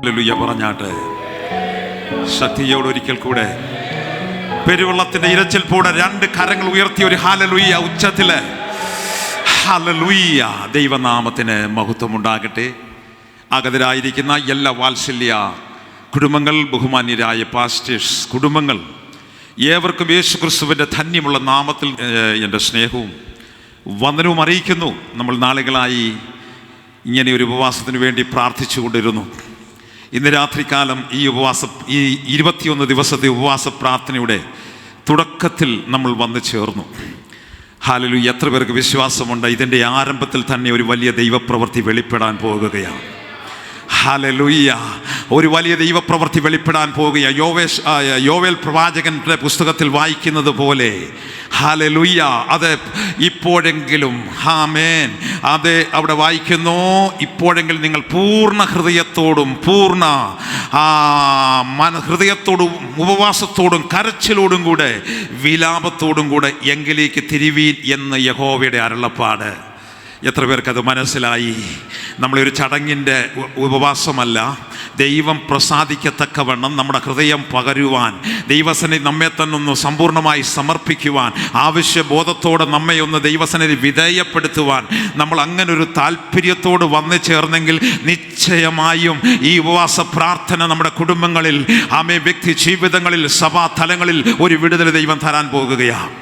Hallelujah പറഞ്ഞാട്ടെ. ശക്തിയോട് ഒരിക്കൽ കൂടെ പെരുവെള്ളത്തിന്റെ ഇരച്ചിൽപ്പോടെ രണ്ട് കരങ്ങൾ ഉയർത്തി ഒരു ഹല്ലേലൂയ ഉച്ചത്തില് ഹല്ലേലൂയ. ദൈവനാമത്തിന് മഹത്വം ഉണ്ടാകട്ടെ. അഗതരായിരിക്കുന്ന എല്ലാ വാത്സല്യ കുടുംബങ്ങൾ, ബഹുമാന്യരായ പാസ്റ്റേഴ്സ് കുടുംബങ്ങൾ, ഏവർക്കും യേശു ക്രിസ്തുവിൻ്റെ ധന്യമുള്ള നാമത്തിൽ എൻ്റെ സ്നേഹവും വന്ദനവും അറിയിക്കുന്നു. നമ്മൾ നാളുകളായി ഇങ്ങനെ ഒരു ഉപവാസത്തിന് വേണ്ടി പ്രാർത്ഥിച്ചു കൊണ്ടിരുന്നു. ഇന്ന് രാത്രികാലം ഈ 21 ദിവസത്തെ ഉപവാസ പ്രാർത്ഥനയുടെ തുടക്കത്തിൽ നമ്മൾ വന്നു ചേർന്നു. ഹല്ലേലൂയ. എത്ര പേർക്ക് വിശ്വാസമുണ്ട് ഇതിൻ്റെ ആരംഭത്തിൽ തന്നെ ഒരു വലിയ ദൈവപ്രവൃത്തി വെളിപ്പെടാൻ പോകുകയാണ്? ഹല്ലേലൂയ. ഒരു വലിയ ദൈവപ്രവൃത്തി വെളിപ്പെടാൻ പോകുക. യോവേൽ പ്രവാചകന്റെ പുസ്തകത്തിൽ വായിക്കുന്നത് പോലെ ഹല്ലേലൂയ, അത് ഇപ്പോഴെങ്കിലും ആമേൻ, അത് അവിടെ വായിക്കുന്നു, ഇപ്പോഴെങ്കിലും നിങ്ങൾ പൂർണ്ണ ഹൃദയത്തോടും പൂർണ്ണ ഹൃദയത്തോടും ഉപവാസത്തോടും കരച്ചിലോടും കൂടെ വിലാപത്തോടും കൂടെ എങ്കിലേക്ക് തിരിവീൻ എന്ന് യഹോവയുടെ അരുളപ്പാട്. എത്ര പേർക്കത് മനസ്സിലായി? നമ്മളൊരു ചടങ്ങിൻ്റെ ഉപവാസമല്ല, ദൈവം പ്രസാദിക്കത്തക്കവണ്ണം നമ്മുടെ ഹൃദയം പകരുവാൻ, ദൈവസന്നിധി നമ്മെ തന്നെ ഒന്ന് സമ്പൂർണ്ണമായി സമർപ്പിക്കുവാൻ, ആവശ്യബോധത്തോടെ നമ്മെ ഒന്ന് ദൈവസന്നിധി വിധേയപ്പെടുത്തുവാൻ നമ്മൾ അങ്ങനൊരു താല്പര്യത്തോട് വന്നു ചേർന്നെങ്കിൽ നിശ്ചയമായും ഈ ഉപവാസ പ്രാർത്ഥന നമ്മുടെ കുടുംബങ്ങളിൽ, വ്യക്തി ജീവിതങ്ങളിൽ, സഭാ തലങ്ങളിൽ ഒരു വിടുതൽ ദൈവം തരാൻ പോകുകയാണ്.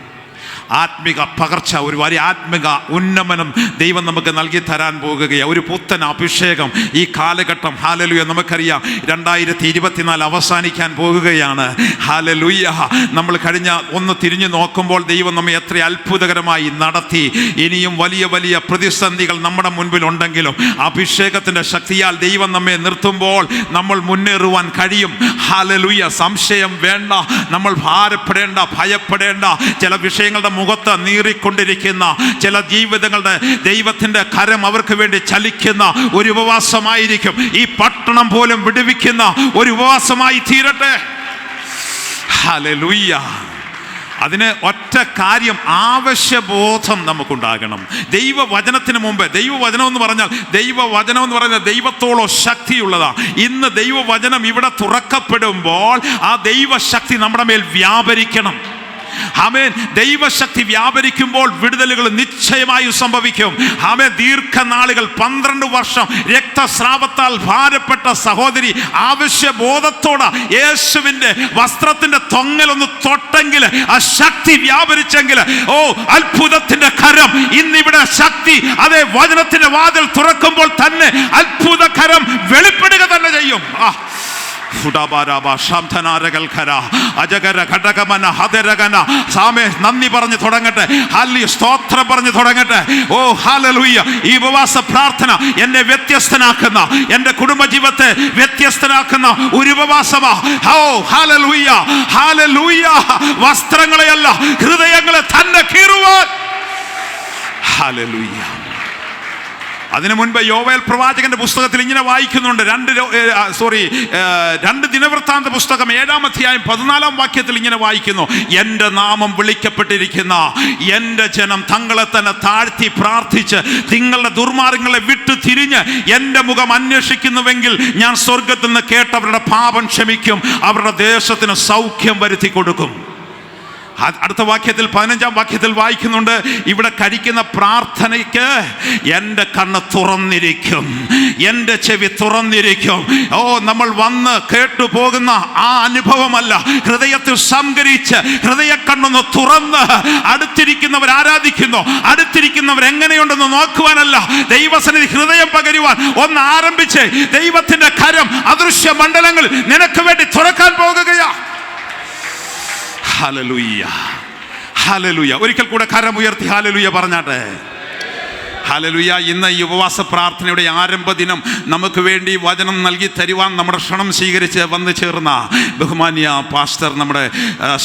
ആത്മിക പകർച്ച, ഒരു വലിയ ആത്മിക ഉന്നമനം ദൈവം നമുക്ക് നൽകി തരാൻ പോകുകയാണ്. ഒരു പുത്തൻ അഭിഷേകം ഈ കാലഘട്ടം. ഹല്ലേലൂയ. നമുക്കറിയാം 2024 അവസാനിക്കാൻ പോകുകയാണ്. ഹല്ലേലൂയ. നമ്മൾ കഴിഞ്ഞ ഒന്ന് തിരിഞ്ഞു നോക്കുമ്പോൾ ദൈവം നമ്മെ എത്ര അത്ഭുതകരമായി നടത്തി. ഇനിയും വലിയ വലിയ പ്രതിസന്ധികൾ നമ്മുടെ മുൻപിൽ ഉണ്ടെങ്കിലും അഭിഷേകത്തിൻ്റെ ശക്തിയാൽ ദൈവം നമ്മെ നിർത്തുമ്പോൾ നമ്മൾ മുന്നേറുവാൻ കഴിയും. ഹല്ലേലൂയ. സംശയം വേണ്ട, നമ്മൾ ഭാരപ്പെടേണ്ട, ഭയപ്പെടേണ്ട. ചില വിഷയങ്ങളുടെ മുഖത്ത് നീറിക്കൊണ്ടിരിക്കുന്ന ചില ജീവിതങ്ങളുടെ ദൈവത്തിൻ്റെ കരം അവർക്ക് വേണ്ടി ചലിക്കുന്ന ഒരു ഉപവാസമായിരിക്കും. ഈ പട്ടണം പോലും വിടുവിക്കുന്ന ഒരു ഉപവാസമായി തീരട്ടെ. ഹല്ലേലൂയ. അതിന് ഒറ്റ കാര്യം, ആവശ്യബോധം നമുക്കുണ്ടാകണം. ദൈവവചനത്തിന് മുമ്പ്, ദൈവവചനം എന്ന് പറഞ്ഞാൽ ദൈവത്തോളം ശക്തിയുള്ളതാ. ഇന്ന് ദൈവവചനം ഇവിടെ തുറക്കപ്പെടുമ്പോൾ ആ ദൈവശക്തി നമ്മുടെ മേൽ വ്യാപരിക്കണം. ആമേൻ. ദൈവശക്തി വ്യാപരിക്കുമ്പോൾ വിടുതലുകൾ നിശ്ചയമായും സംഭവിക്കും. ആമേൻ. ദീർഘനാളുകൾ 12 വർഷം രക്തസ്രാവത്താൽ ഭാരപ്പെട്ട സഹോദരി ആവശ്യബോധത്തോടെ യേശുവിൻ്റെ വസ്ത്രത്തിന്റെ തൊങ്ങലൊന്ന് തൊട്ടെങ്കിൽ, ആ ശക്തി വ്യാപരിച്ചെങ്കിൽ, അത്ഭുതത്തിന്റെ കരം ഇന്നിവിടെ ശക്തി, അതേ വചനത്തിന്റെ വാതിൽ തുറക്കുമ്പോൾ തന്നെ അത്ഭുത കരം വെളിപ്പെടുക തന്നെ ചെയ്യും. നന്ദി പറഞ്ഞു തുടങ്ങട്ടെ. സ്തോത്രം പറഞ്ഞു തുടങ്ങട്ടെ. ഓ ഹല്ലേലൂയ. ഈ ഉപവാസ പ്രാർത്ഥന എന്നെ വ്യത്യസ്തനാക്കുന്ന, എൻ്റെ കുടുംബജീവിതത്തെ വ്യത്യസ്തനാക്കുന്ന ഒരു ഉപവാസമാ. ഓ ഹല്ലേലൂയ. ഹല്ലേലൂയ. വസ്ത്രങ്ങളെയല്ല, ഹൃദയങ്ങളെ തന്നെ കീറുവാൻ. ഹല്ലേലൂയ. അതിനു മുൻപ് യോവേൽ പ്രവാചകന്റെ പുസ്തകത്തിൽ ഇങ്ങനെ വായിക്കുന്നുണ്ട്. 2 ദിനവൃത്താന്ത പുസ്തകം 7-ാം അധ്യായം 14-ാം വാക്യത്തിൽ ഇങ്ങനെ വായിക്കുന്നു: എൻ്റെ നാമം വിളിക്കപ്പെട്ടിരിക്കുന്ന എൻ്റെ ജനം തങ്ങളെ തന്നെ താഴ്ത്തി പ്രാർത്ഥിച്ച് നിങ്ങളുടെ ദുർമാർഗ്ഗങ്ങളെ വിട്ടു തിരിഞ്ഞ് എൻ്റെ മുഖം അന്വേഷിക്കുന്നുവെങ്കിൽ ഞാൻ സ്വർഗത്തിൽ നിന്ന് കേട്ടവരുടെ പാപം ക്ഷമിക്കും, അവരുടെ ദേശത്തിന് സൗഖ്യം വരുത്തി കൊടുക്കും. അടുത്ത വാക്യത്തിൽ 15-ാം വാക്യത്തിൽ വായിക്കുന്നുണ്ട്, ഇവിടെ കഴിക്കുന്ന പ്രാർത്ഥനയ്ക്ക് എൻ്റെ കണ്ണ് തുറന്നിരിക്കും, എൻ്റെ ചെവി തുറന്നിരിക്കും. നമ്മൾ വന്ന് കേട്ടുപോകുന്ന ആ അനുഭവമല്ല, ഹൃദയത്തിൽ സംഗ്രഹിച്ച് ഹൃദയ കണ്ണൊന്ന് തുറന്ന് അടുത്തിരിക്കുന്നവർ ആരാധിക്കുന്നു, അടുത്തിരിക്കുന്നവർ എങ്ങനെയുണ്ടെന്ന് നോക്കുവാനല്ല, ദൈവസന്നിധി ഹൃദയം പകരുവാൻ ഒന്ന് ആരംഭിച്ച് ദൈവത്തിന്റെ കരം അദൃശ്യ മണ്ഡലങ്ങൾ നിനക്ക് വേണ്ടി തുറക്കാൻ പോകുകയാ. ഹല്ലേലൂയ. ഹല്ലേലൂയ. ഒരിക്കൽ കൂടെ കരമുയർത്തി ഹല്ലേലൂയ പറഞ്ഞാട്ടെ. ഹല്ലേലൂയ. ഇന്ന് ഈ ഉപവാസ പ്രാർത്ഥനയുടെ ആരംഭ ദിനം നമുക്ക് വേണ്ടി വചനം നൽകി തരുവാൻ നമ്മുടെ ക്ഷണം സ്വീകരിച്ച് വന്നു ചേർന്ന ബഹുമാന്യ പാസ്റ്റർ, നമ്മുടെ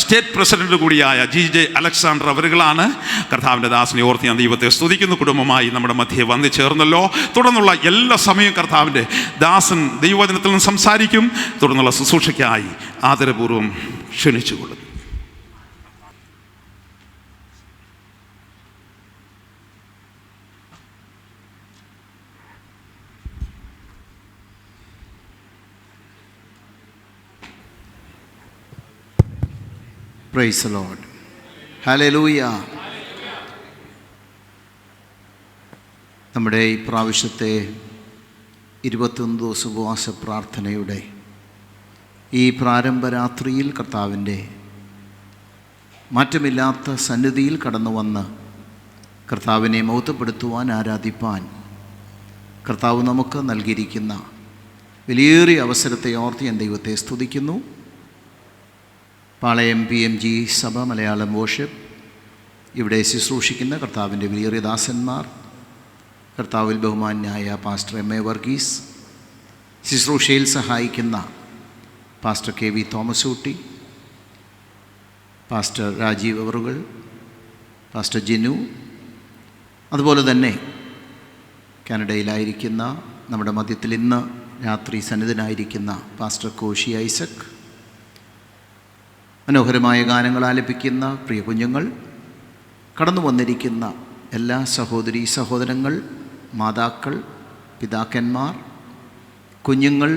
സ്റ്റേറ്റ് പ്രസിഡന്റ് കൂടിയായ GJ അലക്സാണ്ടർ അവരുകളാണ്. കർത്താവിൻ്റെ ദാസനെ ഓർത്ത് ഞാൻ ദൈവത്തെ സ്തുതിക്കുന്നു. കുടുംബമായി നമ്മുടെ മധ്യേ വന്നു ചേർന്നല്ലോ. തുടർന്നുള്ള എല്ലാ സമയവും കർത്താവിൻ്റെ ദാസൻ ദൈവവചനത്തിൽ നിന്ന് സംസാരിക്കും. തുടർന്നുള്ള ശുശ്രൂഷയ്ക്കായി ആദരപൂർവ്വം ക്ഷണിച്ചുകൊള്ളുന്നു. Praise the lord. ഹല്ലേലൂയ. നമ്മുടെ ഈ പ്രാവശ്യത്തെ 21 ദിവസ ഉപവാസ പ്രാർത്ഥനയുടെ ഈ പ്രാരംഭ രാത്രിയിൽ കർത്താവിൻ്റെ മാറ്റമില്ലാത്ത സന്നിധിയിൽ കടന്നു വന്ന് കർത്താവിനെ മഹത്വപ്പെടുത്തുവാൻ, ആരാധിപ്പാൻ കർത്താവ് നമുക്ക് നൽകിയിരിക്കുന്ന വലിയേറിയ അവസരത്തെ ഓർത്ത് ഞാൻ ദൈവത്തെ സ്തുതിക്കുന്നു. പാളയം PMG സഭ മലയാളം വർഷിപ്പ് ഇവിടെ ശുശ്രൂഷിക്കുന്ന കർത്താവിൻ്റെ വലിയേറിയ ദാസന്മാർ, കർത്താവിൽ ബഹുമാന്യായ പാസ്റ്റർ MA വർഗീസ്, ശുശ്രൂഷയിൽ സഹായിക്കുന്ന pastor KV Thomas Ooty, pastor Rajeev അവറുകൾ, പാസ്റ്റർ ജിനു, അതുപോലെ തന്നെ കാനഡയിലായിരിക്കുന്ന നമ്മുടെ മധ്യത്തിൽ ഇന്ന് രാത്രി സന്നിധനായിരിക്കുന്ന പാസ്റ്റർ കോശി ഐസക്, മനോഹരമായ ഗാനങ്ങൾ ആലപിക്കുന്ന പ്രിയ കുഞ്ഞുങ്ങൾ, കടന്നു വന്നിരിക്കുന്ന എല്ലാ സഹോദരീ സഹോദരങ്ങൾ, മാതാക്കൾ, പിതാക്കന്മാർ, കുഞ്ഞുങ്ങൾ,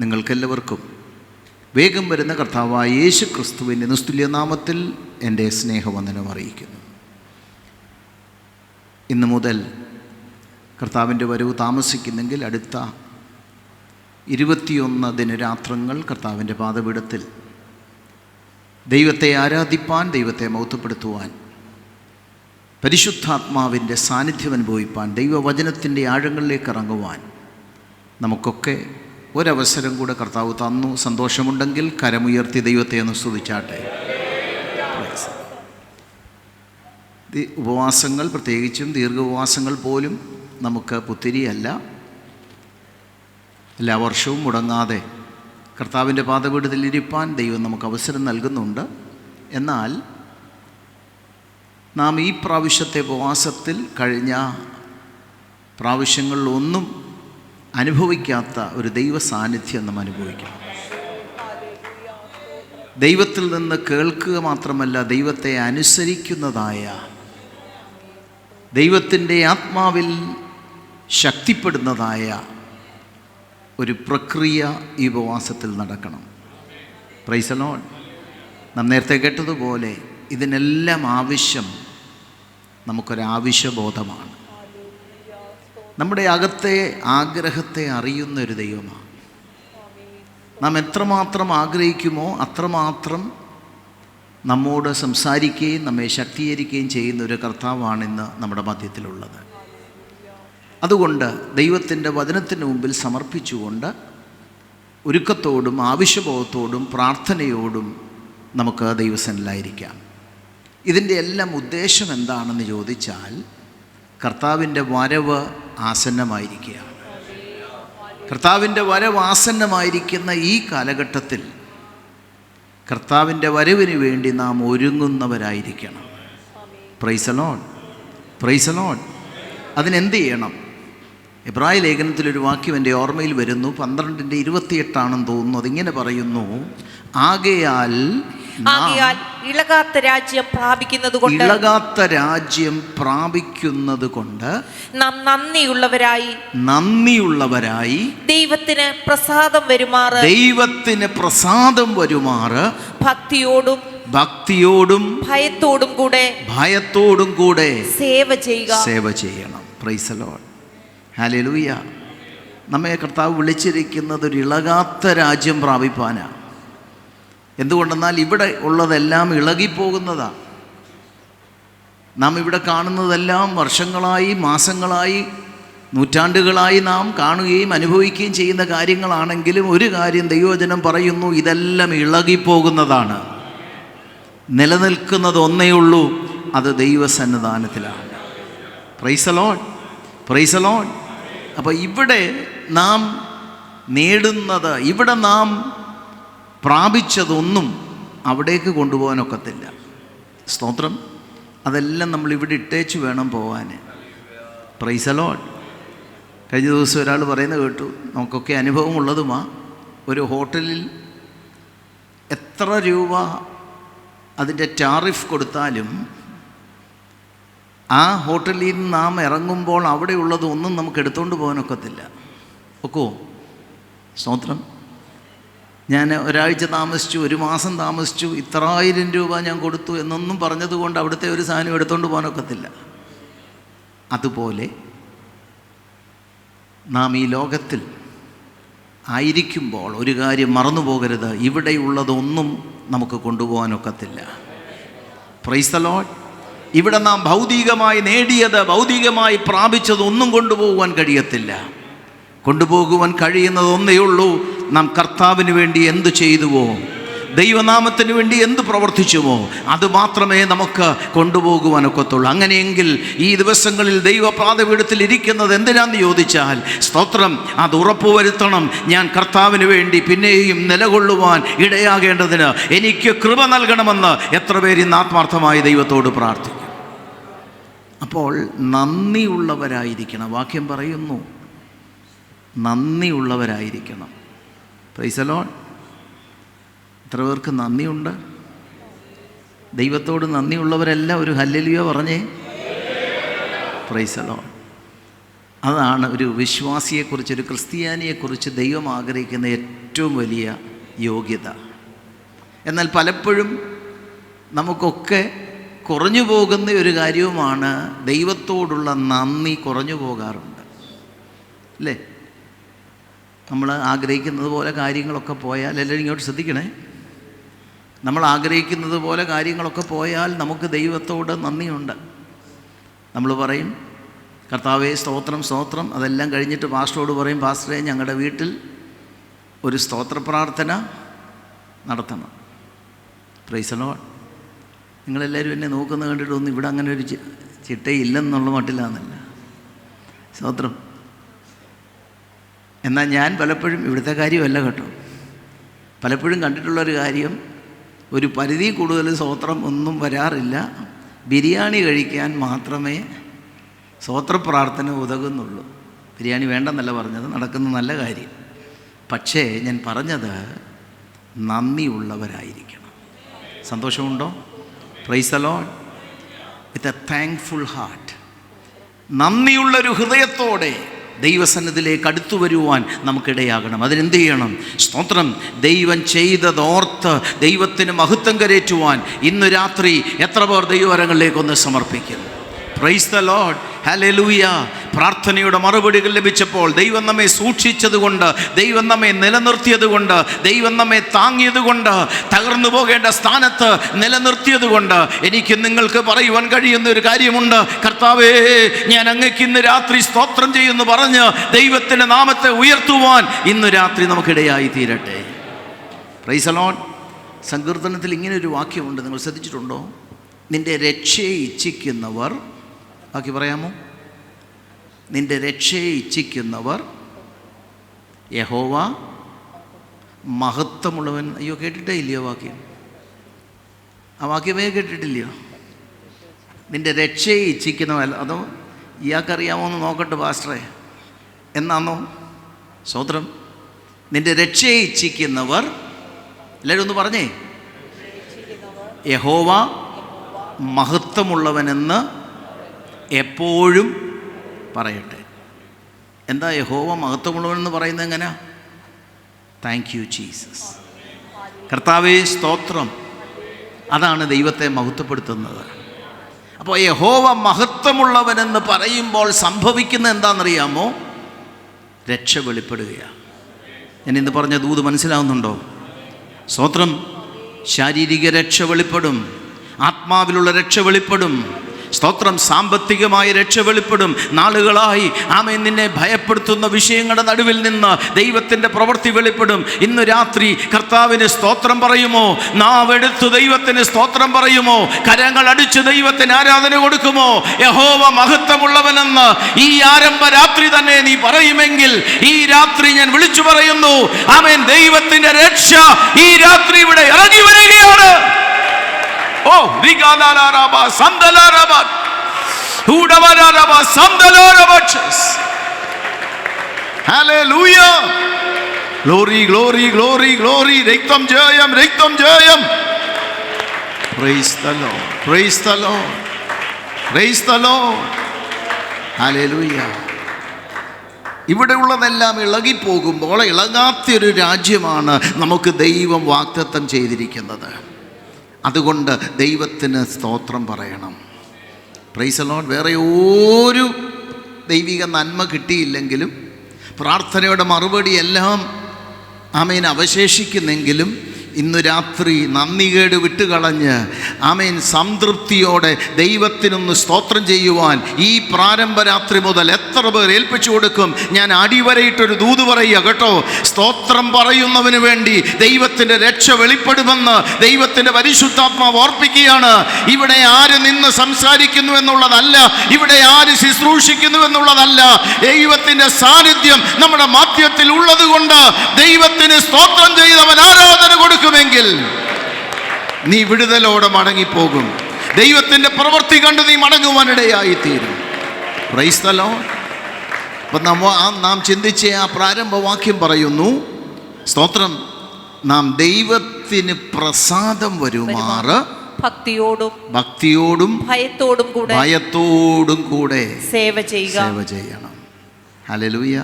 നിങ്ങൾക്കെല്ലാവർക്കും വേഗം വരുന്ന കർത്താവായ യേശു ക്രിസ്തുവിൻ്റെ നിസ്തുല്യനാമത്തിൽ എൻ്റെ സ്നേഹവന്ദനം അറിയിക്കുന്നു. ഇന്നു മുതൽ കർത്താവിൻ്റെ വരവ് താമസിക്കുന്നെങ്കിൽ അടുത്ത 21 ദിനരാത്രങ്ങൾ കർത്താവിൻ്റെ പാദപീഠത്തിൽ ദൈവത്തെ ആരാധിപ്പാൻ, ദൈവത്തെ മഹത്വപ്പെടുത്തുവാൻ, പരിശുദ്ധാത്മാവിൻ്റെ സാന്നിധ്യം അനുഭവിപ്പാൻ, ദൈവവചനത്തിൻ്റെ ആഴങ്ങളിലേക്ക് ഇറങ്ങുവാൻ നമുക്കൊക്കെ ഒരവസരം കൂടെ കർത്താവ് തന്നു. സന്തോഷമുണ്ടെങ്കിൽ കരമുയർത്തി ദൈവത്തെ ഒന്ന് സ്തുതിച്ചാട്ടെ. ഉപവാസങ്ങൾ, പ്രത്യേകിച്ചും ദീർഘ ഉപവാസങ്ങൾ പോലും നമുക്ക് പുത്തിരിയല്ല. എല്ലാ വർഷവും മുടങ്ങാതെ കർത്താവിൻ്റെ പാദപീഠത്തിൽ ഇരിപ്പാൻ ദൈവം നമുക്ക് അവസരം നൽകുന്നുണ്ട്. എന്നാൽ നാം ഈ പ്രാവശ്യത്തെ ഉപവാസത്തിൽ കഴിഞ്ഞ പ്രാവശ്യങ്ങളിലൊന്നും അനുഭവിക്കാത്ത ഒരു ദൈവ സാന്നിധ്യം നാം അനുഭവിക്കണം. ദൈവത്തിൽ നിന്ന് കേൾക്കുക മാത്രമല്ല, ദൈവത്തെ അനുസരിക്കുന്നതായ, ദൈവത്തിൻ്റെ ആത്മാവിൽ ശക്തിപ്പെടുന്നതായ ഒരു പ്രക്രിയ ഈ ഉപവാസത്തിൽ നടക്കണം. Price the Lord. നാം നേരത്തെ കേട്ടതുപോലെ ഇതിനെല്ലാം ആവശ്യം നമുക്കൊരാവശ്യബോധമാണ്. നമ്മുടെ അകത്തെ ആഗ്രഹത്തെ അറിയുന്നൊരു ദൈവമാണ്. നാം എത്രമാത്രം ആഗ്രഹിക്കുമോ അത്രമാത്രം നമ്മോട് സംസാരിക്കുകയും നമ്മെ ശക്തീകരിക്കുകയും ചെയ്യുന്ന ഒരു കർത്താവാണിന്ന് നമ്മുടെ മധ്യത്തിലുള്ളത്. അതുകൊണ്ട് ദൈവത്തിൻ്റെ വചനത്തിന് മുമ്പിൽ സമർപ്പിച്ചുകൊണ്ട് ഒരുക്കത്തോടും ആവശ്യബോധത്തോടും പ്രാർത്ഥനയോടും നമുക്ക് ദൈവസന്നിധിയിലായിരിക്കാം. ഇതിൻ്റെ എല്ലാം ഉദ്ദേശം എന്താണെന്ന് ചോദിച്ചാൽ, കർത്താവിൻ്റെ വരവ് ആസന്നമായിരിക്കുകയാണ്. കർത്താവിൻ്റെ വരവ് ആസന്നമായിരിക്കുന്ന ഈ കാലഘട്ടത്തിൽ കർത്താവിൻ്റെ വരവിന് വേണ്ടി നാം ഒരുങ്ങുന്നവരായിരിക്കണം. Praise the lord, praise the lord. അതിനെന്ത് ചെയ്യണം? എബ്രായ ലേഖനത്തിലൊരു വാക്യം എൻ്റെ ഓർമ്മയിൽ വരുന്നു, 12:28 തോന്നുന്നു. അതിങ്ങനെ പറയുന്നു, ആകയാൽ ഇളകാത്ത രാജ്യം പ്രാപിക്കുന്നത് കൊണ്ട് നാം നന്ദിയുള്ളവരായി ദൈവത്തിന് പ്രസാദം വരുമാറ് ഭക്തിയോടും ഭയത്തോടും കൂടെ സേവ ചെയ്യണം. Price the lord. ഹല്ലേലൂയ. നമ്മെ കർത്താവ് വിളിച്ചിരിക്കുന്നത് ഒരു ഇളകാത്ത രാജ്യം പ്രാപിപ്പാനാണ്. എന്തുകൊണ്ടെന്നാൽ ഇവിടെ ഉള്ളതെല്ലാം ഇളകിപ്പോകുന്നതാണ്. നാം ഇവിടെ കാണുന്നതെല്ലാം വർഷങ്ങളായി, മാസങ്ങളായി, നൂറ്റാണ്ടുകളായി നാം കാണുകയും അനുഭവിക്കുകയും ചെയ്യുന്ന കാര്യങ്ങളാണെങ്കിലും ഒരു കാര്യം ദൈവവചനം പറയുന്നു, ഇതെല്ലാം ഇളകിപ്പോകുന്നതാണ്. നിലനിൽക്കുന്നത് ഒന്നേ ഉള്ളൂ, അത് ദൈവസന്നിധാനത്തിലാണ്. Praise the lord, praise the lord. അപ്പോൾ ഇവിടെ നാം നേടുന്നത്, ഇവിടെ നാം പ്രാപിച്ചതൊന്നും അവിടേക്ക് കൊണ്ടുപോകാനൊക്കത്തില്ല. സ്തോത്രം. അതെല്ലാം നമ്മൾ ഇവിടെ ഇട്ടേച്ച് വേണം പോകാൻ. Price the Lord. കഴിഞ്ഞ ദിവസം ഒരാൾ പറയുന്നത് കേട്ടു, നമുക്കൊക്കെ അനുഭവമുള്ളതുമാ. ഒരു ഹോട്ടലിൽ എത്ര രൂപ അതിൻ്റെ ടാറിഫ് കൊടുത്താലും ആ ഹോട്ടലിൽ നിന്ന് നാം ഇറങ്ങുമ്പോൾ അവിടെയുള്ളത് ഒന്നും നമുക്ക് എടുത്തുകൊണ്ട് പോകാനൊക്കത്തില്ല. ഒക്കോ? സ്തോത്രം. ഞാൻ ഒരാഴ്ച താമസിച്ചു, ഒരു മാസം താമസിച്ചു, ഇത്ര 1000 രൂപ ഞാൻ കൊടുത്തു എന്നൊന്നും പറഞ്ഞതുകൊണ്ട് അവിടുത്തെ ഒരു സാധനം എടുത്തുകൊണ്ട് പോകാനൊക്കത്തില്ല. അതുപോലെ നാം ഈ ലോകത്തിൽ ആയിരിക്കുമ്പോൾ ഒരു കാര്യം മറന്നു പോകരുത്, ഇവിടെയുള്ളതൊന്നും നമുക്ക് കൊണ്ടുപോകാനൊക്കത്തില്ല. Price the Lord. ഇവിടെ നാം ഭൗതികമായി നേടിയത്, ഭൗതികമായി പ്രാപിച്ചതൊന്നും കൊണ്ടുപോകുവാൻ കഴിയത്തില്ല. കൊണ്ടുപോകുവാൻ കഴിയുന്നത് ഒന്നേ ഉള്ളൂ, നാം കർത്താവിന് വേണ്ടി എന്ത് ചെയ്തുവോ, ദൈവനാമത്തിന് വേണ്ടി എന്ത് പ്രവർത്തിച്ചുവോ അത് മാത്രമേ നമുക്ക് കൊണ്ടുപോകുവാനൊക്കത്തുള്ളൂ. അങ്ങനെയെങ്കിൽ ഈ ദിവസങ്ങളിൽ ദൈവപാദപീഠത്തിൽ ഇരിക്കുന്നത് എന്തിനാന്ന് ചോദിച്ചാൽ, സ്തോത്രം, അത് ഉറപ്പുവരുത്തണം. ഞാൻ കർത്താവിന് വേണ്ടി പിന്നെയും നിലകൊള്ളുവാൻ ഇടയാകേണ്ടതിന് എനിക്ക് കൃപ നൽകണമെന്ന് എത്ര പേര് ഇന്ന് ആത്മാർത്ഥമായി ദൈവത്തോട് പ്രാർത്ഥിക്കും. അപ്പോൾ നന്ദിയുള്ളവരായിരിക്കണം. വാക്യം പറയുന്നു, നന്ദിയുള്ളവരായിരിക്കണം. Price the Lord. എത്ര പേർക്ക് നന്ദിയുണ്ട്? ദൈവത്തോട് നന്ദിയുള്ളവരെല്ലാം ഒരു ഹല്ലേലൂയ പറഞ്ഞേ. Price the Lord. അതാണ് ഒരു വിശ്വാസിയെക്കുറിച്ച്, ഒരു ക്രിസ്ത്യാനിയെക്കുറിച്ച് ദൈവം ആഗ്രഹിക്കുന്ന ഏറ്റവും വലിയ യോഗ്യത. എന്നാൽ പലപ്പോഴും നമുക്കൊക്കെ കുറഞ്ഞു പോകുന്ന ഒരു കാര്യവുമാണ് ദൈവത്തോടുള്ള നന്ദി. കുറഞ്ഞു പോകാറുണ്ട് അല്ലേ? നമ്മൾ ആഗ്രഹിക്കുന്നത് പോലെ കാര്യങ്ങളൊക്കെ പോയാൽ, എല്ലാവരും ഇങ്ങോട്ട് ശ്രദ്ധിക്കണേ, നമ്മൾ ആഗ്രഹിക്കുന്നത് പോലെ കാര്യങ്ങളൊക്കെ പോയാൽ നമുക്ക് ദൈവത്തോട് നന്ദിയുണ്ട്. നമ്മൾ പറയും, കർത്താവേ സ്തോത്രം സ്തോത്രം. അതെല്ലാം കഴിഞ്ഞിട്ട് പാസ്റ്ററോട് പറയും, പാസ്റ്ററെ ഞങ്ങളുടെ വീട്ടിൽ ഒരു സ്തോത്ര പ്രാർത്ഥന നടത്തണം. Price the Lord. നിങ്ങളെല്ലാവരും എന്നെ നോക്കുന്നത് കണ്ടിട്ടൊന്നും ഇവിടെ അങ്ങനെ ഒരു ചിട്ടയില്ലെന്നുള്ള മട്ടിലാണെന്നല്ല. സ്തോത്രം. എന്നാൽ ഞാൻ പലപ്പോഴും, ഇവിടുത്തെ കാര്യമല്ല കേട്ടോ, പലപ്പോഴും കണ്ടിട്ടുള്ളൊരു കാര്യം, ഒരു പരിധി കൂടുതൽ സ്തോത്രം ഒന്നും വരാറില്ല. ബിരിയാണി കഴിക്കാൻ മാത്രമേ സ്തോത്ര പ്രാർത്ഥന ഉതകുന്നുള്ളൂ. ബിരിയാണി വേണ്ടെന്നല്ല പറഞ്ഞത്, നടക്കുന്ന നല്ല കാര്യം. പക്ഷേ ഞാൻ പറഞ്ഞത് നന്ദിയുള്ളവരായിരിക്കണം. സന്തോഷമുണ്ടോ? Praise the lord. With a thankful heart, നന്ദിയുള്ളൊരു ഹൃദയത്തോടെ ദൈവസന്നിധിയിലേക്ക് അടുത്തു വരുവാൻ നമുക്കിടയാകണം. അതിനെന്ത് ചെയ്യണം? സ്തോത്രം, ദൈവം ചെയ്തതോർത്ത് ദൈവത്തിന് മഹത്വം കരേറ്റുവാൻ ഇന്ന് രാത്രി എത്ര പേർ ദൈവവരങ്ങളിലേക്കൊന്ന് സമർപ്പിക്കും? Price the Lord. ഹല്ലേലൂയ. പ്രാർത്ഥനയുടെ മറുപടികൾ ലഭിച്ചപ്പോൾ, ദൈവം നമ്മെ സൂക്ഷിച്ചതുകൊണ്ട്, ദൈവം നമ്മെ നിലനിർത്തിയതുകൊണ്ട്, ദൈവം നമ്മെ താങ്ങിയതുകൊണ്ട്, തകർന്നു പോകേണ്ട സ്ഥാനത്ത് നിലനിർത്തിയതുകൊണ്ട് എനിക്ക് നിങ്ങൾക്ക് പറയുവാൻ കഴിയുന്ന ഒരു കാര്യമുണ്ട്. കർത്താവേ, ഞാൻ അങ്ങയ്ക്ക് ഇന്ന് രാത്രി സ്തോത്രം ചെയ്യുന്നു പറഞ്ഞ് ദൈവത്തിൻ്റെ നാമത്തെ ഉയർത്തുവാൻ ഇന്ന് രാത്രി നമുക്കിടയായി തീരട്ടെ. Price the Lord. സങ്കീർത്തനത്തിൽ ഇങ്ങനെ ഒരു വാക്യമുണ്ട്, നിങ്ങൾ ശ്രദ്ധിച്ചിട്ടുണ്ടോ? നിന്റെ രക്ഷയെ ഇച്ഛിക്കുന്നവർ, ബാക്കി പറയാമോ? നിന്റെ രക്ഷയെ ഇച്ഛിക്കുന്നവർ യഹോവ മഹത്വമുള്ളവൻ. അയ്യോ, കേട്ടിട്ടേ ഇല്ലയോ വാക്യം? ആ വാക്യമേ കേട്ടിട്ടില്ലയോ? നിന്റെ രക്ഷയെ ഇച്ഛിക്കുന്നവർ, അതോ ഇയാൾക്കറിയാമോ എന്ന് നോക്കട്ടെ പാസ്റ്ററെ, എന്നാന്നോ? സ്തോത്രം. നിന്റെ രക്ഷയെ ഇച്ഛിക്കുന്നവർ, എല്ലാവരും ഒന്ന് പറഞ്ഞേ, യഹോവ മഹത്വമുള്ളവനെന്ന് എപ്പോഴും പറയട്ടെ. എന്താ യഹോവ മഹത്വമുള്ളവനെന്ന് പറയുന്നത്? എങ്ങനെ? Thank you Jesus. കർത്താവേ സ്തോത്രം. അതാണ് ദൈവത്തെ മഹത്വപ്പെടുത്തുന്നത്. അപ്പോൾ യഹോവ മഹത്വമുള്ളവനെന്ന് പറയുമ്പോൾ സംഭവിക്കുന്ന എന്താണെന്നറിയാമോ? രക്ഷ വെളിപ്പെടുകയാണ്. ഞാൻ ഇന്ന് പറഞ്ഞ ദൂത് മനസ്സിലാവുന്നുണ്ടോ? സ്തോത്രം. ശാരീരിക രക്ഷ വെളിപ്പെടും, ആത്മാവിലുള്ള രക്ഷ വെളിപ്പെടും, സ്തോത്രം, സാമ്പത്തികമായ രക്ഷ വെളിപ്പെടും. നാളുകളായി ആമേൻ നിന്നെ ഭയപ്പെടുത്തുന്ന വിഷയങ്ങളുടെ നടുവിൽ നിന്ന് ദൈവത്തിൻ്റെ പ്രവൃത്തി വെളിപ്പെടും. ഇന്ന് രാത്രി കർത്താവിന് സ്തോത്രം പറയുമോ? നാവെടുത്ത് ദൈവത്തിന് സ്തോത്രം പറയുമോ? കരങ്ങൾ അടിച്ച് ദൈവത്തിന് ആരാധന കൊടുക്കുമോ? യഹോവ മഹത്വമുള്ളവനെന്ന് ഈ ആരംഭ രാത്രി തന്നെ നീ പറയുമെങ്കിൽ ഈ രാത്രി ഞാൻ വിളിച്ചു പറയുന്നു, ആമേൻ, ദൈവത്തിൻ്റെ രക്ഷ ഈ രാത്രി ഇവിടെ ഇറങ്ങി വരികയാണ്. ഓ റിഗാലാരാബാ സന്തലാരാബാ ഹൂഡവരാബാ സന്തലാരാബാച്ചസ്. ഹല്ലേലൂയ. Glory glory glory glory. രക്തം ജയം, രക്തം ജയം. Praise the lord, praise the lord, praise the lord. ഹല്ലേലൂയ. ഇവിടെ ഉള്ളതെല്ലാം ഇളകിപ്പോകുമ്പോൾ ഇളകാത്തൊരു രാജ്യമാണ് നമുക്ക് ദൈവം വാഗ്ദത്തം ചെയ്തിരിക്കുന്നത്. അതുകൊണ്ട് ദൈവത്തിന് സ്തോത്രം പറയണം. Price the Lord. വേറെ ഒരു ദൈവിക നന്മ കിട്ടിയില്ലെങ്കിലും പ്രാർത്ഥനയുടെ മറുപടി എല്ലാം ആമേൻ അവശേഷിക്കുന്നെങ്കിലും ഇന്ന് രാത്രി നന്ദികേട് വിട്ടുകളഞ്ഞ് ആമേൻ സംതൃപ്തിയോടെ ദൈവത്തിനൊന്ന് സ്തോത്രം ചെയ്യുവാൻ ഈ പ്രാരംഭ രാത്രി മുതൽ എത്ര പേർ ഏൽപ്പിച്ചു കൊടുക്കും? ഞാൻ അടിവരയിട്ടൊരു ദൂത് പറയുക കേട്ടോ. സ്തോത്രം പറയുന്നവന് വേണ്ടി ദൈവത്തിൻ്റെ രക്ഷ വെളിപ്പെടുമെന്ന് ദൈവത്തിൻ്റെ പരിശുദ്ധാത്മാവ് ഓർപ്പിക്കുകയാണ്. ഇവിടെ ആര് നിന്ന് സംസാരിക്കുന്നു എന്നുള്ളതല്ല, ഇവിടെ ആര് ശുശ്രൂഷിക്കുന്നു എന്നുള്ളതല്ല, ദൈവത്തിൻ്റെ സാന്നിധ്യം നമ്മുടെ മധ്യത്തിൽ ഉള്ളത് കൊണ്ട് ദൈവത്തിന് സ്തോത്രം ചെയ്തവൻ ആരാധന കൊടുക്കുമെങ്കിൽ നീ വിടുതലോടെ മടങ്ങിപ്പോകും. ദൈവത്തിൻ്റെ പ്രവൃത്തി കണ്ട് നീ മടങ്ങുവാനിടയായിത്തീരും. Price the Lord. അപ്പം നാം ചിന്തിച്ച ആ പ്രാരംഭവാക്യം പറയുന്നു, സ്തോത്രം, നാം ദൈവത്തിന് പ്രസാദം വരുമാറ് ഭക്തിയോടും ഭയത്തോടും കൂടെ സേവ ചെയ്യണം. ഹല്ലേലൂയ.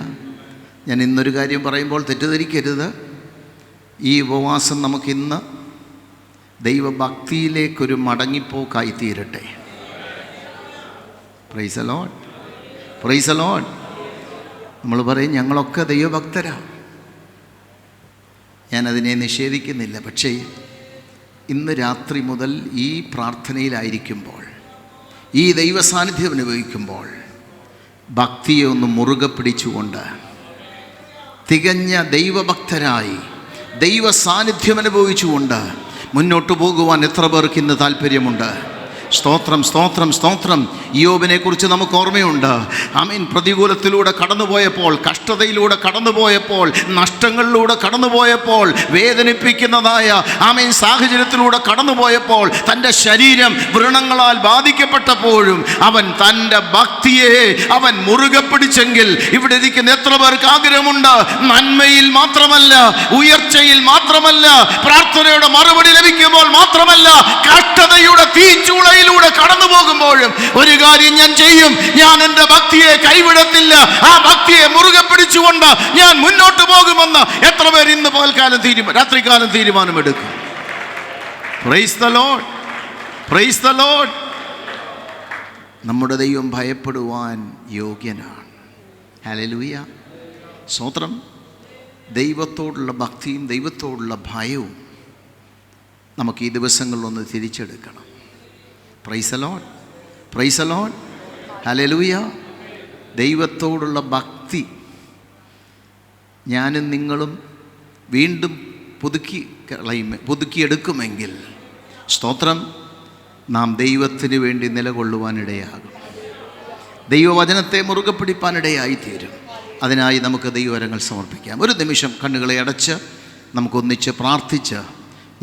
ഞാൻ ഇന്നൊരു കാര്യം പറയുമ്പോൾ തെറ്റിദ്ധരിക്കരുത്. ഈ ഉപവാസം നമുക്കിന്ന് ദൈവഭക്തിയിലേക്കൊരു മടങ്ങിപ്പോക്കായി തീരട്ടെ. Price the lord. Praise the Lord. നമ്മൾ പറയും ഞങ്ങളൊക്കെ ദൈവഭക്തരാണ്. ഞാനതിനെ നിഷേധിക്കുന്നില്ല. പക്ഷേ ഇന്ന് രാത്രി മുതൽ ഈ പ്രാർത്ഥനയിലായിരിക്കുമ്പോൾ, ഈ ദൈവസാന്നിധ്യം അനുഭവിക്കുമ്പോൾ ഭക്തിയെ ഒന്ന് മുറുകെ പിടിച്ചുകൊണ്ട് തികഞ്ഞ ദൈവഭക്തരായി ദൈവ സാന്നിധ്യം അനുഭവിച്ചുകൊണ്ട് മുന്നോട്ട് പോകുവാൻ എത്ര പേർക്ക് ഇന്ന് താല്പര്യമുണ്ട്? സ്തോത്രം, സ്തോത്രം, സ്തോത്രം. യോബിനെ കുറിച്ച് നമുക്ക് ഓർമ്മയുണ്ട്. ആമീൻ. പ്രതികൂലത്തിലൂടെ കടന്നുപോയപ്പോൾ, കഷ്ടതയിലൂടെ കടന്നുപോയപ്പോൾ, നഷ്ടങ്ങളിലൂടെ കടന്നുപോയപ്പോൾ, വേദനിപ്പിക്കുന്നതായ ആമീൻ സാഹചര്യത്തിലൂടെ കടന്നുപോയപ്പോൾ, തൻ്റെ ശരീരം വ്രണങ്ങളാൽ ബാധിക്കപ്പെട്ടപ്പോഴും അവൻ തൻ്റെ ഭക്തിയെ അവൻ മുറുകെ പിടിച്ചെങ്കിൽ ഇവിടെ ഇരിക്കുന്ന എത്ര പേർക്ക് ആഗ്രഹമുണ്ട്? നന്മയിൽ മാത്രമല്ല, ഉയർച്ചയിൽ മാത്രമല്ല, പ്രാർത്ഥനയുടെ മറുപടി ലഭിക്കുമ്പോൾ മാത്രമല്ല, കഷ്ടതയുടെ തീച്ചൂളയിലൂടെ കടന്നു പോകുമ്പോഴും ഒരു കാര്യം ഞാൻ ചെയ്യും, ഞാൻ എൻ്റെ ഭക്തിയെ കൈവിടത്തില്ല, ആ ഭക്തിയെ മുറുകെ പിടിച്ചുകൊണ്ട് ഞാൻ മുന്നോട്ട് പോകുമെന്ന് എത്ര പേർ ഇന്ന് പകൽക്കാലം രാത്രികാലം തീരുമാനമെടുക്കും? Price the lord. Praise the Lord. നമ്മുടെ ദൈവം ഭയപ്പെടുവാൻ യോഗ്യനാണ്. ഹല്ലേലൂയ. സ്തോത്രം. ദൈവത്തോടുള്ള ഭക്തിയും ദൈവത്തോടുള്ള ഭയവും നമുക്ക് ഈ ദിവസങ്ങളിലൊന്ന് തിരിച്ചെടുക്കണം. Praise the lord. Praise the lord. ഹല്ലേലൂയ. ദൈവത്തോടുള്ള ഭക്തി ഞാനും നിങ്ങളും വീണ്ടും പുതുക്കിയെടുക്കുമെങ്കിൽ സ്തോത്രം, നാം ദൈവത്തിന് വേണ്ടി നിലകൊള്ളുവാനിടയാകും. ദൈവവചനത്തെ മുറുകെ പിടിപ്പാനിടയായിത്തീരും. അതിനായി നമുക്ക് ദൈവവരങ്ങൾ സമർപ്പിക്കാം. ഒരു നിമിഷം കണ്ണുകളെ അടച്ച് നമുക്കൊന്നിച്ച് പ്രാർത്ഥിച്ച്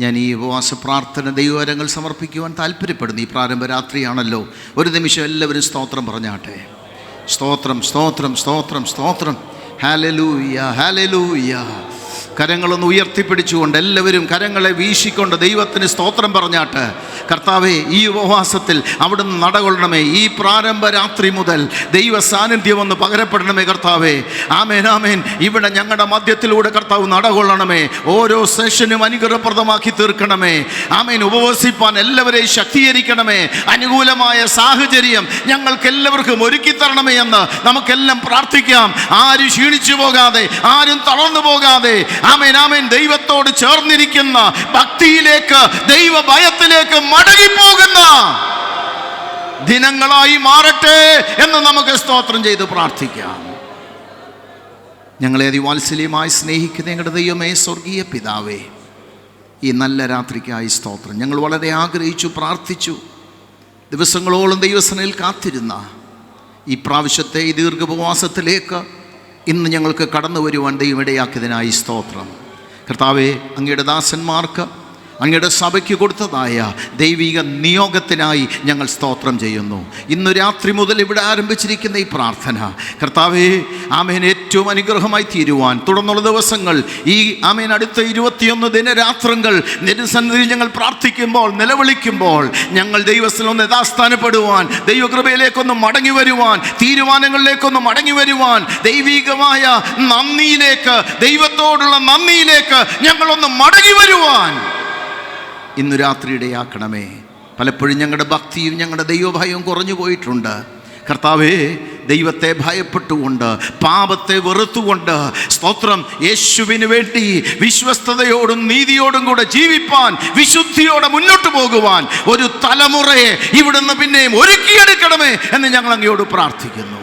ഞാൻ ഈ ഉപവാസ പ്രാർത്ഥന ദൈവവരങ്ങൾ സമർപ്പിക്കുവാൻ താല്പര്യപ്പെടുന്നു. ഈ പ്രാരംഭ രാത്രിയാണല്ലോ. ഒരു നിമിഷം എല്ലാവരും സ്തോത്രം പറഞ്ഞാട്ടെ. സ്തോത്രം, സ്തോത്രം, സ്തോത്രം, സ്തോത്രം. Hallelujah, hallelujah. കരങ്ങളൊന്ന് ഉയർത്തിപ്പിടിച്ചുകൊണ്ട് എല്ലാവരും കരങ്ങളെ വീശിക്കൊണ്ട് ദൈവത്തിന് സ്തോത്രം പറഞ്ഞാട്ട്, കർത്താവേ, ഈ ഉപവാസത്തിൽ അവിടുന്ന് നടകൊള്ളണമേ. ഈ പ്രാരംഭ രാത്രി മുതൽ ദൈവ സാന്നിധ്യം ഒന്ന് പകരപ്പെടണമേ കർത്താവേ. ആമേൻ, ആമേൻ. ഇവിടെ ഞങ്ങളുടെ മധ്യത്തിലൂടെ കർത്താവ് നടകൊള്ളണമേ. ഓരോ സെഷനും അനുഗ്രഹപ്രദമാക്കി തീർക്കണമേ. ആമേൻ. ഉപവസിപ്പാൻ എല്ലാവരെയും ശക്തീകരിക്കണമേ. അനുകൂലമായ സാഹചര്യം ഞങ്ങൾക്ക് എല്ലാവർക്കും ഒരുക്കി തരണമേ എന്ന് നമുക്കെല്ലാം പ്രാർത്ഥിക്കാം. ആരും ക്ഷീണിച്ചു പോകാതെ, ആരും തളർന്നു പോകാതെ, ആമേൻ, ആമേൻ, ദൈവത്തോട് ചേർന്നിരിക്കുന്ന ഭക്തിയിലേക്ക്, ദൈവഭയത്തിലേക്ക് മടങ്ങിപ്പോകുന്ന ദിനങ്ങളായി മാറട്ടെ എന്ന് നമുക്ക് സ്തോത്രം ചെയ്ത് പ്രാർത്ഥിക്കാം. ഞങ്ങളെ അതിവാത്സല്യമായി സ്നേഹിക്കുന്ന ഞങ്ങളുടെ ദൈവമേ, സ്വർഗീയ പിതാവേ, ഈ നല്ല രാത്രിക്കായി സ്തോത്രം. ഞങ്ങൾ വളരെ ആഗ്രഹിച്ചു, പ്രാർത്ഥിച്ചു, ദിവസങ്ങളോളം ദൈവസനയിൽ കാത്തിരുന്ന ഈ പ്രാവശ്യത്തെ ഈ ദീർഘോപവാസത്തിലേക്ക് ഇന്ന് ഞങ്ങൾക്ക് കടന്നു വരുവാൻ ദൈവം ഇടയാക്കിയതിനായി സ്തോത്രം. കർത്താവേ, അങ്ങയുടെ ദാസന്മാർക്ക് അങ്ങയുടെ സഭയ്ക്ക് കൊടുത്തതായ ദൈവിക നിയോഗത്തിനായി ഞങ്ങൾ സ്തോത്രം ചെയ്യുന്നു. ഇന്നു രാത്രി മുതൽ ഇവിടെ ആരംഭിച്ചിരിക്കുന്ന ഈ പ്രാർത്ഥന കർത്താവേ, ആമേൻ, ഏറ്റവും അനുഗ്രഹമായി തീരുവാൻ തുടർന്നുള്ള ദിവസങ്ങൾ ഈ ആമേൻ അടുത്ത 21 ദിനരാത്രങ്ങൾ നിരസന്നിധിയിൽ ഞങ്ങൾ പ്രാർത്ഥിക്കുമ്പോൾ, നിലവിളിക്കുമ്പോൾ ഞങ്ങൾ ദൈവസ്ഥലൊന്ന് യഥാസ്ഥാനപ്പെടുവാൻ, ദൈവകൃപയിലേക്കൊന്ന് മടങ്ങി വരുവാൻ, തീരുമാനങ്ങളിലേക്കൊന്ന് മടങ്ങി വരുവാൻ, ദൈവികമായ നന്ദിയിലേക്ക്, ദൈവത്തോടുള്ള നന്ദിയിലേക്ക് ഞങ്ങളൊന്ന് മടങ്ങി വരുവാൻ ഇന്നു രാത്രി ഇടയാക്കണമേ. പലപ്പോഴും ഞങ്ങളുടെ ഭക്തിയും ഞങ്ങളുടെ ദൈവഭയവും കുറഞ്ഞു പോയിട്ടുണ്ട്. കർത്താവേ, ദൈവത്തെ ഭയപ്പെട്ടുകൊണ്ട്, പാപത്തെ വെറുത്തുകൊണ്ട്, സ്തോത്രം, യേശുവിന് വേണ്ടി വിശ്വസ്തയോടും നീതിയോടും കൂടെ ജീവിപ്പാൻ, വിശുദ്ധിയോടെ മുന്നോട്ട് പോകുവാൻ ഒരു തലമുറയെ ഇവിടുന്ന് പിന്നെയും ഒരുക്കിയെടുക്കണമേ എന്ന് ഞങ്ങൾ അങ്ങയോട് പ്രാർത്ഥിക്കുന്നു.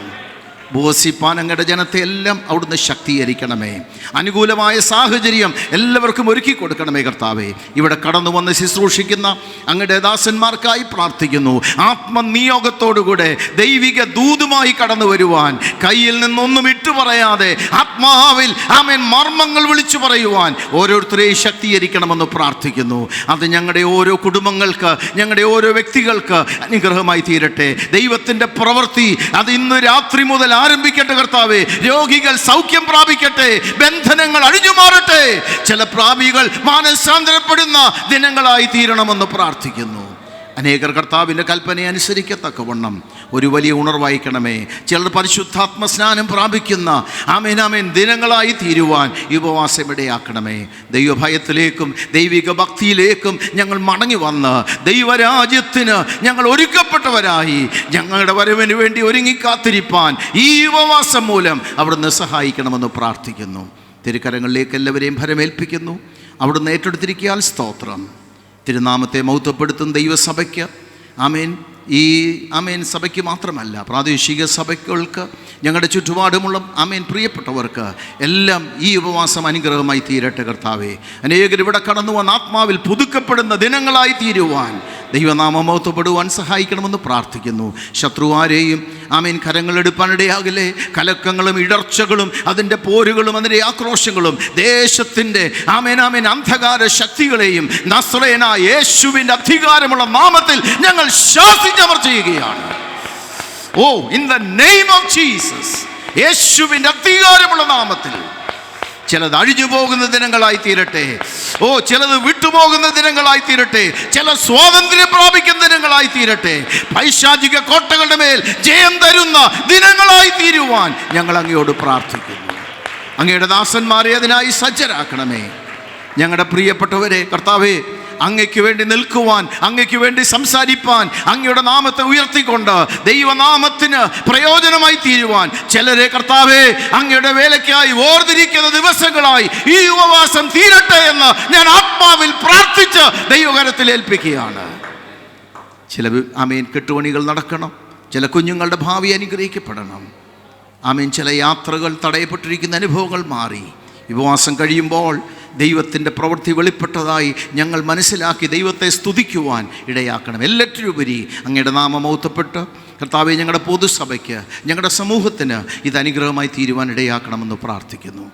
ബോസിപ്പാൻ അങ്ങയുടെ ജനത്തെ എല്ലാം അവിടുന്ന് ശക്തീകരിക്കണമേ. അനുകൂലമായ സാഹചര്യം എല്ലാവർക്കും ഒരുക്കി കൊടുക്കണമേ കർത്താവേ. ഇവിടെ കടന്നു വന്ന് ശുശ്രൂഷിക്കുന്ന അങ്ങയുടെ ദാസന്മാർക്കായി പ്രാർത്ഥിക്കുന്നു. ആത്മനിയോഗത്തോടുകൂടെ ദൈവിക ദൂതുമായി കടന്നു വരുവാൻ, കയ്യിൽ നിന്നൊന്നും ഇട്ടുപറയാതെ ആത്മാവിൽ ആമേൻ മർമ്മങ്ങൾ വിളിച്ചു പറയുവാൻ ഓരോരുത്തരെയും ശക്തീകരിക്കണമെന്ന് പ്രാർത്ഥിക്കുന്നു. അത് ഞങ്ങളുടെ ഓരോ കുടുംബങ്ങൾക്ക്, ഞങ്ങളുടെ ഓരോ വ്യക്തികൾക്ക് അനുഗ്രഹമായി തീരട്ടെ. ദൈവത്തിൻ്റെ പ്രവൃത്തി അത് ഇന്ന് രാത്രി മുതൽ ആരംഭിക്കട്ടെ കർത്താവേ. രോഗികൾ സൗഖ്യം പ്രാപിക്കട്ടെ, ബന്ധനങ്ങൾ അഴിഞ്ഞു മാറട്ടെ, ചില പ്രാപികൾ മാനസാന്തരപ്പെടുന്ന ദിനങ്ങളായി തീരണമെന്ന് പ്രാർത്ഥിക്കുന്നു. അനേകർ കർത്താവിൻ്റെ കൽപ്പനയെ അനുസരിക്കത്തക്കവണ്ണം ഒരു വലിയ ഉണർവായിക്കണമേ. ചിലർ പരിശുദ്ധാത്മ സ്നാനം പ്രാപിക്കുന്ന ആമേൻ ആമേൻ ദിനങ്ങളായി തീരുവാൻ ഈ ഉപവാസം ഇടയാക്കണമേ. ദൈവഭയത്തിലേക്കും ദൈവിക ഭക്തിയിലേക്കും ഞങ്ങൾ മടങ്ങി വന്ന് ദൈവരാജ്യത്തിന് ഞങ്ങൾ ഒരുക്കപ്പെട്ടവരായി ഞങ്ങളുടെ വരവിന് വേണ്ടി ഒരുങ്ങിക്കാത്തിരിപ്പാൻ ഈ ഉപവാസം മൂലം അവിടുന്ന് സഹായിക്കണമെന്ന് പ്രാർത്ഥിക്കുന്നു. തിരുക്കരങ്ങളിലേക്ക് എല്ലാവരെയും ഭരമേൽപ്പിക്കുന്നു. അവിടുന്ന് ഏറ്റെടുത്തിരിക്കാൻ സ്തോത്രം. തിരുനാമത്തെ മഹത്വപ്പെടുത്തുന്ന ദൈവസഭയ്ക്ക് ആമേൻ, ഈ ആമേൻ സഭയ്ക്ക് മാത്രമല്ല, പ്രാദേശിക സഭയ്ക്കൾക്ക്, ഞങ്ങളുടെ ചുറ്റുപാടുമുള്ള ആമേൻ പ്രിയപ്പെട്ടവർക്ക് എല്ലാം ഈ ഉപവാസം അനുഗ്രഹമായി തീരട്ടെ കർത്താവേ. അനേകർ ഇവിടെ കടന്നു വന്ന് ആത്മാവിൽ പുതുക്കപ്പെടുന്ന ദിനങ്ങളായി തീരുവാൻ ദൈവനാമം മഹത്വപ്പെടുവാൻ സഹായിക്കണമെന്ന് പ്രാർത്ഥിക്കുന്നു. ശത്രുവാരെയും ആമേൻ കരങ്ങളെടുപ്പാനിടയാകില്ലേ. കലക്കങ്ങളും ഇടർച്ചകളും അതിൻ്റെ പോരുകളും അതിൻ്റെ ആക്രോശങ്ങളും ദേശത്തിൻ്റെ ആമേൻ ആമേൻ അന്ധകാര ശക്തികളെയും നസ്രയനായ യേശുവിൻ്റെ അധികാരമുള്ള നാമത്തിൽ ഞങ്ങൾ ശാസിച്ചവർ ചെയ്യുകയാണ്. ഓ, in the name of Jesus, യേശുവിൻ്റെ അധികാരമുള്ള നാമത്തിൽ ചിലത് അഴിഞ്ഞു പോകുന്ന ദിനങ്ങളായി തീരട്ടെ. ഓ, ചിലത് വിട്ടുപോകുന്ന ദിനങ്ങളായി തീരട്ടെ. ചില സ്വാതന്ത്ര്യം പ്രാപിക്കുന്ന ദിനങ്ങളായി തീരട്ടെ. പൈശാചിക കോട്ടകളുടെ മേൽ ജയം തരുന്ന ദിനങ്ങളായി തീരുവാൻ ഞങ്ങൾ അങ്ങയോട് പ്രാർത്ഥിക്കുന്നു. അങ്ങയുടെ ദാസന്മാരെ അതിനായി സജ്ജരാക്കണമേ. ഞങ്ങളുടെ പ്രിയപ്പെട്ടവരെ കർത്താവേ, അങ്ങയ്ക്ക് വേണ്ടി നിൽക്കുവാൻ, അങ്ങയ്ക്ക് വേണ്ടി സംസാരിപ്പാൻ, അങ്ങയുടെ നാമത്തെ ഉയർത്തിക്കൊണ്ട് ദൈവനാമത്തിന് പ്രയോജനമായി തീരുവാൻ ചിലരെ കർത്താവേ അങ്ങയുടെ വേലയ്ക്കായി ഓർത്തിരിക്കുന്ന ദിവസങ്ങളായി ഈ ഉപവാസം തീരട്ടെ എന്ന് ഞാൻ ആത്മാവിൽ പ്രാർത്ഥിച്ച് ദൈവകരത്തിൽ ഏൽപ്പിക്കുകയാണ്. ചില ആമേൻ കെട്ടുപണികൾ നടക്കണം, ചില കുഞ്ഞുങ്ങളുടെ ഭാവി അനുഗ്രഹിക്കപ്പെടണം. ആമേൻ, ചില യാത്രകൾ തടയപ്പെട്ടിരിക്കുന്ന അനുഭവങ്ങൾ മാറി ഉപവാസം കഴിയുമ്പോൾ ദൈവത്തിൻ്റെ പ്രവൃത്തി വെളിപ്പെട്ടതായി ഞങ്ങൾ മനസ്സിലാക്കി ദൈവത്തെ സ്തുതിക്കുവാൻ ഇടയാക്കണം. എല്ലാറ്റിലുപരി അങ്ങയുടെ നാമം മഹത്വപ്പെട്ട് കർത്താവെ ഞങ്ങളുടെ പൊതുസഭയ്ക്ക്, ഞങ്ങളുടെ സമൂഹത്തിന് ഇത് അനുഗ്രഹമായി തീരുവാൻ ഇടയാക്കണമെന്ന് പ്രാർത്ഥിക്കുന്നു.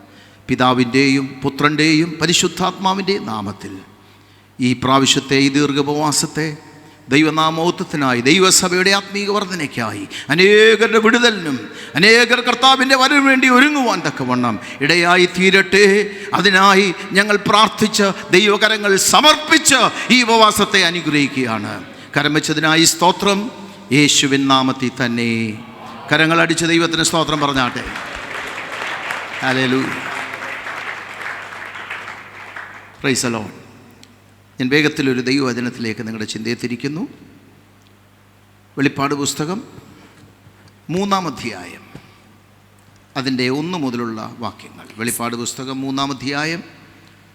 പിതാവിൻ്റെയും പുത്രൻ്റെയും പരിശുദ്ധാത്മാവിൻ്റെയും നാമത്തിൽ ഈ പ്രാവശ്യത്തെ ഈ ദീർഘോപവാസത്തെ ദൈവനാമോത്വത്തിനായി, ദൈവസഭയുടെ ആത്മീക വർധനയ്ക്കായി, അനേകരുടെ വിടുതലിനും അനേകർ കർത്താവിൻ്റെ വരവിന് വേണ്ടി ഒരുങ്ങുവാൻ തക്കവണ്ണം ഇടയായി തീരട്ടെ. അതിനായി ഞങ്ങൾ പ്രാർത്ഥിച്ച് ദൈവകരങ്ങൾ സമർപ്പിച്ച് ഈ ഉപവാസത്തെ അനുഗ്രഹിക്കുകയാണ്. കരം വെച്ചതിനായി സ്തോത്രം. യേശുവിൻ നാമത്തിൽ തന്നെ കരങ്ങളടിച്ച് ദൈവത്തിന് സ്തോത്രം പറഞ്ഞാട്ടെ. Hallelujah, praise the Lord. ഞാൻ വേഗത്തിലൊരു ദൈവവചനത്തിലേക്ക് നിങ്ങളുടെ ചിന്തയെ തിരിക്കുന്നു. വെളിപ്പാട് പുസ്തകം 3-ാം അധ്യായം അതിൻ്റെ 1 മുതലുള്ള വാക്യങ്ങൾ. വെളിപ്പാട് പുസ്തകം 3-ാം അധ്യായം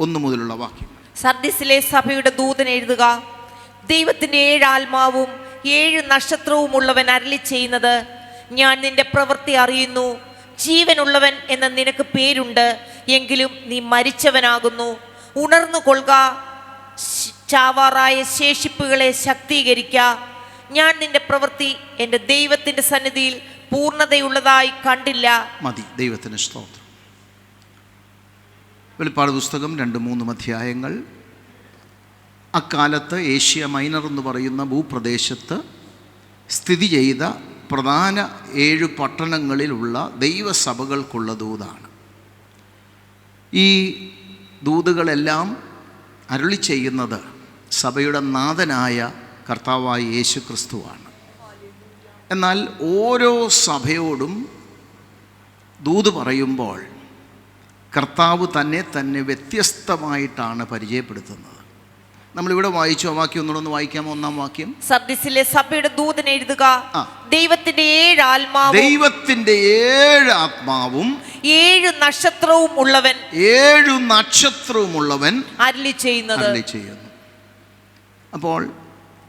1 മുതലുള്ള വാക്യങ്ങൾ. സർദിസിലെ സഭയുടെ ദൂതൻ എഴുതുക, ദൈവത്തിൻ്റെ 7 ആത്മാവും 7 നക്ഷത്രവും ഉള്ളവൻ അരുളി ചെയ്യുന്നത്, ഞാൻ നിന്റെ പ്രവൃത്തി അറിയുന്നു. ജീവനുള്ളവൻ എന്ന നിനക്ക് പേരുണ്ട്, എങ്കിലും നീ മരിച്ചവനാകുന്നു. ഉണർന്നു കൊള്ളുക, ചാവാറായ ശേഷിപ്പുകളെ ശക്തീകരിക്ക. ഞാൻ നിന്റെ പ്രവൃത്തി എൻ്റെ ദൈവത്തിൻ്റെ സന്നിധിയിൽ പൂർണ്ണതയുള്ളതായി കണ്ടില്ല. മതി. ദൈവത്തിന് സ്തോത്രം. വെളിപ്പാട് പുസ്തകം 2-3 അധ്യായങ്ങൾ അക്കാലത്ത് ഏഷ്യ മൈനർ എന്ന് പറയുന്ന ഭൂപ്രദേശത്ത് സ്ഥിതി ചെയ്ത പ്രധാന 7 പട്ടണങ്ങളിലുള്ള ദൈവസഭകൾക്കുള്ള ദൂതാണ്. ഈ ദൂതുകളെല്ലാം അരുളി ചെയ്യുന്നത് സഭയുടെ നാഥനായ കർത്താവായ യേശു ക്രിസ്തുവാണ്. എന്നാൽ ഓരോ സഭയോടും ദൂത് പറയുമ്പോൾ കർത്താവ് തന്നെ വ്യത്യസ്തമായിട്ടാണ് പരിചയപ്പെടുത്തുന്നത്. നമ്മളിവിടെ വായിച്ചു. ആ വാക്യം ഒന്നുകൂടെ വായിക്കാമോ? 1-ാം വാക്യം. സർദീസിലെ സഭയുടെ ദൂതൻ എഴുതുക, ദൈവത്തിന്റെ 7 ആത്മാവും 7 നക്ഷത്രവും ഉള്ളവൻ അരുളി ചെയ്യുന്നു. അപ്പോൾ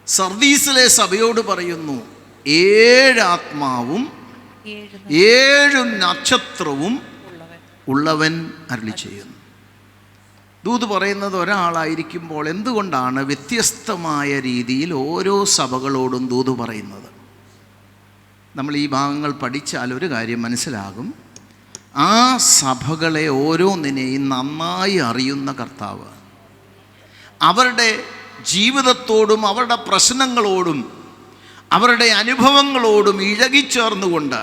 സർദീസിലെ സഭയോട് പറയുന്നു 7 ആത്മാവും 7 നക്ഷത്രവും ഉള്ളവൻ അരുളി ചെയ്യുന്നു. ദൂത് പറയുന്നത് ഒരാളായിരിക്കുമ്പോൾ എന്തുകൊണ്ടാണ് വ്യത്യസ്തമായ രീതിയിൽ ഓരോ സഭകളോടും ദൂത് പറയുന്നത്? നമ്മൾ ഈ ഭാഗങ്ങൾ പഠിച്ചാൽ ഒരു കാര്യം മനസ്സിലാകും. ആ സഭകളെ ഓരോന്നിനെയും നന്നായി അറിയുന്ന കർത്താവ് അവരുടെ ജീവിതത്തോടും അവരുടെ പ്രശ്നങ്ങളോടും അവരുടെ അനുഭവങ്ങളോടും ഇഴകിച്ചേർന്നുകൊണ്ട്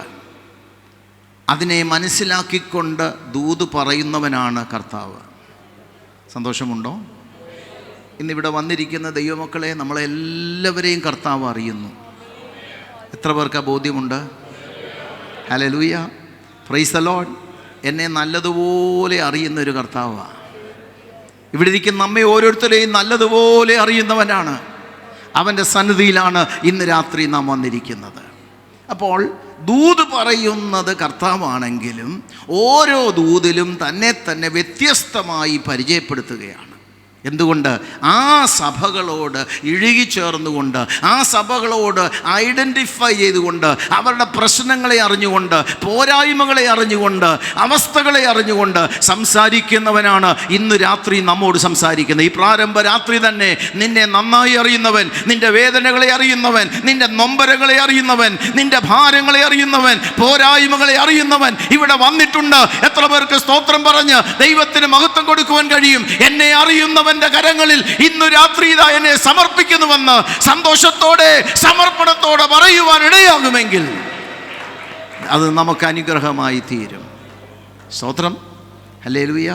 അതിനെ മനസ്സിലാക്കിക്കൊണ്ട് ദൂത് പറയുന്നവനാണ് കർത്താവ്. സന്തോഷമുണ്ടോ? ഇന്നിവിടെ വന്നിരിക്കുന്ന ദൈവമക്കളെ നമ്മളെല്ലാവരെയും കർത്താവ് അറിയുന്നു. എത്ര പേർക്ക് ആ ബോധ്യമുണ്ട്? Hallelujah, praise the Lord. എന്നെ നല്ലതുപോലെ അറിയുന്നൊരു കർത്താവാണ്. ഇവിടെ ഇരിക്കുന്ന നമ്മെ ഓരോരുത്തരെയും നല്ലതുപോലെ അറിയുന്നവനാണ്. അവൻ്റെ സന്നിധിയിലാണ് ഇന്ന് രാത്രി നാം വന്നിരിക്കുന്നത്. അപ്പോൾ ദൂത് പറയുന്നത് കർത്താവാണെങ്കിലും ഓരോ ദൂതിലും തന്നെ വ്യത്യസ്തമായി പരിചയപ്പെടുത്തുകയാണ്. എന്തുകൊണ്ട്? ആ സഭകളോട് ഇഴുകിച്ചേർന്നുകൊണ്ട്, ആ സഭകളോട് ഐഡൻറ്റിഫൈ ചെയ്തുകൊണ്ട്, അവരുടെ പ്രശ്നങ്ങളെ അറിഞ്ഞുകൊണ്ട്, പോരായ്മകളെ അറിഞ്ഞുകൊണ്ട്, അവസ്ഥകളെ അറിഞ്ഞുകൊണ്ട് സംസാരിക്കുന്നവനാണ് ഇന്ന് രാത്രി നമ്മോട് സംസാരിക്കുന്നത്. ഈ പ്രാരംഭ രാത്രി തന്നെ നിന്നെ നന്നായി അറിയുന്നവൻ, നിന്റെ വേദനകളെ അറിയുന്നവൻ, നിന്റെ നൊമ്പരങ്ങളെ അറിയുന്നവൻ, നിന്റെ ഭാരങ്ങളെ അറിയുന്നവൻ, പോരായ്മകളെ അറിയുന്നവൻ ഇവിടെ വന്നിട്ടുണ്ട്. എത്ര പേർക്ക് സ്തോത്രം പറഞ്ഞ് ദൈവത്തിന് മഹത്വം കൊടുക്കുവാൻ കഴിയും? എന്നെ അറിയുന്നവൻ കരങ്ങളിൽ ഇന്നു രാത്രി ഇതാ എന്നെ സമർപ്പിക്കുന്നുവെന്ന് സന്തോഷത്തോടെ സമർപ്പണത്തോടെ പറയുവാൻ ഇടയാകുമെങ്കിൽ അത് നമുക്ക് അനുഗ്രഹമായി തീരും. സ്തോത്രം, ഹല്ലേലൂയ.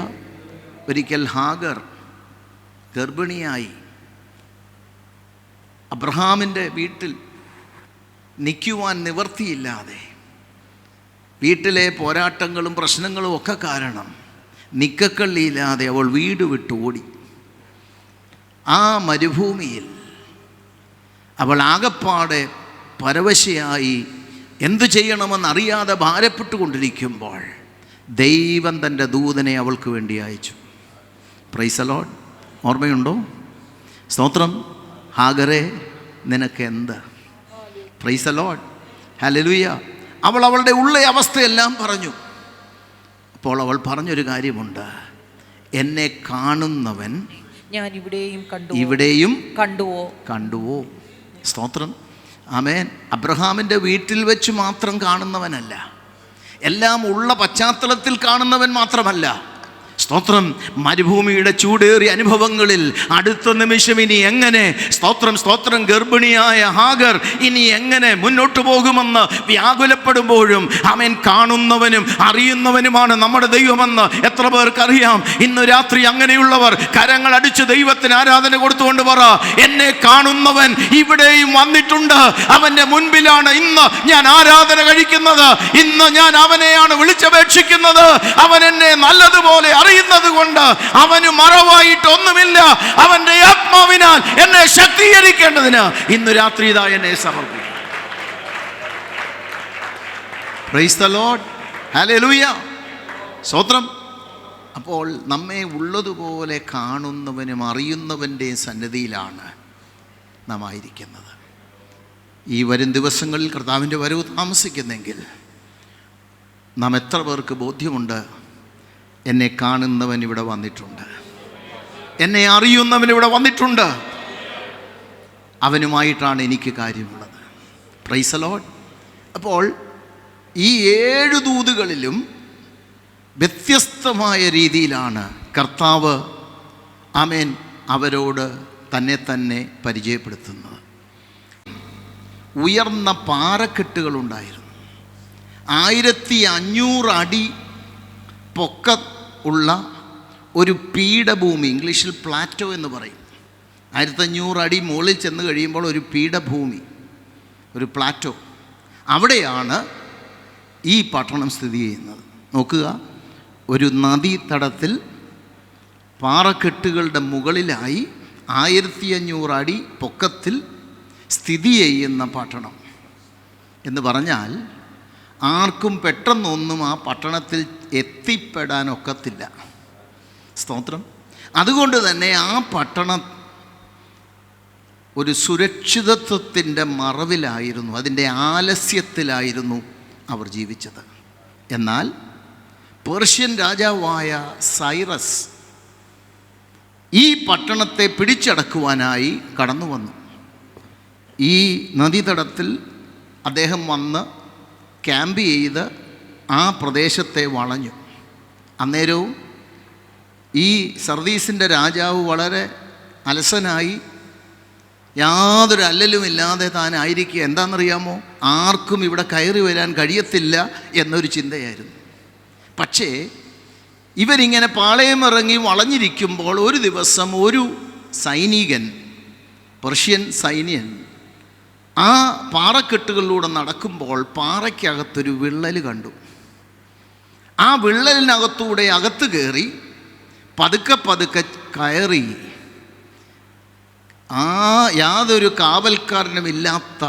ഒരിക്കൽ ഹാഗർ ഗർഭിണിയായി അബ്രഹാമിൻ്റെ വീട്ടിൽ നിൽക്കുവാൻ നിവർത്തിയില്ലാതെ, വീട്ടിലെ പോരാട്ടങ്ങളും പ്രശ്നങ്ങളും ഒക്കെ കാരണം നിക്കക്കള്ളിയില്ലാതെ അവൾ വീട് വിട്ട് ഓടി. ആ മരുഭൂമിയിൽ അവൾ ആകപ്പാടെ പരവശയായി എന്തു ചെയ്യണമെന്നറിയാതെ ഭാരപ്പെട്ടുകൊണ്ടിരിക്കുമ്പോൾ ദൈവം തൻ്റെ ദൂതനെ അവൾക്ക് വേണ്ടി അയച്ചു. Praise the lord. ഓർമ്മയുണ്ടോ? സ്തോത്രം. ഹാഗറേ, നിനക്കെന്ത്? പ്രൈസ് ദി ലോർഡ്, ഹല്ലേലൂയ. അവൾ അവളുടെ ഉള്ള അവസ്ഥയെല്ലാം പറഞ്ഞു. അപ്പോൾ അവൾ പറഞ്ഞൊരു കാര്യമുണ്ട്, എന്നെ കാണുന്നവൻ ഞാൻ ഇവിടെയും കണ്ടുവോ? സ്തോത്രം, ആമേൻ. അബ്രഹാമിൻ്റെ വീട്ടിൽ വെച്ച് മാത്രം കാണുന്നവനല്ല, എല്ലാം ഉള്ള പശ്ചാത്തലത്തിൽ കാണുന്നവൻ മാത്രമല്ല. സ്തോത്രം, മരുഭൂമിയുടെ ചൂടേറിയ അനുഭവങ്ങളിൽ അടുത്ത നിമിഷം ഇനി എങ്ങനെ, സ്തോത്രം, ഗർഭിണിയായ ഹാഗർ ഇനി എങ്ങനെ മുന്നോട്ട് പോകുമെന്ന് വ്യാകുലപ്പെടുമ്പോഴും അവൻ കാണുന്നവനും അറിയുന്നവനുമാണ് നമ്മുടെ ദൈവമെന്ന് എത്ര പേർക്കറിയാം? ഇന്ന് രാത്രി അങ്ങനെയുള്ളവർ കരങ്ങൾ അടിച്ച് ദൈവത്തിന് ആരാധന കൊടുത്തുകൊണ്ട് പറ, എന്നെ കാണുന്നവൻ ഇവിടെയും വന്നിട്ടുണ്ട്. അവൻ്റെ മുൻപിലാണ് ഇന്ന് ഞാൻ ആരാധന കഴിക്കുന്നത്. ഇന്ന് ഞാൻ അവനെയാണ് വിളിച്ചപേക്ഷിക്കുന്നത്. അവൻ എന്നെ നല്ലതുപോലെ അറിയുന്നത് കൊണ്ട് അവന് മറവായിട്ട് ഒന്നുമില്ല. അവന്റെ ആത്മാവിനാൽ എന്നെ ശക്തീകരിക്കേണ്ടതിന് ഇന്ന് രാത്രി ഇതാ എന്നെ സമർപ്പിക്കും. പ്രൈസ് ദി ലോർഡ്, ഹല്ലേലൂയ, സ്തോത്രം. അപ്പോൾ നമ്മെ ഉള്ളതുപോലെ കാണുന്നവനും അറിയുന്നവൻ്റെ സന്നിധിയിലാണ് നാം ആയിരിക്കുന്നത്. ഈ വരും ദിവസങ്ങളിൽ കർത്താവിൻ്റെ വരവ് താമസിക്കുന്നെങ്കിൽ നാം എത്ര പേർക്ക് ബോധ്യമുണ്ട്, എന്നെ കാണുന്നവൻ ഇവിടെ വന്നിട്ടുണ്ട്, എന്നെ അറിയുന്നവൻ ഇവിടെ വന്നിട്ടുണ്ട്, അവനുമായിട്ടാണ് എനിക്ക് കാര്യമുള്ളത്. Praise the lord. അപ്പോൾ ഈ 7 ദൂതുകളിലും വ്യത്യസ്തമായ രീതിയിലാണ് കർത്താവ് ആമേൻ അവരോട് തന്നെ തന്നെ പരിചയപ്പെടുത്തുന്നത്. ഉയർന്ന പാറക്കെട്ടുകളുണ്ടായിരുന്നു. 1500 അടി പൊക്ക ഉള്ള ഒരു പീഠഭൂമി, ഇംഗ്ലീഷിൽ പ്ലാറ്റോ എന്ന് പറയും. 1500 അടി മുകളിൽ ചെന്ന് കഴിയുമ്പോൾ ഒരു പീഠഭൂമി, ഒരു പ്ലാറ്റോ, അവിടെയാണ് ഈ പട്ടണം സ്ഥിതി ചെയ്യുന്നത്. നോക്കുക, ഒരു നദീതടത്തിൽ പാറക്കെട്ടുകളുടെ മുകളിലായി 1500 അടി പൊക്കത്തിൽ സ്ഥിതി ചെയ്യുന്ന പട്ടണം എന്ന് പറഞ്ഞാൽ ആർക്കും പെട്ടെന്നൊന്നും ആ പട്ടണത്തിൽ എത്തിപ്പെടാനൊക്കത്തില്ല. സ്തോത്രം. അതുകൊണ്ട് തന്നെ ആ പട്ടണം ഒരു സുരക്ഷിതത്വത്തിൻ്റെ മറവിലായിരുന്നു, അതിൻ്റെ ആലസ്യത്തിലായിരുന്നു അവർ ജീവിച്ചത്. എന്നാൽ പേർഷ്യൻ രാജാവായ സൈറസ് ഈ പട്ടണത്തെ പിടിച്ചടക്കുവാനായി കടന്നു വന്നു. ഈ നദീതടത്തിൽ അദ്ദേഹം വന്ന് ക്യാമ്പ് ചെയ്ത് ആ പ്രദേശത്തെ വളഞ്ഞു. അന്നേരവും ഈ സർദീസിൻ്റെ രാജാവ് വളരെ അലസനായി, യാതൊരു അല്ലലുമില്ലാതെ താനായിരിക്കുക. എന്താണെന്നറിയാമോ? ആർക്കും ഇവിടെ കയറി വരാൻ കഴിയത്തില്ല എന്നൊരു ചിന്തയായിരുന്നു. പക്ഷേ ഇവരിങ്ങനെ പാളയമിറങ്ങി വളഞ്ഞിരിക്കുമ്പോൾ ഒരു ദിവസം ഒരു സൈനികൻ, പേർഷ്യൻ സൈന്യൻ, ആ പാറക്കെട്ടുകളിലൂടെ നടക്കുമ്പോൾ പാറയ്ക്കകത്തൊരു വിള്ളൽ കണ്ടു. ആ വിള്ളലിനകത്തൂടെ അകത്ത് കയറി പതുക്കെ പതുക്കെ കയറി യാതൊരു കാവൽക്കാരനുമില്ലാത്ത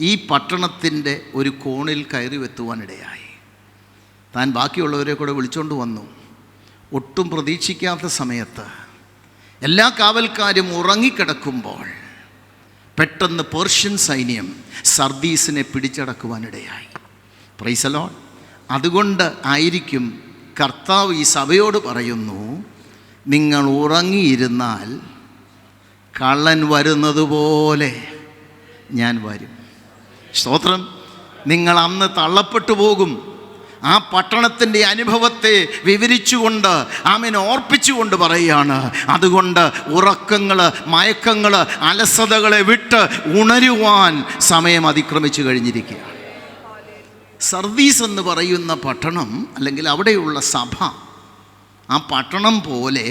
ഈ പട്ടണത്തിൻ്റെ ഒരു കോണിൽ കയറി എത്തുവാനിടയായി. താൻ ബാക്കിയുള്ളവരെ കൂടെ വിളിച്ചുകൊണ്ട് വന്നു. ഒട്ടും പ്രതീക്ഷിക്കാത്ത സമയത്ത് എല്ലാ കാവൽക്കാരും ഉറങ്ങിക്കിടക്കുമ്പോൾ പെട്ടെന്ന് പേർഷ്യൻ സൈന്യം സർദീസിനെ പിടിച്ചടക്കുവാനിടയായി. Praise the lord. അതുകൊണ്ട് ആയിരിക്കും കർത്താവ് ഈ സഭയോട് പറയുന്നു, നിങ്ങൾ ഉറങ്ങിയിരുന്നാൽ കള്ളൻ വരുന്നത് പോലെ ഞാൻ വരും. സ്തോത്രം. നിങ്ങൾ അന്ന് തള്ളപ്പെട്ടു പോകും. ആ പട്ടണത്തിൻ്റെ അനുഭവത്തെ വിവരിച്ചുകൊണ്ട് ഓർപ്പിച്ചുകൊണ്ട് പറയുകയാണ്. അതുകൊണ്ട് ഉറക്കങ്ങൾ, മയക്കങ്ങൾ, അലസതകളെ വിട്ട് ഉണരുവാൻ സമയം അതിക്രമിച്ചു കഴിഞ്ഞിരിക്കുകയാണ്. സർദീസ് എന്ന് പറയുന്ന പട്ടണം, അല്ലെങ്കിൽ അവിടെയുള്ള സഭ, ആ പട്ടണം പോലെ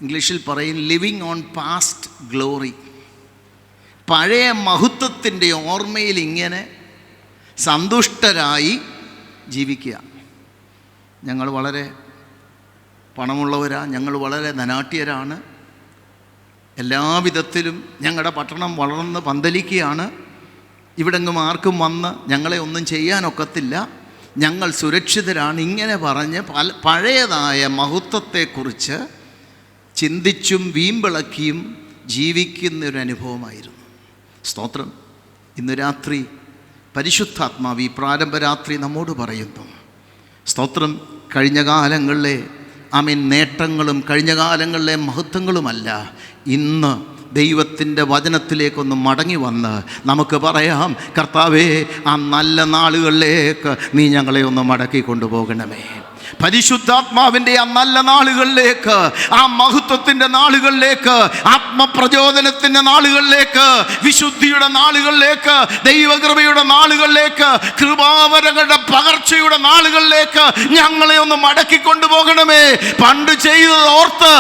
ഇംഗ്ലീഷിൽ പറയും ലിവിങ് ഓൺ പാസ്റ്റ് ഗ്ലോറി, പഴയ മഹത്വത്തിൻ്റെ ഓർമ്മയിൽ ഇങ്ങനെ സന്തുഷ്ടരായി ജീവിക്കുക. ഞങ്ങൾ വളരെ പണമുള്ളവരാണ്, ഞങ്ങൾ വളരെ ധനാഢ്യരാണ്, എല്ലാവിധത്തിലും ഞങ്ങളുടെ പട്ടണം വളർന്ന് പന്തലിക്കുകയാണ്, ഇവിടെങ്ങും ആർക്കും വന്ന് ഞങ്ങളെ ഒന്നും ചെയ്യാനൊക്കത്തില്ല, ഞങ്ങൾ സുരക്ഷിതരാണ്, ഇങ്ങനെ പറഞ്ഞ് പഴയതായ മഹത്വത്തെക്കുറിച്ച് ചിന്തിച്ചും വീമ്പിളക്കിയും ജീവിക്കുന്നൊരനുഭവമായിരുന്നു. സ്തോത്രം. ഇന്ന് രാത്രി പരിശുദ്ധാത്മാവ് ഈ പ്രാരംഭരാത്രി നമ്മോട് പറയുന്നു. സ്തോത്രം. കഴിഞ്ഞ കാലങ്ങളിലെ നേട്ടങ്ങളും കഴിഞ്ഞ കാലങ്ങളിലെ മഹത്വങ്ങളുമല്ല, ഇന്ന് ദൈവത്തിൻ്റെ വചനത്തിലേക്കൊന്ന് മടങ്ങി വന്ന് നമുക്ക് പറയാം, കർത്താവേ, ആ നല്ല നാളുകളിലേക്ക് നീ ഞങ്ങളെ ഒന്ന് മടക്കി കൊണ്ടുപോകണമേ. പരിശുദ്ധാത്മാവിൻ്റെ ആ നല്ല നാളുകളിലേക്ക്, ആ മഹത്വത്തിൻ്റെ നാളുകളിലേക്ക്, ആത്മപ്രചോദനത്തിൻ്റെ നാളുകളിലേക്ക്, വിശുദ്ധിയുടെ നാളുകളിലേക്ക്, ദൈവകൃപയുടെ നാളുകളിലേക്ക്, കൃപാവരങ്ങളുടെ പകർച്ചയുടെ നാളുകളിലേക്ക് ഞങ്ങളെ ഒന്ന് മടക്കി കൊണ്ടുപോകണമേ. പണ്ട് ചെയ്തത് ഓർത്ത്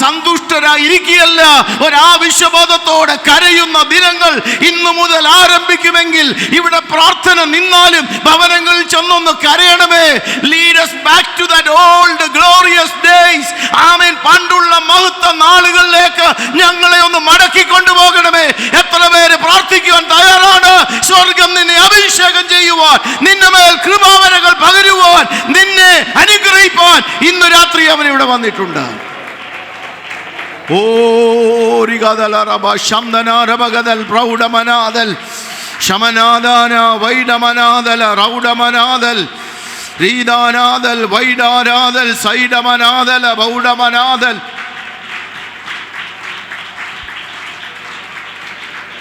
സന്തുഷ്ടരായിരിക്കുകയല്ല, ഒരാവശ്യബോധത്തോടെ കരയുന്ന ദിനങ്ങൾ ഇന്നു മുതൽ ആരംഭിക്കുമെങ്കിൽ ഇവിടെ പ്രാർത്ഥന നിന്നാലും ഭവനങ്ങളിൽ ചെന്നൊന്ന് കരയണമേ. Lead us back to that old glorious days. ആമേൻ. പണ്ടുള്ള മഹത്വ നാളുകളിലേക്ക് ഞങ്ങളെ ഒന്ന് മടക്കി കൊണ്ടുപോകണമേ. എത്ര പേര് പ്രാർത്ഥിക്കുവാൻ തയ്യാറാണ്? സ്വർഗം നിന്നെ അഭിഷേകം ചെയ്യുവാൻ, നിന്റെ മേൽ കൃപാവരങ്ങൾ പകരുവാൻ, നിന്നെ അനുഗ്രഹിപ്പാൻ ഇന്ന് രാത്രി അവൻ ഇവിടെ വന്നിട്ടുണ്ട്. ശമനാദാന വൈഡമനാദൽ റൗഡമനാദൽ റീദാനാദൽ വൈഡാരാദൽ സൈഡമനാദൽ ബൗഡമനാദൽ.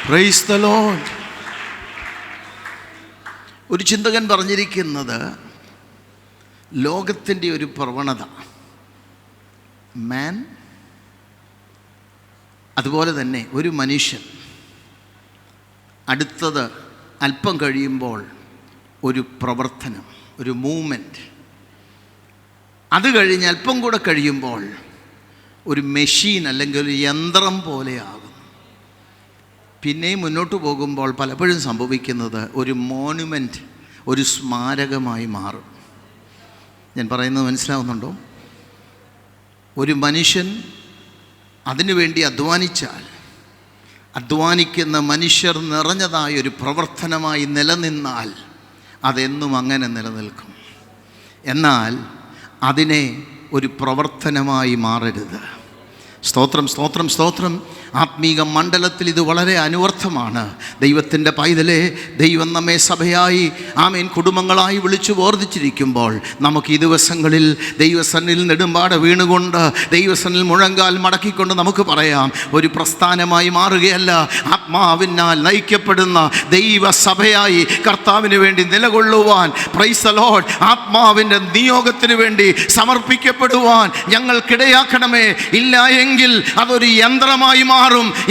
Praise the lord. ഒരു ചിന്തകൻ പറഞ്ഞിരിക്കുന്നത്, ലോകത്തിൻ്റെ ഒരു പ്രവണത, മാൻ അതുപോലെ തന്നെ ഒരു മനുഷ്യൻ അടുത്തത് അല്പം കഴിയുമ്പോൾ ഒരു പ്രവർത്തനം, ഒരു മൂവ്മെൻറ്റ്, അത് കഴിഞ്ഞ് അല്പം കൂടെ കഴിയുമ്പോൾ ഒരു മെഷീൻ അല്ലെങ്കിൽ ഒരു യന്ത്രം പോലെയാകും. പിന്നെയും മുന്നോട്ട് പോകുമ്പോൾ പലപ്പോഴും സംഭവിക്കുന്നത് ഒരു മോണുമെൻറ്റ്, ഒരു സ്മാരകമായി മാറും. ഞാൻ പറയുന്നത് മനസ്സിലാവുന്നുണ്ടോ? ഒരു മനുഷ്യൻ അതിനു വേണ്ടി അധ്വാനിച്ചാൽ, അധ്വാനിക്കുന്ന മനുഷ്യർ നിറഞ്ഞതായൊരു പ്രവർത്തനമായി നിലനിന്നാൽ അതെന്നും അങ്ങനെ നിലനിൽക്കും. എന്നാൽ അതിനെ ഒരു പ്രവർത്തനമായി മാറരുത്. സ്തോത്രം, സ്തോത്രം, സ്തോത്രം. ആത്മീക മണ്ഡലത്തിൽ ഇത് വളരെ അനുവർത്ഥമാണ്. ദൈവത്തിൻ്റെ പൈതലെ, ദൈവം നമ്മെ സഭയായി, ആമേൻ, കുടുംബങ്ങളായി വിളിച്ചു വേർതിച്ചിരിക്കുമ്പോൾ നമുക്ക് ഈ ദിവസങ്ങളിൽ ദൈവസന്നിധിയിൽ നെടുമ്പാട് വീണുകൊണ്ട്, ദൈവസന്നിധിയിൽ മുഴങ്കാൽ മടക്കിക്കൊണ്ട് നമുക്ക് പറയാം, ഒരു പ്രസ്ഥാനമായി മാറുകയല്ല, ആത്മാവിനാൽ നയിക്കപ്പെടുന്ന ദൈവസഭയായി കർത്താവിന് വേണ്ടി നിലകൊള്ളുവാൻ, പ്രൈസ് ദി ലോർഡ്, ആത്മാവിൻ്റെ നിയോഗത്തിന് വേണ്ടി സമർപ്പിക്കപ്പെടുവാൻ ഞങ്ങൾക്കിടയാക്കണമേ. ഇല്ല എങ്കിൽ അതൊരു യന്ത്രമായി മാറും,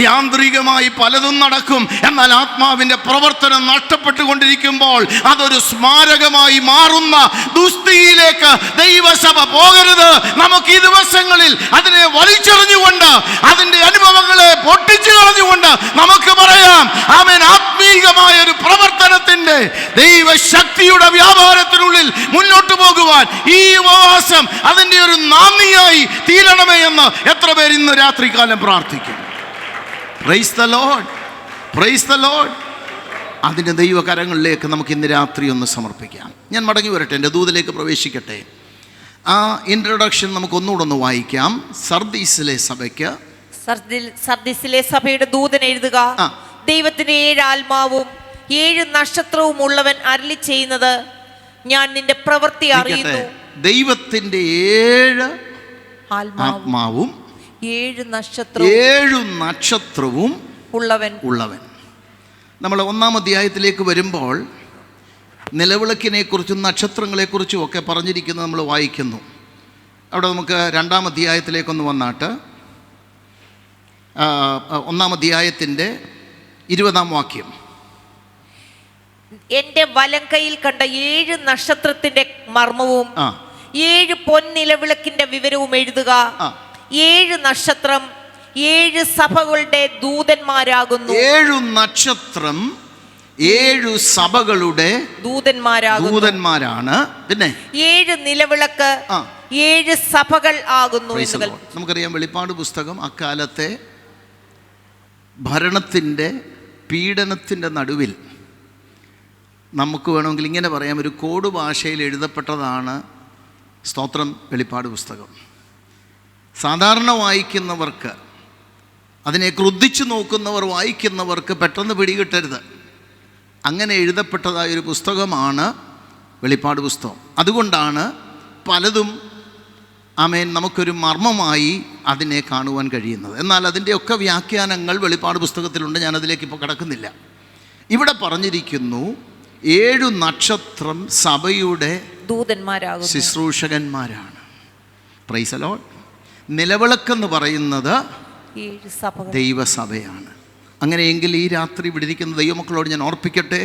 യാന്ത്രികമായി പലതും നടക്കും. എന്നാൽ ആത്മാവിൻ്റെ പ്രവർത്തനം നഷ്ടപ്പെട്ടുകൊണ്ടിരിക്കുമ്പോൾ അതൊരു സ്മാരകമായി മാറുന്ന ദുസ്ഥിതിയിലേക്ക് ദൈവസഭ പോകരുത്. നമുക്ക് ഈ ദിവസങ്ങളിൽ അതിനെ വലിച്ചെറിഞ്ഞുകൊണ്ട്, അതിൻ്റെ അനുഭവങ്ങളെ പൊട്ടിച്ചു കളഞ്ഞുകൊണ്ട് നമുക്ക് പറയാം, ആമേൻ, ആത്മീകമായ ഒരു പ്രവർത്തനത്തിൻ്റെ ദൈവശക്തിയുടെ വ്യാപാരത്തിനുള്ളിൽ മുന്നോട്ട് പോകുവാൻ ഈ ഉപവാസം അതിൻ്റെ ഒരു നാന്ദിയായി തീരണമേ എന്ന് എത്ര പേർ ഇന്ന് രാത്രികാലം പ്രാർത്ഥിക്കും? Price the lord, praise the Lord. അതിൻ്റെ ദൈവകരങ്ങളിലേക്ക് നമുക്ക് ഇന്ന് രാത്രി ഒന്ന് സമർപ്പിക്കാം. ഞാൻ മടങ്ങി വരട്ടെ, എൻ്റെ ദൂതിലേക്ക് പ്രവേശിക്കട്ടെ. ആ ഇൻട്രൊഡക്ഷൻ നമുക്ക് ഒന്നുകൂടെ ഒന്ന് വായിക്കാം. സർദീസിലെ സഭയ്ക്ക്, സർദീസിലെ സഭയുടെ ദൂതൻ എഴുതുക, ദൈവത്തിന്റെ 7 ആത്മാവും 7 നക്ഷത്രവും ഉള്ളവൻ അരുളി ചെയ്യുന്നത്, ഞാൻ നിന്റെ പ്രവൃത്തി അറിയുന്നു. ദൈവത്തിന്റെ 7 ആത്മാവും 7 നക്ഷത്രവും ഉള്ളവൻ. നമ്മൾ 1-ാം അധ്യായത്തിലേക്ക് വരുമ്പോൾ നിലവിളക്കിനെക്കുറിച്ചും നക്ഷത്രങ്ങളെക്കുറിച്ചും ഒക്കെ പറഞ്ഞിരിക്കുന്നത് നമ്മൾ വായിക്കുന്നു. അവിടെ നമുക്ക് 2-ാം അധ്യായത്തിലേക്കൊന്ന് വന്നാട്ട്, 1-ാം അധ്യായത്തിൻ്റെ 20-ാം വാക്യം. എന്റെ വലം കൈയിൽ കണ്ട 7 നക്ഷത്രത്തിന്റെ മർമ്മവും 7 പൊൻനിലവിളക്കിന്റെ വിവരവും എഴുതുക. 7 നക്ഷത്രം 7 സഭകളുടെ ദൂതന്മാരാകുന്നു. 7 നക്ഷത്രം 7 സഭകളുടെ ദൂതന്മാരാണ്. പിന്നെ 7 നിലവിളക്ക് 7 സഭകൾ ആകുന്നു. നമുക്കറിയാം, വെളിപ്പാട് പുസ്തകം അക്കാലത്തെ ഭരണത്തിൻ്റെ, പീഡനത്തിൻ്റെ നടുവിൽ നമുക്ക് വേണമെങ്കിൽ ഇങ്ങനെ പറയാം, ഒരു കോഡ് ഭാഷയിൽ എഴുതപ്പെട്ടതാണ് സ്തോത്രം വെളിപ്പാട് പുസ്തകം. സാധാരണ വായിക്കുന്നവർക്ക്, അതിനെ ക്രുദ്ധിച്ചു നോക്കുന്നവർ, വായിക്കുന്നവർക്ക് പെട്ടെന്ന് പിടികിട്ടരുത്. അങ്ങനെ എഴുതപ്പെട്ടതായൊരു പുസ്തകമാണ് വെളിപ്പാട് പുസ്തകം. അതുകൊണ്ടാണ് പലതും, ആമേൻ, നമുക്കൊരു മർമ്മമായി അതിനെ കാണുവാൻ കഴിയുന്നത്. എന്നാൽ അതിൻ്റെയൊക്കെ വ്യാഖ്യാനങ്ങൾ വെളിപ്പാട് പുസ്തകത്തിലുണ്ട്. ഞാനതിലേക്ക് ഇപ്പോൾ കടക്കുന്നില്ല. ഇവിടെ പറഞ്ഞിരിക്കുന്നു, 7 നക്ഷത്രം സഭയുടെ ശുശ്രൂഷകന്മാരാണ്. Praise the lord. നിലവിളക്കെന്ന് പറയുന്നത് ദൈവസഭയാണ്. അങ്ങനെയെങ്കിൽ ഈ രാത്രി ഇവിടെ ഇരിക്കുന്ന ദൈവമക്കളോട് ഞാൻ ഓർപ്പിക്കട്ടെ,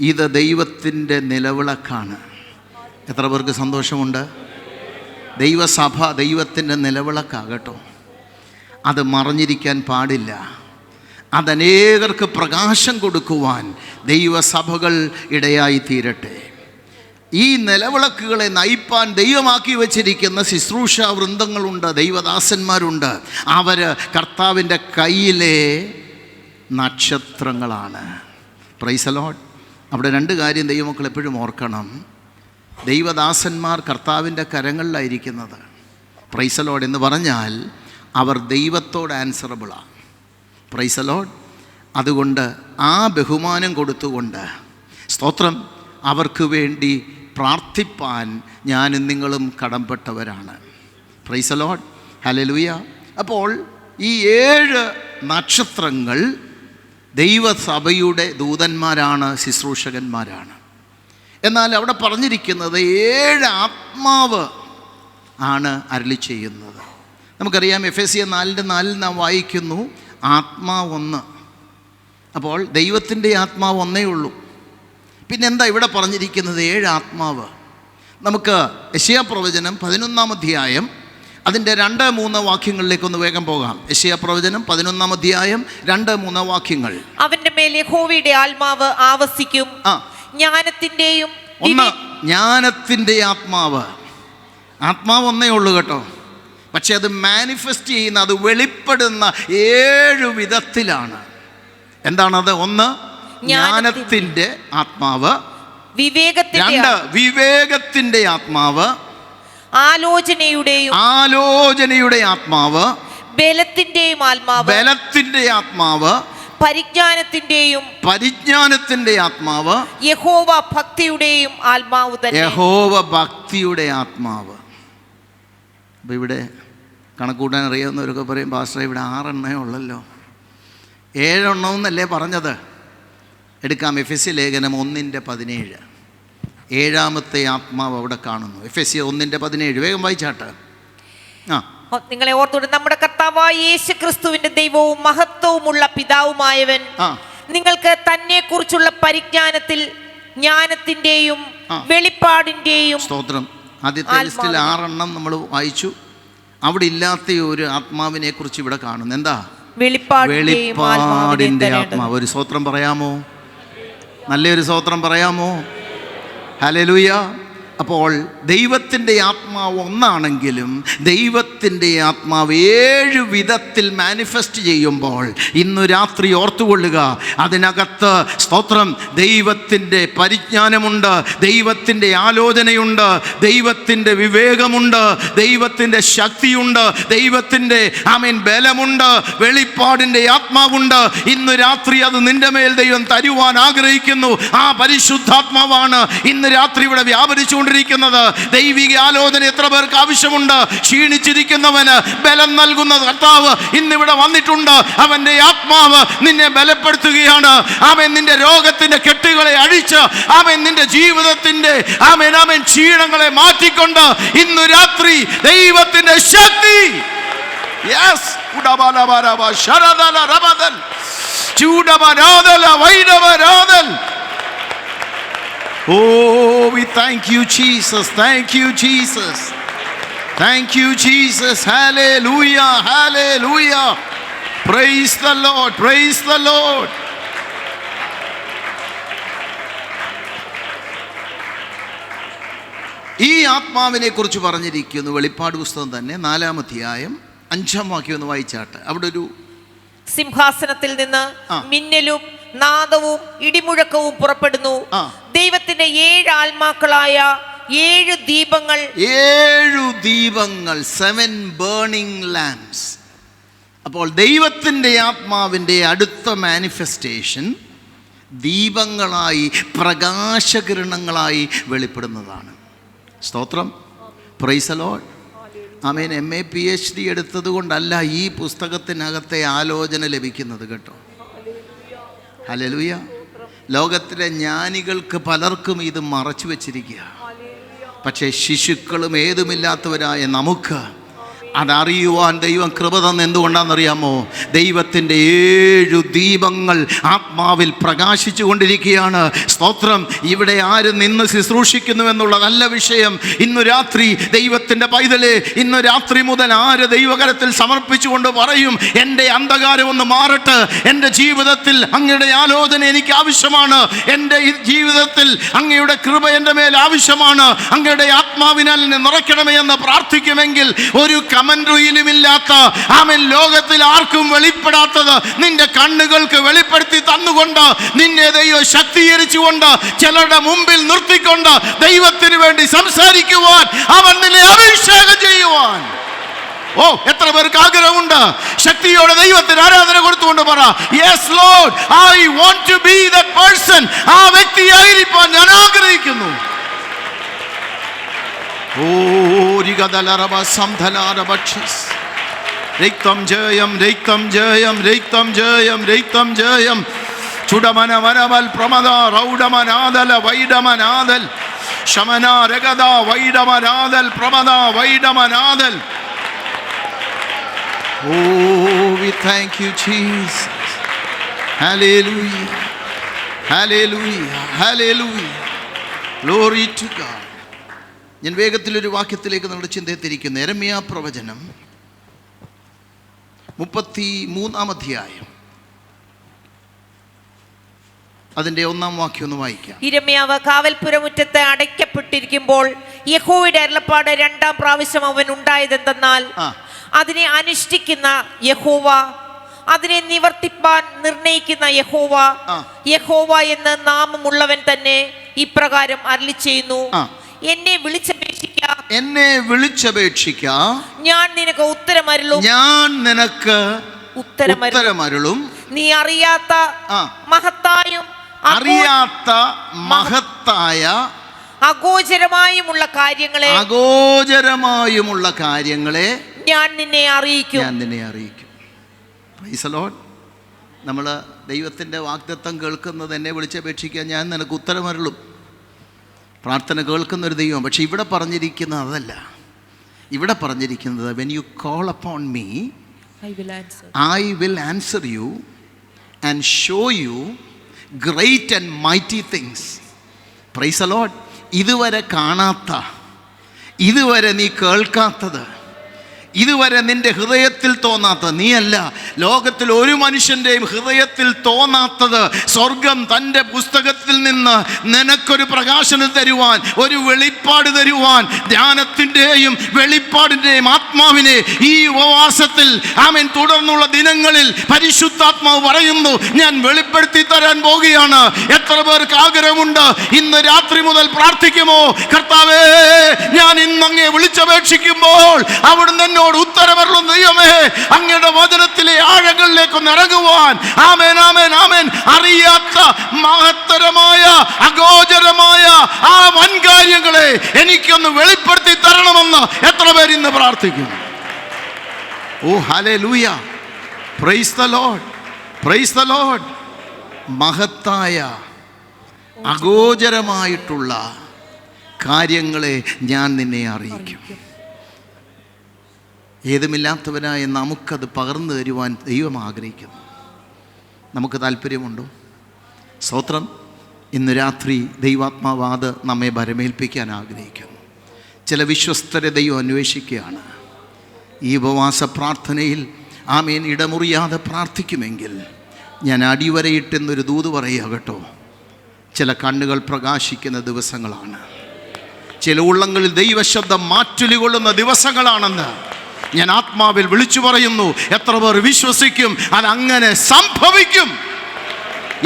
ഇത് ദൈവത്തിൻ്റെ നിലവിളക്കാണ്. എത്ര പേർക്ക് സന്തോഷമുണ്ട്? ദൈവസഭ ദൈവത്തിൻ്റെ നിലവിളക്കാകട്ടോ. അത് മറഞ്ഞിരിക്കാൻ പാടില്ല. അതനേകർക്ക് പ്രകാശം കൊടുക്കുവാൻ ദൈവസഭകൾ ഇടയായി തീരട്ടെ. ഈ നിലവിളക്കുകളെ നയിപ്പാൻ ദൈവമാക്കി വച്ചിരിക്കുന്ന ശുശ്രൂഷ വൃന്ദങ്ങളുണ്ട്, ദൈവദാസന്മാരുണ്ട്. അവർ കർത്താവിൻ്റെ കയ്യിലെ നക്ഷത്രങ്ങളാണ്. Price the Lord. അവിടെ 2 കാര്യം ദൈവമക്കൾ എപ്പോഴും ഓർക്കണം. ദൈവദാസന്മാർ കർത്താവിൻ്റെ കരങ്ങളിലായിരിക്കുന്നത്. പ്രൈസ് ദി ലോർഡ് എന്ന് പറഞ്ഞാൽ അവർ ദൈവത്തോട് ആൻസറബിളാണ്. Price the lord. അതുകൊണ്ട് ആ ബഹുമാനം കൊടുത്തുകൊണ്ട്, സ്തോത്രം, അവർക്ക് വേണ്ടി പ്രാർത്ഥിപ്പാൻ ഞാനും നിങ്ങളും കടംപ്പെട്ടവരാണ്. Praise the lord. ഹല്ലേലൂയ. അപ്പോൾ ഈ 7 നക്ഷത്രങ്ങൾ ദൈവസഭയുടെ ദൂതന്മാരാണ്, ശുശ്രൂഷകന്മാരാണ്. എന്നാൽ അവിടെ പറഞ്ഞിരിക്കുന്നത് 7 ആത്മാവ് ആണ് അരുളി ചെയ്യുന്നത്. നമുക്കറിയാം എഫെസ്യർ 4:4 നാം വായിക്കുന്നു, ആത്മാവ് ഒന്ന്. അപ്പോൾ ദൈവത്തിൻ്റെ ആത്മാവ് ഒന്നേ ഉള്ളൂ. പിന്നെന്താ ഇവിടെ പറഞ്ഞിരിക്കുന്നത്? 7 ആത്മാവ്. നമുക്ക് യെശയ്യാ പ്രവചനം 11-ാം അധ്യായം അതിൻ്റെ 2-3 വാക്യങ്ങളിലേക്കൊന്ന് വേഗം പോകാം. യെശയ്യാ പ്രവചനം 11-ാം അധ്യായം 2-3 വാക്യങ്ങൾ. അവന്റെ മേൽ യഹോവയുടെ ആത്മാവ് ആവസിക്കും. ജ്ഞാനത്തിന്റെയും ഒന്ന്, ജ്ഞാനത്തിൻ്റെ ആത്മാവ്. ആത്മാവ് ഒന്നേ ഉള്ളൂ കേട്ടോ. പക്ഷെ അത് മാനിഫെസ്റ്റ് ചെയ്യുന്ന, അത് വെളിപ്പെടുന്ന 7 വിധത്തിലാണ്. എന്താണത്? ഒന്ന്, ജ്ഞാനത്തിൻ്റെ ആത്മാവ്. 2, വിവേകത്തിൻ്റെ ആത്മാവ്. ആലോചനയുടെ ആത്മാവ്. ബലത്തിന്റെയും ആത്മാവ്. പരിജ്ഞാനത്തിൻ്റെ ആത്മാവ്. യഹോവ ഭക്തിയുടെയും ആത്മാവ് തന്നെ. യഹോവ ഭക്തിയുടെ ആത്മാവ്. അപ്പോൾ ഇവിടെ കണക്കൂട്ടാൻ അറിയാവുന്നവരൊക്കെ പറയും, പാസ്റ്റർ ഇവിടെ 6 എണ്ണമേ ഉള്ളല്ലോ, 7 എണ്ണമെന്നല്ലേ പറഞ്ഞത്? എടുക്കാം. എഫെസ്യ ലേഖനം 1:17. 7ാമത്തെ ആത്മാവ് അവിടെ കാണുന്നു. എഫെസ്യ 1:17 വേഗം വായിച്ചാട്ട്. നിങ്ങളെ ഓർത്തോടെ നമ്മുടെ കർത്താവായ യേശു ക്രിസ്തുവിന്റെ ദൈവവും മഹത്വവുമുള്ള പിതാവുമായവൻ നിങ്ങൾക്ക് തന്നെ കുറിച്ചുള്ള പരിജ്ഞാനത്തിൽ ജ്ഞാനത്തിന്റെയും വെളിപ്പാടിന്റെയും. സ്തോത്രം. ആദ്യത്തെ ലിസ്റ്റിൽ 6 എണ്ണം നമ്മൾ വായിച്ചു. അവിടെ ഇല്ലാത്ത ഒരു ആത്മാവിനെ കുറിച്ച് ഇവിടെ കാണുന്നു. എന്താ? വെളിപ്പാടിൻ്റെ ആത്മാവ്. ഒരു സ്തോത്രം പറയാമോ? നല്ലൊരു സ്തോത്രം പറയാമോ? ഹല്ലേലൂയ. അപ്പോൾ ദൈവത്തിൻ്റെ ആത്മാവ് ഒന്നാണെങ്കിലും ദൈവത്തിൻ്റെ ആത്മാവ് 7 വിധത്തിൽ മാനിഫെസ്റ്റ് ചെയ്യുമ്പോൾ ഇന്നു രാത്രി ഓർത്തുകൊള്ളുക, അതിനകത്ത് സ്തോത്രം ദൈവത്തിൻ്റെ പരിജ്ഞാനമുണ്ട്, ദൈവത്തിൻ്റെ ആലോചനയുണ്ട്, ദൈവത്തിൻ്റെ വിവേകമുണ്ട്, ദൈവത്തിൻ്റെ ശക്തിയുണ്ട്, ദൈവത്തിൻ്റെ ബലമുണ്ട്, വെളിപ്പാടിൻ്റെ ആത്മാവുണ്ട്. ഇന്ന് രാത്രി അത് നിന്റെ മേൽ ദൈവം തരുവാൻ ആഗ്രഹിക്കുന്നു. ആ പരിശുദ്ധാത്മാവാണ് ഇന്ന് രാത്രി ഇവിടെ വ്യാപരിച്ചുകൊണ്ട് ദൈവിക ആലോചന എത്ര പേർക്ക് ആവശ്യമുണ്ട്? ക്ഷീണിച്ചിരിക്കുന്നവന് ബലം നൽകുന്ന കർത്താവ് ഇന്നിവിടെ വന്നിട്ടുണ്ട്. അവന്റെ ആത്മാവ് നിന്നെ ബലപ്പെടുത്തുകയാണ്. അവൻ നിന്റെ രോഗത്തിന്റെ കെട്ടുകളെ അഴിച്ച് അവൻ നിന്റെ ജീവിതത്തിന്റെ ക്ഷീണങ്ങളെ മാറ്റിക്കൊണ്ട് ഇന്നു രാത്രി ദൈവത്തിന്റെ ശക്തി. Oh, we thank you, Jesus. Thank you, Jesus. Thank you, Jesus. Hallelujah. Hallelujah. Praise the Lord. Praise the Lord. ഈ ആത്മാവിനെ കുറിച്ച് പറഞ്ഞിരിക്കുന്നു വെളിപ്പാട് പുസ്തകം തന്നെ 4-ാം അധ്യായം 5-ാം വാക്യം ഒന്ന് വായിച്ചാട്ടെ. അവിടെ ഒരു സിംഹാസനത്തിൽ നിന്ന് മിന്നലും നാദവും ഇടിമുഴക്കവും പുറപ്പെടുന്നു. ദൈവത്തിന്റെ 7 ആത്മാക്കളായ 7 ദീപങ്ങൾ. 7 burning lamps. അപ്പോൾ ദൈവത്തിൻ്റെ ആത്മാവിൻ്റെ അടുത്ത മാനിഫെസ്റ്റേഷൻ ദീപങ്ങളായി, പ്രകാശകിരണങ്ങളായി വെളിപ്പെടുന്നതാണ്. സ്തോത്രം. Praise the lord. Amen. MA PhD എടുത്തത് കൊണ്ടല്ല ഈ പുസ്തകത്തിനകത്തെ ആലോചന ലഭിക്കുന്നത് കേട്ടോ. ഹല്ലേലൂയ. ലോകത്തിലെ ജ്ഞാനികൾക്ക് പലർക്കും ഇത് മറച്ചു വെച്ചിരിക്കുക. പക്ഷേ ശിശുക്കളും ഏതുമില്ലാത്തവരായ നമുക്ക് അതറിയുവാൻ ദൈവം കൃപ തന്ന എന്തുകൊണ്ടാണെന്നറിയാമോ? ദൈവത്തിൻ്റെ 7 ദീപങ്ങൾ ആത്മാവിൽ പ്രകാശിച്ചു കൊണ്ടിരിക്കുകയാണ്. സ്തോത്രം. ഇവിടെ ആര് നിന്ന് ശുശ്രൂഷിക്കുന്നു എന്നുള്ള നല്ല വിഷയം. ഇന്നു രാത്രി ദൈവത്തിൻ്റെ പൈതലേ, ഇന്നു രാത്രി മുതൽ ആര് ദൈവകരത്തിൽ സമർപ്പിച്ചുകൊണ്ട് പറയും, എൻ്റെ അന്ധകാരം ഒന്ന് മാറട്ടെ, എൻ്റെ ജീവിതത്തിൽ അങ്ങയുടെ ആലോചന എനിക്ക് ആവശ്യമാണ്, എൻ്റെ ജീവിതത്തിൽ അങ്ങയുടെ കൃപ എൻ്റെ മേൽ ആവശ്യമാണ്, അങ്ങയുടെ ആത്മാവിനാൽ എന്നെ നിറയ്ക്കണമേ എന്ന് പ്രാർത്ഥിക്കുമെങ്കിൽ ഒരു കമന്ററിയിലുമില്ലാത്ത ലോകത്തിൽ ആർക്കും വെളിപ്പെടാത്തത് നിന്റെ കണ്ണുകൾക്ക് വെളിപ്പെടുത്തി തന്നുകൊണ്ട് നിന്നെ ദൈവം ശക്തീകരിച്ചുകൊണ്ട് ചിലരുടെ മുമ്പിൽ നിർത്തിക്കൊണ്ട് ദൈവത്തിന് വേണ്ടി സംസാരിക്കുവാൻ അവൻ നിന്നെ അഭിഷേകം ചെയ്യുവാൻ. ഓ, എത്ര പേർക്ക് ആഗ്രഹമുണ്ട്? ശക്തിയോടെ ദൈവത്തിന് ആരാധന കൊടുത്തുകൊണ്ട് പറ, yes Lord, I want to be that person. ആ വ്യക്തിയായിരിക്കാൻ ഞാൻ ആഗ്രഹിക്കുന്നു. രക്തം ജയം, രക്തം ജയം, രക്തം ജയം, രക്തം ജയം. ചുടമന വനവൽ Pramada റൗഡമനാദല വൈഡമനാദൽ ശമന രഗദ വൈഡമനാദൽ Pramada വൈഡമനാദൽ. Oh, we thank you, Jesus. Hallelujah. Hallelujah. Hallelujah. Glory to God. ഞാൻ വേഗത്തിലൊരു വാക്യത്തിലേക്ക് നമ്മുടെ ചിന്തയെ തിരിക്കുന്നു. യെരമ്യാ പ്രവചനം 33-ാം അധ്യായം അതിൻ്റെ 1-ാം വാക്യം ഒന്ന് വായിക്കാം. യിരെമ്യാവ് കാവൽപുരമുറ്റത്ത് അടയ്ക്കപ്പെട്ടിരിക്കുമ്പോൾ യഹോവയുടെ അരുളപ്പാട് 2-ാം പ്രാവശ്യം അവൻ ഉണ്ടായതെന്തെന്നാൽ, അതിനെ അനുഷ്ഠിക്കുന്ന യഹോവ, അതിനെ നിവർത്തിപ്പാൻ നിർണയിക്കുന്ന യഹോവ, യഹോവ എന്ന് നാമമുള്ളവൻ തന്നെ ഇപ്രകാരം അരുളിച്ചെയ്യുന്നു, എന്നെ വിളിച്ചപേക്ഷിക്ക, ഞാൻ നിനക്ക് ഉത്തരമരുളും, നീ അറിയാത്ത മഹത്തായ അഗോചരമായുമുള്ള കാര്യങ്ങളെ ഞാൻ നിന്നെ അറിയിക്കും. Price the Lord. നമ്മൾ ദൈവത്തിൻ്റെ വാഗ്ദത്തം കേൾക്കുന്നത്, എന്നെ വിളിച്ചപേക്ഷിക്കുക, ഞാൻ നിനക്ക് ഉത്തരമരുളും. പ്രാർത്ഥന കേൾക്കുന്നൊരു ദൈവം. പക്ഷെ ഇവിടെ പറഞ്ഞിരിക്കുന്നത് അതല്ല. ഇവിടെ പറഞ്ഞിരിക്കുന്നത്, when you call upon me I will answer you and show you great and mighty things. Praise the Lord. ഇതുവരെ കാണാത്ത, ഇതുവരെ നീ കേൾക്കാത്തത്, ഇതുവരെ നിന്റെ ഹൃദയത്തിൽ തോന്നാത്ത, നീയല്ല, ലോകത്തിൽ ഒരു മനുഷ്യൻ്റെയും ഹൃദയത്തിൽ തോന്നാത്തത് സ്വർഗം തൻ്റെ പുസ്തകത്തിൽ നിന്ന് നിനക്കൊരു പ്രകാശനം തരുവാൻ, ഒരു വെളിപ്പാട് തരുവാൻ, ധ്യാനത്തിൻ്റെയും വെളിപ്പാടിൻ്റെയും ആത്മാവിനെ ഈ ഉപവാസത്തിൽ ആമേൻ തുടർന്നുള്ള ദിനങ്ങളിൽ പരിശുദ്ധാത്മാവ് പറയുന്നു, ഞാൻ വെളിപ്പെടുത്തി തരാൻ പോകുകയാണ്. എത്ര പേർക്ക് ആഗ്രഹമുണ്ട് ഇന്ന് രാത്രി മുതൽ പ്രാർത്ഥിക്കുമോ, കർത്താവേ ഞാൻ ഇന്ന് അങ്ങേ വിളിച്ചപേക്ഷിക്കുമ്പോൾ അവിടുന്ന് എന്നോട് ഉത്തരവരുളും ദൈവമേ, അങ്ങയുടെ വചനത്തിലെ ആഴങ്ങളിലേക്ക് ഒന്ന് ഇറങ്ങുവാൻ. ആമേൻ, ആമേൻ, ആമേൻ. അറിയാത്ത മഹത്തരമായ അഗോചരമായ ആ വൻകാര്യങ്ങളെ എനിക്കൊന്ന് വെളിപ്പെടുത്തി തരണമെന്ന് എത്ര പേര് ഇന്ന് പ്രാർത്ഥിക്കും? ഓ ഹല്ലേലൂയ, praise the lord, praise the lord. മഹത്തായ അഗോചരമായിട്ടുള്ള കാര്യങ്ങളെ ഞാൻ നിന്നെ അറിയിക്കും. ഏതുമില്ലാത്തവനായ നമുക്കത് പകർന്നു തരുവാൻ ദൈവം ആഗ്രഹിക്കുന്നു. നമുക്ക് താല്പര്യമുണ്ടോ? സ്തോത്രം. ഇന്ന് രാത്രി ദൈവാത്മാവ് അത് നമ്മെ ഭരമേൽപ്പിക്കാൻ ആഗ്രഹിക്കുന്നു. ചില വിശ്വസ്തരെ ദൈവം അന്വേഷിക്കുകയാണ്. ഈ ഉപവാസ പ്രാർത്ഥനയിൽ ആമേൻ ഇടമുറിയാതെ പ്രാർത്ഥിക്കുമെങ്കിൽ ഞാൻ അടിവരയിട്ടെന്നൊരു ദൂത് പറയുക കേട്ടോ. ചില കണ്ണുകൾ പ്രകാശിക്കുന്ന ദിവസങ്ങളാണ്. ചില ഉള്ളങ്ങളിൽ ദൈവശബ്ദം മാറ്റൊലി കൊള്ളുന്ന ദിവസങ്ങളാണെന്ന് ഞാൻ ആത്മാവിൽ വിളിച്ചു പറയുന്നു. എത്ര പേർ വിശ്വസിക്കും അതങ്ങനെ സംഭവിക്കും?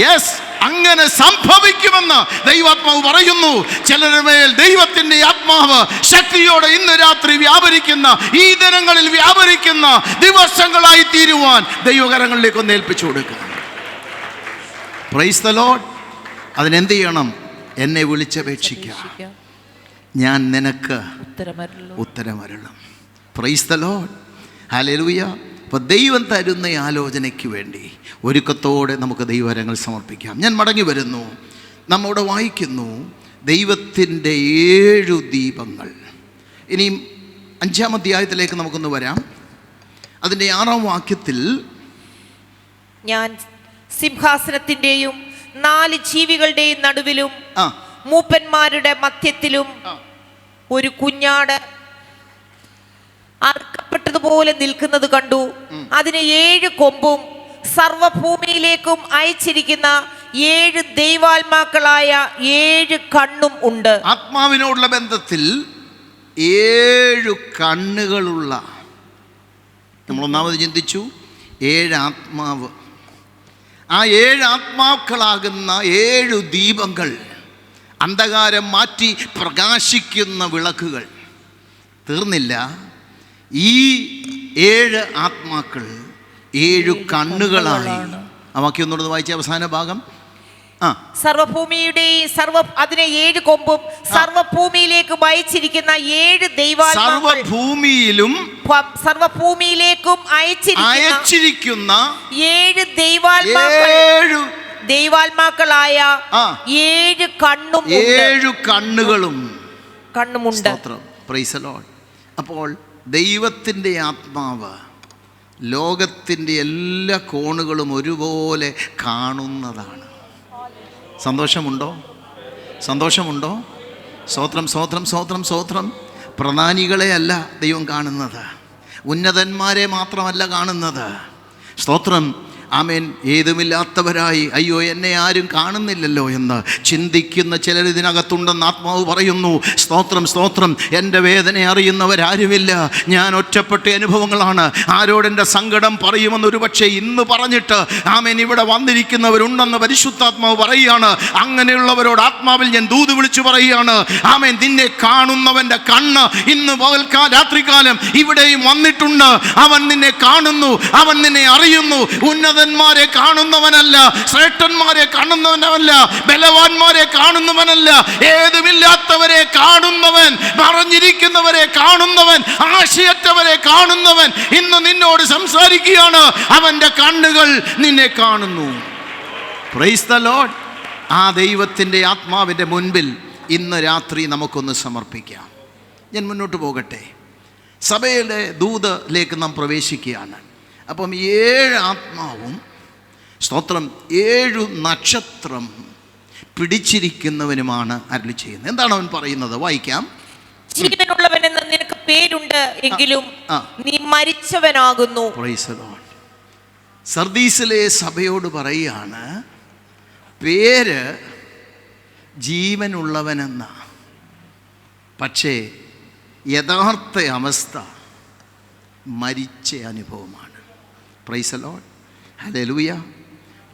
യെസ്, അങ്ങനെ സംഭവിക്കുമെന്ന് ദൈവാത്മാവ് പറയുന്നു. ചിലരുടെ മേൽ ദൈവത്തിൻ്റെ ആത്മാവ് ശക്തിയോടെ ഇന്ന് രാത്രി വ്യാപരിക്കുന്ന, ഈ ദിനങ്ങളിൽ വ്യാപരിക്കുന്ന ദിവസങ്ങളായി തീരുവാൻ ദൈവകരങ്ങളിലേക്ക് ഒന്ന് ഏൽപ്പിച്ചു കൊടുക്കുക. Praise the lord. അതിനെന്ത് ചെയ്യണം? എന്നെ വിളിച്ചപേക്ഷിക്കുക, ഞാൻ നിനക്ക് ഉത്തരമരുളും. Praise the lord. ഹല്ലേലൂയ. അപ്പോൾ ദൈവം തരുന്ന ആലോചനയ്ക്ക് വേണ്ടി ഒരുക്കത്തോടെ നമുക്ക് ദൈവവരങ്ങൾ സമർപ്പിക്കാം. ഞാൻ മടങ്ങി വരുന്നു. നമ്മോട് വായിക്കുന്നു ദൈവത്തിൻ്റെ 7 ദീപങ്ങൾ. ഇനിയും 5-ാം അധ്യായത്തിലേക്ക് നമുക്കൊന്ന് വരാം. അതിൻ്റെ 6-ാം വാക്യത്തിൽ, ഞാൻ സിംഹാസനത്തിൻ്റെയും 4 ജീവികളുടെയും നടുവിലും മൂപ്പന്മാരുടെ മധ്യത്തിലും ഒരു കുഞ്ഞാട് അറുക്കപ്പെട്ടതുപോലെ നിൽക്കുന്നത് കണ്ടു. അതിന് 7 കൊമ്പും സർവഭൂമിയിലേക്കും അയച്ചിരിക്കുന്ന 7 ദൈവാത്മാക്കളായ 7 കണ്ണും ഉണ്ട്. ആത്മാവിനോടുള്ള ബന്ധത്തിൽ 7 കണ്ണുകളുള്ള, നമ്മൾ ഒന്നാമത് ചിന്തിച്ചു 7 ആത്മാവ്. ആ 7 ആത്മാക്കളാകുന്ന 7 ദീപങ്ങൾ, അന്ധകാരം മാറ്റി പ്രകാശിക്കുന്ന വിളക്കുകൾ. തീർന്നില്ല. ഈ 7 ആത്മാക്കൾ 7 കണ്ണുകളായി. ആ വാക്യം ഒന്നുകൂടെ വായിച്ച അവസാന ഭാഗം. അതിനെ 7 കൊമ്പും സർവഭൂമിയിലേക്കും അയച്ചിരിക്കുന്ന 7 സർവഭൂമിയിലേക്കും അയച്ചിരിക്കുന്ന 7 ദൈവാത്മാക്കളായ 7 കണ്ണും 7 കണ്ണുകളുമുണ്ട്. കണ്ണുമുണ്ട്. Praise the lord. അപ്പോൾ ദൈവത്തിൻ്റെ ആത്മാവ് ലോകത്തിൻ്റെ എല്ലാ കോണുകളും ഒരുപോലെ കാണുന്നതാണ്. സന്തോഷമുണ്ടോ? സന്തോഷമുണ്ടോ? സ്തോത്രം, സ്തോത്രം, സ്തോത്രം, സ്തോത്രം. പ്രധാനികളെ അല്ല ദൈവം കാണുന്നത്, ഉന്നതന്മാരെ മാത്രമല്ല കാണുന്നത്. സ്തോത്രം, ആമേൻ. ഏതുമില്ലാത്തവരായി അയ്യോ എന്നെ ആരും കാണുന്നില്ലല്ലോ എന്ന് ചിന്തിക്കുന്ന ചിലർ ഇതിനകത്തുണ്ടെന്ന് ആത്മാവ് പറയുന്നു. സ്തോത്രം, സ്തോത്രം. എൻ്റെ വേദന അറിയുന്നവരാരുമില്ല. ഞാൻ ഒറ്റപ്പെട്ട അനുഭവങ്ങളാണ്. ആരോടെൻ്റെ സങ്കടം പറയുമെന്ന് ഒരുപക്ഷെ ഇന്ന് പറഞ്ഞിട്ട് ആമേൻ ഇവിടെ വന്നിരിക്കുന്നവരുണ്ടെന്ന് പരിശുദ്ധാത്മാവ് പറയുകയാണ്. അങ്ങനെയുള്ളവരോട് ആത്മാവിൽ ഞാൻ ദൂത് വിളിച്ചു പറയുകയാണ്. ആമേൻ, നിന്നെ കാണുന്നവൻ്റെ കണ്ണ് ഇന്ന് രാത്രികാലം ഇവിടെയും വന്നിട്ടുണ്ട്. അവൻ നിന്നെ കാണുന്നു, അവൻ നിന്നെ അറിയുന്നു. ഉന്നതന്മാരെ കാണുന്നവനല്ല, ശ്രേഷ്ഠന്മാരെ കാണുന്നവനല്ല, ബലവാന്മാരെ കാണുന്നവനല്ല, ഏതുമില്ലാത്തവരെ കാണുന്നവൻ, മറഞ്ഞിരിക്കുന്നവരെ കാണുന്നവൻ, ആശയറ്റവരെ കാണുന്നവൻ ഇന്ന് നിന്നോട് സംസാരിക്കുകയാണ്. അവൻ്റെ കണ്ണുകൾ നിന്നെ കാണുന്നു. Price the Lord. ആ ദൈവത്തിൻ്റെ ആത്മാവിൻ്റെ മുൻപിൽ ഇന്ന് രാത്രി നമുക്കൊന്ന് സമർപ്പിക്കാം. ഞാൻ മുന്നോട്ട് പോകട്ടെ. സഭയുടെ ദൂതിലേക്ക് നാം പ്രവേശിക്കുകയാണ്. അപ്പം 7 ആത്മാവും, സ്തോത്രം, 7 നക്ഷത്രം പിടിച്ചിരിക്കുന്നവനുമാണ് അരുളി ചെയ്യുന്നത്. എന്താണ് അവൻ പറയുന്നത്? വായിക്കാം. ജീവനുള്ളവനെന്ന് നിനക്ക് പേരുണ്ട്, എങ്കിലും നീ മരിച്ചവനാകുന്നു. Praise the lord. സർദീസിലെ സഭയോട് പറയുകയാണ്, പേര് ജീവനുള്ളവനെന്ന, പക്ഷേ യഥാർത്ഥ അവസ്ഥ മരിച്ച അനുഭവമാണ്. Praise the lord. ഹല്ലേലൂയ.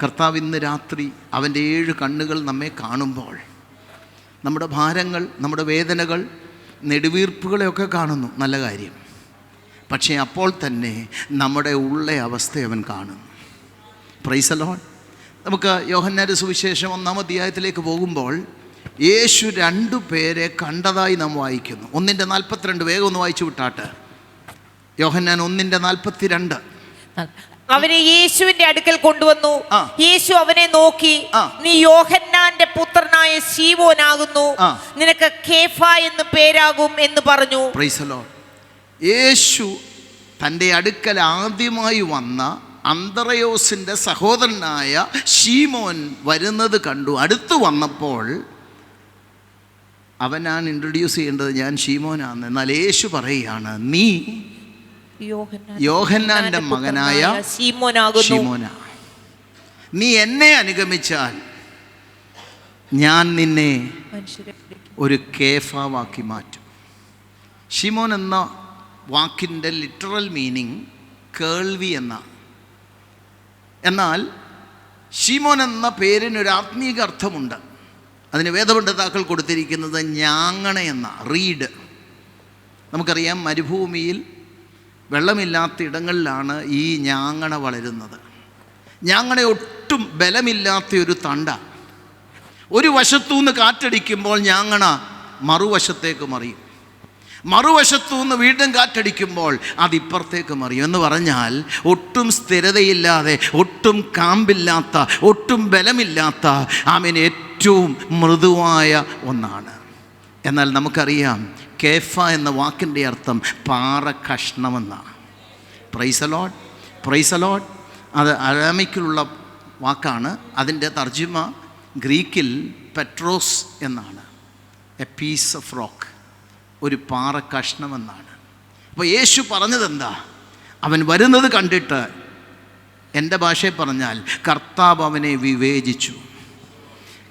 കർത്താവ് ഇന്ന് രാത്രി അവൻ്റെ 7 കണ്ണുകൾ നമ്മെ കാണുമ്പോൾ നമ്മുടെ ഭാരങ്ങൾ, നമ്മുടെ വേദനകൾ, നെടുവീർപ്പുകളെയൊക്കെ കാണുന്നു. നല്ല കാര്യം. പക്ഷേ അപ്പോൾ തന്നെ നമ്മുടെ ഉള്ള അവസ്ഥ അവൻ കാണുന്നു. Price the Lord. നമുക്ക് യോഹന്നാന്റെ സുവിശേഷം 1-ാം അധ്യായത്തിലേക്ക് പോകുമ്പോൾ യേശു 2 പേരെ കണ്ടതായി നാം വായിക്കുന്നു. 1:42. വേഗം ഒന്ന് വായിച്ചു വിട്ടാട്ട്. യോഹന്നാൻ 1:42. അവനെ യേശുവിന്റെ അടുക്കൽ കൊണ്ടുവന്നു. യേശു അവനെ നോക്കി, നീ യോഹന്നാന്റെ പുത്രനായ ശീമോനാകുന്നു, നിനക്ക് കേഫ എന്ന് പേരാകും എന്ന് പറഞ്ഞു. Price the Lord. യേശു തൻ്റെ അടുക്കൽ ആദ്യമായി വന്ന അന്ത്രയോസിൻ്റെ സഹോദരനായ ശീമോൻ വരുന്നത് കണ്ടു. അടുത്ത് വന്നപ്പോൾ അവനാണ് ഇൻട്രൊഡ്യൂസ് ചെയ്യേണ്ടത്, ഞാൻ ശീമോനാണ്. എന്നാൽ യേശു പറയുകയാണ്, നീ യോഹന്നാന്റെ മകനായ ശീമോന, നീ എന്നെ അനുഗമിച്ചാൽ ഞാൻ നിന്നെ ഒരു കേഫാവാക്കി മാറ്റും. ശീമോൻ എന്ന വാക്കിൻ്റെ ലിറ്ററൽ മീനിങ് കേൾവി എന്ന. എന്നാൽ ശീമോൻ എന്ന പേരിനൊരു ആത്മീക അർത്ഥമുണ്ട്. അതിന് വേദപണ്ഡിതാക്കൾ കൊടുത്തിരിക്കുന്നത് ഞാങ്ങണ എന്ന, റീഡ്. നമുക്കറിയാം, മരുഭൂമിയിൽ വെള്ളമില്ലാത്ത ഇടങ്ങളിലാണ് ഈ ഞാങ്ങണ വളരുന്നത്. ഞാങ്ങണ ഒട്ടും ബലമില്ലാത്ത ഒരു തണ്ട. ഒരു വശത്തുനിന്ന് കാറ്റടിക്കുമ്പോൾ ഞാങ്ങണ മറുവശത്തേക്ക് മറിയും, മറുവശത്തുനിന്ന് വീണ്ടും കാറ്റടിക്കുമ്പോൾ അതിപ്പുറത്തേക്ക് മറിയും. എന്ന് പറഞ്ഞാൽ ഒട്ടും സ്ഥിരതയില്ലാതെ, ഒട്ടും കാമ്പില്ലാത്ത, ഒട്ടും ബലമില്ലാത്ത, ആമേൻ, ഏറ്റവും മൃദുവായ ഒന്നാണ്. എന്നാൽ നമുക്കറിയാം, കേഫ എന്ന വാക്കിൻ്റെ അർത്ഥം പാറ കഷ്ണമെന്നാണ്. Praise the lord. Praise the lord. അത് അരാമിക്കിലുള്ള വാക്കാണ്. അതിൻ്റെ തർജ്ജിമ ഗ്രീക്കിൽ പെട്രോസ് എന്നാണ്. എ പീസ് ഓഫ് റോക്ക്, ഒരു പാറ കഷ്ണമെന്നാണ്. അപ്പോൾ യേശു പറഞ്ഞതെന്താ? അവൻ വരുന്നത് കണ്ടിട്ട്, എൻ്റെ ഭാഷയിൽ പറഞ്ഞാൽ കർത്താവ് അവനെ വിവേചിച്ചു.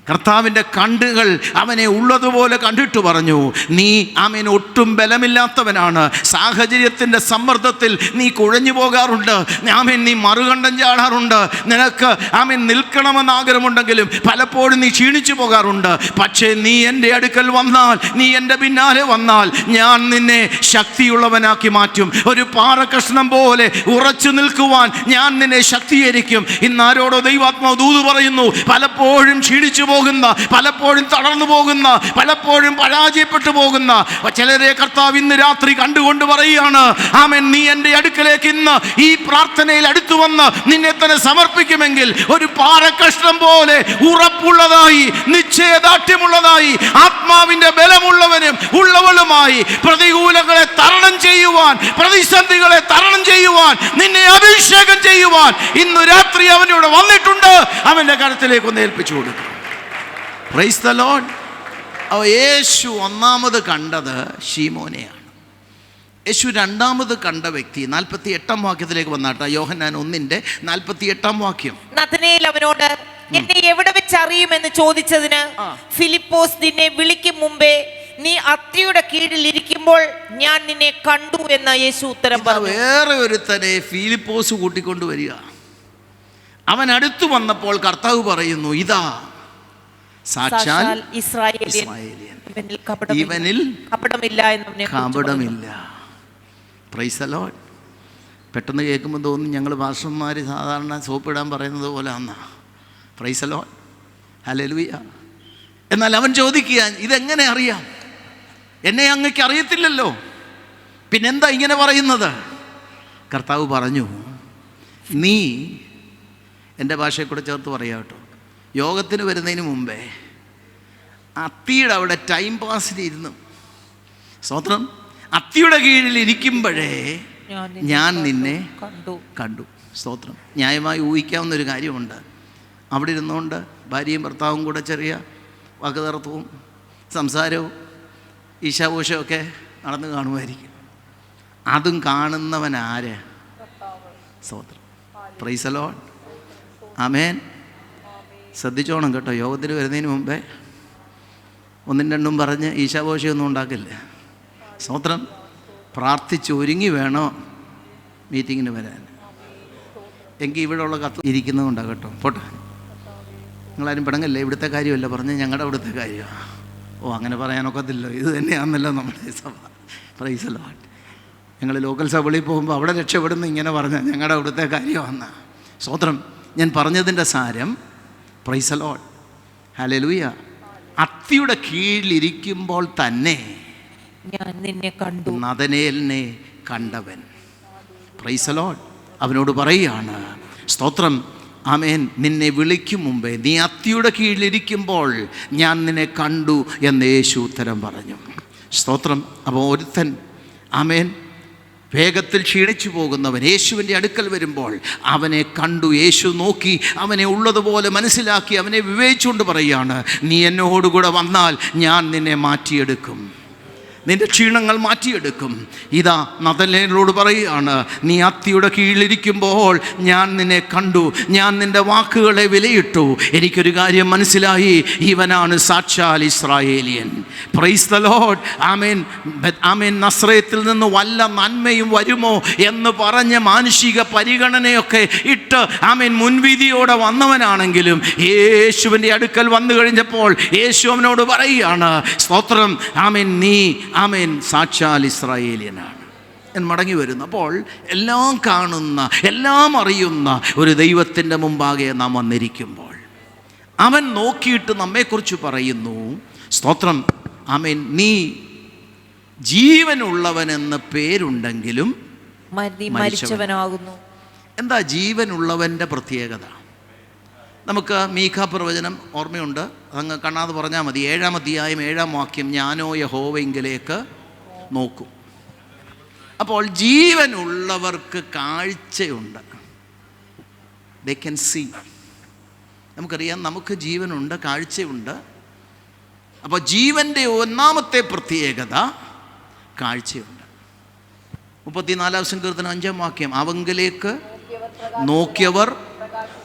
കർത്താവിൻ്റെ കണ്ണുകൾ അവനെ ഉള്ളതുപോലെ കണ്ടിട്ട് പറഞ്ഞു, നീ ആമേൻ ഒട്ടും ബലമില്ലാത്തവനാണ്. സാഹചര്യത്തിൻ്റെ സമ്മർദ്ദത്തിൽ നീ കുഴഞ്ഞു പോകാറുണ്ട്. ആമേൻ നീ മറുകണ്ഠം ചാടാറുണ്ട്. നിനക്ക് ആമേൻ നിൽക്കണമെന്ന് ആഗ്രഹമുണ്ടെങ്കിലും പലപ്പോഴും നീ ക്ഷീണിച്ചു പോകാറുണ്ട്. പക്ഷേ നീ എൻ്റെ അടുക്കൽ വന്നാൽ, നീ എൻ്റെ പിന്നാലെ വന്നാൽ, ഞാൻ നിന്നെ ശക്തിയുള്ളവനാക്കി മാറ്റും. ഒരു പാറക്കഷ്ണം പോലെ ഉറച്ചു നിൽക്കുവാൻ ഞാൻ നിന്നെ ശക്തീകരിക്കും. ഇന്നാരോടോ ദൈവാത്മാവ് ദൂത് പറയുന്നു, പലപ്പോഴും ക്ഷീണിച്ചു പോകുന്ന, പലപ്പോഴും തളർന്നു പോകുന്ന, പലപ്പോഴും പരാജയപ്പെട്ടു പോകുന്ന ചിലരെ കർത്താവ് ഇന്ന് രാത്രി കണ്ടുകൊണ്ട് പറയുകയാണ്, ആമേൻ, നീ എൻ്റെ അടുക്കലേക്ക് ഇന്ന് ഈ പ്രാർത്ഥനയിൽ അടുത്തു വന്ന് നിന്നെ തന്നെ സമർപ്പിക്കുമെങ്കിൽ ഒരു പാറക്കഷ്ണം പോലെ ഉറപ്പുള്ളതായി, നിശ്ചയദാർഢ്യമുള്ളതായി, ആത്മാവിൻ്റെ ബലമുള്ളവനും ഉള്ളവളുമായി പ്രതികൂലങ്ങളെ തരണം ചെയ്യുവാൻ, പ്രതിസന്ധികളെ തരണം ചെയ്യുവാൻ, നിന്നെ അഭിഷേകം ചെയ്യുവാൻ ഇന്ന് രാത്രി അവനോട് വന്നിട്ടുണ്ട്. അവൻ്റെ കരത്തിലേക്ക് ഒന്ന് ഏൽപ്പിച്ചു കൊടുക്കും. Price the Lord. യേശു ഒന്നാമത് കണ്ടത് ശീമോനെയാണ്. യേശു രണ്ടാമത് കണ്ട വ്യക്തി 48 വാക്യത്തിലേക്ക് വന്നാട്ട. യോഹന്നാൻ 1:48 വാക്യം. നഥനയേൽ അവനോട്, എന്നെ എവിടെ വെച്ച് അറിയുമെന്ന് ചോദിച്ചതിന്, ഫിലിപ്പോസ് നിന്നെ വിളിക്കും മുമ്പേ നീ അത്തിയുടെ കീഴിൽ ഇരിക്കുമ്പോൾ ഞാൻ നിന്നെ കണ്ടു എന്ന് യേശു ഉത്തരം പറഞ്ഞു. വേറെ ഒരുത്തനെ ഫിലിപ്പോസ് കൂട്ടിക്കൊണ്ട് വരിക. അവൻ അടുത്തു വന്നപ്പോൾ കർത്താവ് പറയുന്നു, ഇതാ സാക്ഷാൽ ഇസ്രായേലിയൻ, ഇവനിൽ കപടമില്ല. Price the Lord. പെട്ടെന്ന് കേൾക്കുമ്പോൾ തോന്നും ഞങ്ങൾ പാസ്റ്റർമാർ സാധാരണ സോപ്പിടാൻ പറയുന്നത് പോലെ ആന്നാ. Price the lord. ഹല്ലേലൂയ. എന്നാൽ അവൻ ചോദിക്കുക, ഇതെങ്ങനെ അറിയാം? എന്നെ അങ്ങക്ക് അറിയത്തില്ലല്ലോ, പിന്നെന്താ ഇങ്ങനെ പറയുന്നത്? കർത്താവ് പറഞ്ഞു, നീ, എൻ്റെ ഭാഷയെ കൂടെ ചേർത്ത് പറയാം കേട്ടോ, യോഗത്തിന് വരുന്നതിന് മുമ്പേ അത്തിയുടെ അവിടെ ടൈം പാസിലിരുന്നു, സ്തോത്രം, അത്തിയുടെ കീഴിൽ ഇരിക്കുമ്പോഴേ ഞാൻ നിന്നെ കണ്ടു. സ്തോത്രം. ന്യായമായി ഊഹിക്കാവുന്നൊരു കാര്യമുണ്ട്. അവിടെ ഇരുന്നുകൊണ്ട് ഭാര്യയും ഭർത്താവും കൂടെ ചെറിയ വാക്കുതർക്കവും സംസാരവും ഈശാഘോഷമൊക്കെ നടന്നു കാണുമായിരിക്കും. അതും കാണുന്നവനാര്? സ്തോത്രം. Praise the lord. ആമേൻ. ശ്രദ്ധിച്ചോണം കേട്ടോ, യോഗത്തിന് വരുന്നതിന് മുമ്പേ 1-2 പറഞ്ഞ് ഈശാഘോഷമൊന്നും ഉണ്ടാക്കില്ല. സ്തോത്രം. പ്രാർത്ഥിച്ച് ഒരുങ്ങി വേണോ മീറ്റിങ്ങിന് വരാൻ. എങ്കിൽ ഇവിടെ ഉള്ള കത്ത് ഇരിക്കുന്നതുകൊണ്ടാണ് കേട്ടോ. പോട്ടെ, നിങ്ങളാരും പിടങ്ങല്ലേ, ഇവിടുത്തെ കാര്യമല്ല പറഞ്ഞ്, ഞങ്ങളുടെ ഇവിടുത്തെ കാര്യമാണ്. അങ്ങനെ പറയാനൊക്കത്തില്ലോ, ഇത് തന്നെയാണല്ലോ നമ്മുടെ സഭ. Price the Lord. ഞങ്ങൾ ലോക്കൽ സഭകളിൽ പോകുമ്പോൾ അവിടെ രക്ഷപ്പെടുന്ന ഇങ്ങനെ പറഞ്ഞാൽ ഞങ്ങളുടെ അവിടുത്തെ കാര്യമാണ്. സ്തോത്രം. ഞാൻ പറഞ്ഞതിൻ്റെ സാരം, പ്രൈസ് ദി ലോർഡ്, ഹല്ലേലൂയ, അത്തിയുടെ കീഴിലിരിക്കുമ്പോൾ തന്നെ ഞാൻ നിന്നെ കണ്ടു. നഥനയേലിനെ കണ്ടവൻ. Praise the lord. അവനോട് പറയുകയാണ്, സ്തോത്രം, ആമേൻ, നിന്നെ വിളിക്കും മുമ്പേ നീ അത്തിയുടെ കീഴിലിരിക്കുമ്പോൾ ഞാൻ നിന്നെ കണ്ടു എന്ന് യേശു ഉത്തരം പറഞ്ഞു. സ്തോത്രം. അപ്പോൾ ഒരുത്തൻ, ആമേൻ, വേഗത്തിൽ ക്ഷീണിച്ചു പോകുന്നവൻ യേശുവിൻ്റെ അടുക്കൽ വരുമ്പോൾ അവനെ കണ്ടു. യേശു നോക്കി അവനെ ഉള്ളതുപോലെ മനസ്സിലാക്കി അവനെ വിവേചിച്ചുകൊണ്ട് പറയുകയാണ്, നീ എന്നോടുകൂടെ വന്നാൽ ഞാൻ നിന്നെ മാറ്റിയെടുക്കും, നിന്റെ ക്ഷീണങ്ങൾ മാറ്റിയെടുക്കും. ഇതാ നഥനയേലിനോട് പറയുകയാണ്, നീ അത്തിയുടെ കീഴിലിരിക്കുമ്പോൾ ഞാൻ നിന്നെ കണ്ടു, ഞാൻ നിന്റെ വാക്കുകളെ വിലയിട്ടു, എനിക്കൊരു കാര്യം മനസ്സിലായി, ഇവനാണ് സാക്ഷാൽ ഇസ്രായേലിയൻ. Praise the lord. ആമേൻ. ആമേൻ. നസ്രയത്തിൽ നിന്ന് വല്ല നന്മയും വരുമോ എന്ന് പറഞ്ഞ മാനുഷിക പരിഗണനയൊക്കെ ഇട്ട് ആമേൻ മുൻവിധിയോടെ വന്നവനാണെങ്കിലും യേശുവിൻ്റെ അടുക്കൽ വന്നു കഴിഞ്ഞപ്പോൾ യേശു അവനോട് പറയുകയാണ്, സ്തോത്രം, ആമേൻ, നീ, ആമേൻ, സാക്ഷാൽ ഇസ്രായേലിയനാണ്. ഞാൻ മടങ്ങി വരുന്നു. അപ്പോൾ എല്ലാം കാണുന്ന, എല്ലാം അറിയുന്ന ഒരു ദൈവത്തിൻ്റെ മുമ്പാകെ നാം വന്നിരിക്കുമ്പോൾ അവൻ നോക്കിയിട്ട് നമ്മെക്കുറിച്ച് പറയുന്നു, സ്തോത്രം, ആമേൻ, നീ ജീവനുള്ളവനെന്ന് പേരുണ്ടെങ്കിലും മരിച്ചവനാകുന്നു. എന്താ ജീവനുള്ളവൻ്റെ പ്രത്യേകത? നമുക്ക് മീഖാ പ്രവചനം ഓർമ്മയുണ്ട്, അതങ്ങ് കാണാതെ പറഞ്ഞാൽ മതി. 7-ാം അധ്യായം 7-ാം വാക്യം, ഞാനോ യഹോവയിങ്കലേക്ക് നോക്കും. അപ്പോൾ ജീവനുള്ളവർക്ക് കാഴ്ചയുണ്ട്. They can see. നമുക്കറിയാം, നമുക്ക് ജീവനുണ്ട്, കാഴ്ചയുണ്ട്. അപ്പോൾ ജീവൻ്റെ ഒന്നാമത്തെ പ്രത്യേകത കാഴ്ചയുണ്ട്. 34-ാം സങ്കീർത്തനം 5-ാം വാക്യം, അവങ്കലേക്ക് നോക്കിയവർ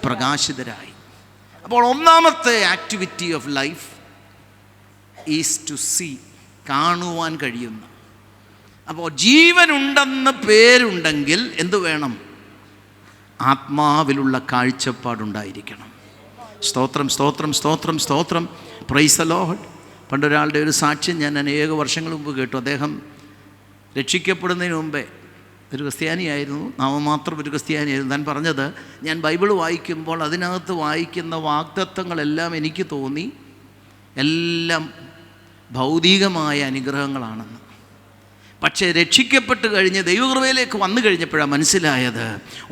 പ്രകാശിതരായി. അപ്പോൾ ഒന്നാമത്തെ activity of life is to see, കാണുവാൻ കഴിയുന്ന. അപ്പോൾ ജീവനുണ്ടെന്ന് പേരുണ്ടെങ്കിൽ എന്തു വേണം? ആത്മാവിലുള്ള കാഴ്ചപ്പാടുണ്ടായിരിക്കണം. സ്തോത്രം, സ്തോത്രം, സ്തോത്രം, സ്തോത്രം. Praise the Lord. പണ്ടൊരാളുടെ ഒരു സാക്ഷ്യം ഞാൻ അനേക വർഷങ്ങൾ മുമ്പ് കേട്ടു. അദ്ദേഹം രക്ഷിക്കപ്പെടുന്നതിന് മുമ്പേ ഒരു ക്രിസ്ത്യാനിയായിരുന്നു, നാമമാത്രം ഒരു ക്രിസ്ത്യാനിയായിരുന്നു. താൻ പറഞ്ഞത്, ഞാൻ ബൈബിൾ വായിക്കുമ്പോൾ അതിനകത്ത് വായിക്കുന്ന വാഗ്ദത്തങ്ങളെല്ലാം എനിക്ക് തോന്നി എല്ലാം ഭൗതികമായ അനുഗ്രഹങ്ങളാണെന്ന്. പക്ഷേ രക്ഷിക്കപ്പെട്ട് കഴിഞ്ഞ് ദൈവകൃപയിലേക്ക് വന്നു കഴിഞ്ഞപ്പോഴാണ് മനസ്സിലായത്,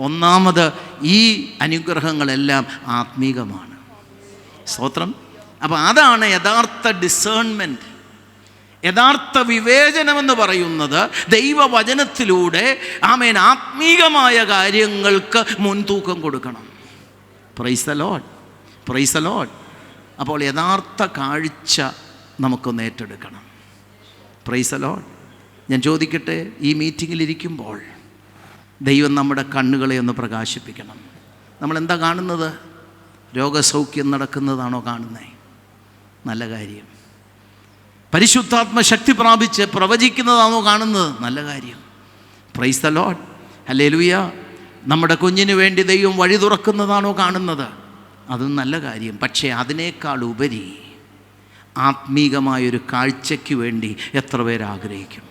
ഒന്നാമത് ഈ അനുഗ്രഹങ്ങളെല്ലാം ആത്മീകമാണ്. സ്തോത്രം. അപ്പോൾ അതാണ് യഥാർത്ഥ ഡിസേൺമെൻറ്റ്, യഥാർത്ഥ വിവേചനമെന്ന് പറയുന്നത്. ദൈവവചനത്തിലൂടെ ആമേൻ ആത്മീകമായ കാര്യങ്ങൾക്ക് മുൻതൂക്കം കൊടുക്കണം. Price the lord, praise the Lord. അപ്പോൾ യഥാർത്ഥ കാഴ്ച നമുക്കൊന്ന് ഏറ്റെടുക്കണം. Price the Lord. ഞാൻ ചോദിക്കട്ടെ, ഈ മീറ്റിങ്ങിലിരിക്കുമ്പോൾ ദൈവം നമ്മുടെ കണ്ണുകളെ ഒന്ന് പ്രകാശിപ്പിക്കണം. നമ്മളെന്താ കാണുന്നത്? രോഗസൗഖ്യം നടക്കുന്നതാണോ കാണുന്നത്? നല്ല കാര്യം. പരിശുദ്ധാത്മ ശക്തി പ്രാപിച്ച് പ്രവചിക്കുന്നതാണോ കാണുന്നത്? നല്ല കാര്യം. പ്രൈസ് ദ ലോർഡ്, ഹല്ലേലൂയ. നമ്മുടെ കുഞ്ഞിന് വേണ്ടി ദൈവം വഴി തുറക്കുന്നതാണോ കാണുന്നത്? അതും നല്ല കാര്യം. പക്ഷേ അതിനേക്കാൾ ഉപരി ആത്മീകമായൊരു കാഴ്ചയ്ക്ക് വേണ്ടി എത്ര പേര് ആഗ്രഹിക്കും?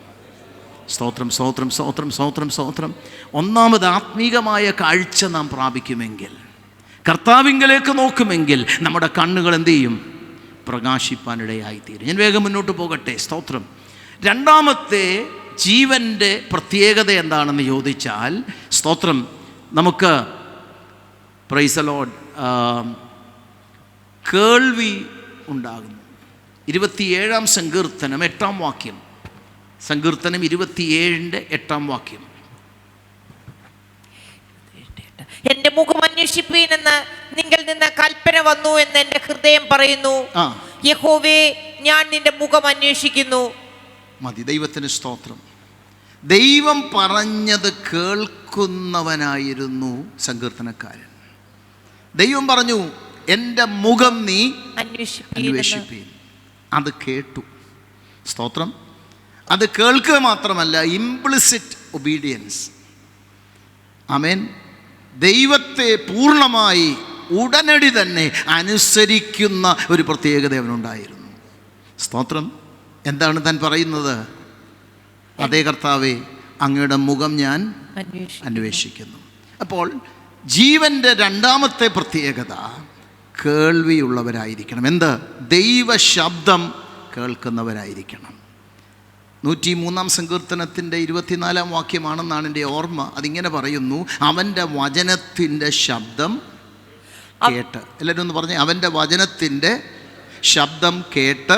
സ്തോത്രം, സ്തോത്രം, സ്തോത്രം, സ്തോത്രം, സ്തോത്രം. ഒന്നാമത് ആത്മീകമായ കാഴ്ച നാം പ്രാപിക്കുമെങ്കിൽ, കർത്താവിങ്കലേക്ക് നോക്കുമെങ്കിൽ നമ്മുടെ കണ്ണുകൾ എന്തു ചെയ്യും? പ്രകാശിപ്പാനിടയായിത്തീരും. ഞാൻ വേഗം മുന്നോട്ട് പോകട്ടെ. സ്തോത്രം. രണ്ടാമത്തെ ജീവൻ്റെ പ്രത്യേകത എന്താണെന്ന് ചോദിച്ചാൽ, സ്തോത്രം, നമുക്ക് പ്രൈസ് ദി ലോർഡ് കേൾവി ഉണ്ടാകുന്നു. 27-ാം സങ്കീർത്തനം 8-ാം വാക്യം. സങ്കീർത്തനം 27-8 എന്റെ മുഖം അന്വേഷിപ്പീനെന്ന് നിങ്ങൾ നിന്ന് കൽപ്പന വന്നു എന്ന് എന്റെ ഹൃദയം പറയുന്നു. യഹോവേ, ഞാൻ നിന്റെ മുഖം അന്വേഷിക്കുന്നു. മതി. ദൈവത്തിന് സ്തോത്രം. ദൈവം പറഞ്ഞത് കേൾക്കുന്നവനായിരുന്നു സങ്കീർത്തനക്കാരൻ. ദൈവം പറഞ്ഞു, എൻ്റെ മുഖം നീ അന്വേഷിപ്പീൻ. അത് കേട്ടു. സ്തോത്രം. അത് കേൾക്കുക മാത്രമല്ല, ഇംപ്ലിസിറ്റ് ഒബീഡിയൻസ്. ആമേൻ. ദൈവത്തെ പൂർണ്ണമായി ഉടനടി തന്നെ അനുസരിക്കുന്ന ഒരു പ്രത്യേകത അവനുണ്ടായിരുന്നു. സ്തോത്രം. എന്താണ് താൻ പറയുന്നത്? അതേ കർത്താവേ, അങ്ങയുടെ മുഖം ഞാൻ അന്വേഷിക്കുന്നു. അപ്പോൾ ജീവൻ്റെ രണ്ടാമത്തെ പ്രത്യേകത കേൾവിയുള്ളവരായിരിക്കണം. എന്ത്? ദൈവശബ്ദം കേൾക്കുന്നവരായിരിക്കണം. 103-ാം സങ്കീർത്തനത്തിൻ്റെ 24-ാം വാക്യമാണെന്നാണ് എൻ്റെ ഓർമ്മ. അതിങ്ങനെ പറയുന്നു, അവൻ്റെ വചനത്തിൻ്റെ ശബ്ദം കേട്ട്. എല്ലാവരും ഒന്ന് പറഞ്ഞേ, അവൻ്റെ വചനത്തിൻ്റെ ശബ്ദം കേട്ട്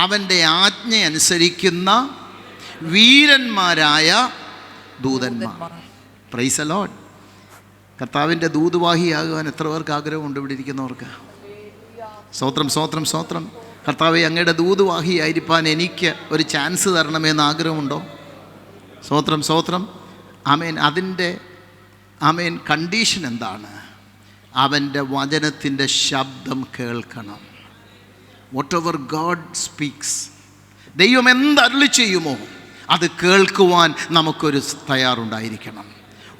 അവൻ്റെ ആജ്ഞ അനുസരിക്കുന്ന വീരന്മാരായ ദൂതന്മാർ. Price the Lord. കർത്താവിൻ്റെ ദൂതുവാഹിയാകുവാൻ എത്ര പേർക്ക് ആഗ്രഹമുണ്ട് ഇവിടെ ഇരിക്കുന്നവർക്ക്? സ്തോത്രം, സ്തോത്രം, സ്തോത്രം. കർത്താവേ, അങ്ങയുടെ ദൂതുവാഹിയായിരിക്കാൻ എനിക്ക് ഒരു ചാൻസ് തരണമെന്ന് ആഗ്രഹമുണ്ടോ? സ്തോത്രം, സ്തോത്രം. ആമേൻ. അതിൻ്റെ ആമേൻ കണ്ടീഷൻ എന്താണ്? അവൻ്റെ വചനത്തിൻ്റെ ശബ്ദം കേൾക്കണം. വാട്ട് എവർ ഗോഡ് സ്പീക്സ്, ദൈവം എന്തരുളി ചെയ്യുമോ അത് കേൾക്കുവാൻ നമുക്കൊരു തയ്യാറുണ്ടായിരിക്കണം,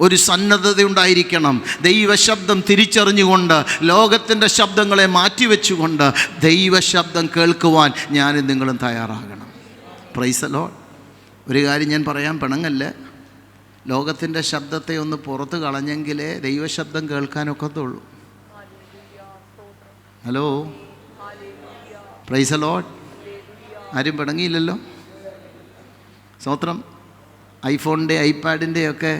ഒരു സന്നദ്ധതയുണ്ടായിരിക്കണം. ദൈവശബ്ദം തിരിച്ചറിഞ്ഞുകൊണ്ട് ലോകത്തിൻ്റെ ശബ്ദങ്ങളെ മാറ്റിവെച്ചുകൊണ്ട് ദൈവശബ്ദം കേൾക്കുവാൻ ഞാനും നിങ്ങളും തയ്യാറാകണം. Price the lord. ഒരു കാര്യം ഞാൻ പറയാൻ പിണങ്ങല്ല, ലോകത്തിൻ്റെ ശബ്ദത്തെ ഒന്ന് പുറത്ത് കളഞ്ഞെങ്കിലേ ദൈവശബ്ദം കേൾക്കാനൊക്കത്തുള്ളൂ. Hello, praise the lord. ആരും പിണങ്ങിയില്ലല്ലോ. സ്തോത്രം. ഐഫോണിൻ്റെ ഐപാഡിൻ്റെയൊക്കെ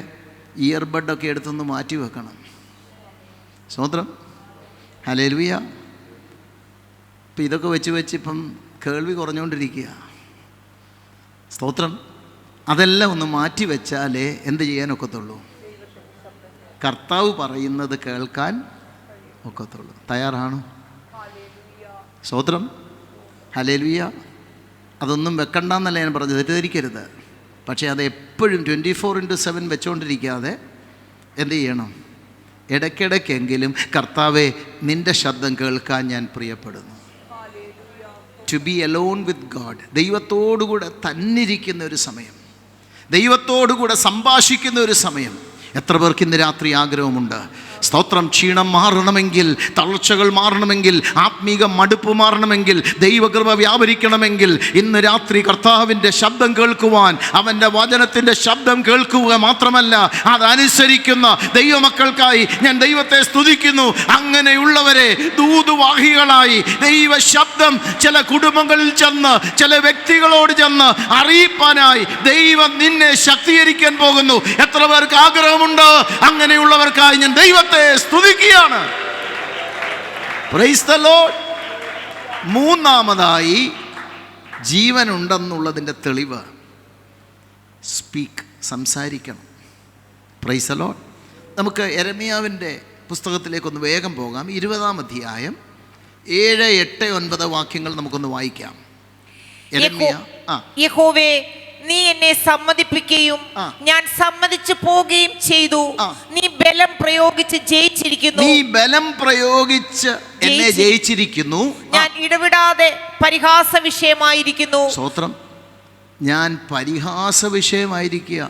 ഇയർബഡൊക്കെ എടുത്തൊന്ന് മാറ്റി വെക്കണം. സ്തോത്രം, ഹല്ലേലൂയ. ഇപ്പം ഇതൊക്കെ വെച്ച് ഇപ്പം കേൾവി കുറഞ്ഞുകൊണ്ടിരിക്കുക. സ്തോത്രം. അതെല്ലാം ഒന്ന് മാറ്റി വെച്ചാലേ എന്ത് ചെയ്യാനൊക്കത്തുള്ളൂ? കർത്താവ് പറയുന്നത് കേൾക്കാൻ ഒക്കത്തുള്ളൂ. തയ്യാറാണോ? സ്തോത്രം, ഹല്ലേലൂയ. അതൊന്നും വെക്കണ്ടെന്നല്ല ഞാൻ പറഞ്ഞത്, തെറ്റിദ്ധരിക്കരുത്. പക്ഷേ അത് എപ്പോഴും 24/7 വെച്ചുകൊണ്ടിരിക്കാതെ എന്ത് ചെയ്യണം? ഇടയ്ക്കിടയ്ക്കെങ്കിലും കർത്താവേ, നിൻ്റെ ശബ്ദം കേൾക്കാൻ ഞാൻ പ്രിയപ്പെടുന്നു. To be alone with God, ദൈവത്തോടുകൂടെ തന്നിരിക്കുന്ന ഒരു സമയം, ദൈവത്തോടുകൂടെ സംഭാഷിക്കുന്ന ഒരു സമയം. എത്ര പേർക്ക് ഇന്ന് രാത്രി ആഗ്രഹമുണ്ട്? സ്തോത്രം. ക്ഷീണം മാറണമെങ്കിൽ, തളർച്ചകൾ മാറണമെങ്കിൽ, ആത്മീക മടുപ്പ് മാറണമെങ്കിൽ, ദൈവകൃപ വ്യാപരിക്കണമെങ്കിൽ ഇന്ന് രാത്രി കർത്താവിൻ്റെ ശബ്ദം കേൾക്കുവാൻ, അവൻ്റെ വചനത്തിൻ്റെ ശബ്ദം കേൾക്കുക മാത്രമല്ല അതനുസരിക്കുന്ന ദൈവമക്കൾക്കായി ഞാൻ ദൈവത്തെ സ്തുതിക്കുന്നു. അങ്ങനെയുള്ളവരെ ദൂതുവാഹികളായി ദൈവ ശബ്ദം ചില കുടുംബങ്ങളിൽ ചെന്ന്, ചില വ്യക്തികളോട് ചെന്ന് അറിയിപ്പാനായി ദൈവം നിന്നെ ശക്തീകരിക്കാൻ പോകുന്നു. എത്ര പേർക്ക് ആഗ്രഹമുണ്ട്? അങ്ങനെയുള്ളവർക്കായി ഞാൻ ദൈവത്തെ സ്തുതിക്കുകയാണ്. Price the Lord. മൂന്നാമതായി ജീവനുണ്ടെന്നുള്ളതിൻ്റെ തെളിവ് സ്പീക്ക്, സംസാരിക്കണം. Price the Lord. നമുക്ക് യെരമ്യാവിൻ്റെ പുസ്തകത്തിലേക്കൊന്ന് വേഗം പോകാം. 20-ാം അധ്യായം 7, 8, 9 വാക്യങ്ങൾ നമുക്കൊന്ന് വായിക്കാം. യെരമ്യ യഹോവേ, നീ എന്നെ സമ്മതിപ്പിക്കുകയും ഞാൻ സമ്മതിച്ചു പോവുകയും ചെയ്തു. നീ ബലം പ്രയോഗിച്ച് ജയിച്ചിരിക്കുന്നു. നീ ബലം പ്രയോഗിച്ച് എന്നെ ജയിച്ചിരിക്കുന്നു. ഞാൻ ഇടവിടാതെ പരിഹാസ വിഷയമായിരിക്കുന്നു. സ്തോത്രം. ഞാൻ പരിഹാസ വിഷയമായിരിക്കുക,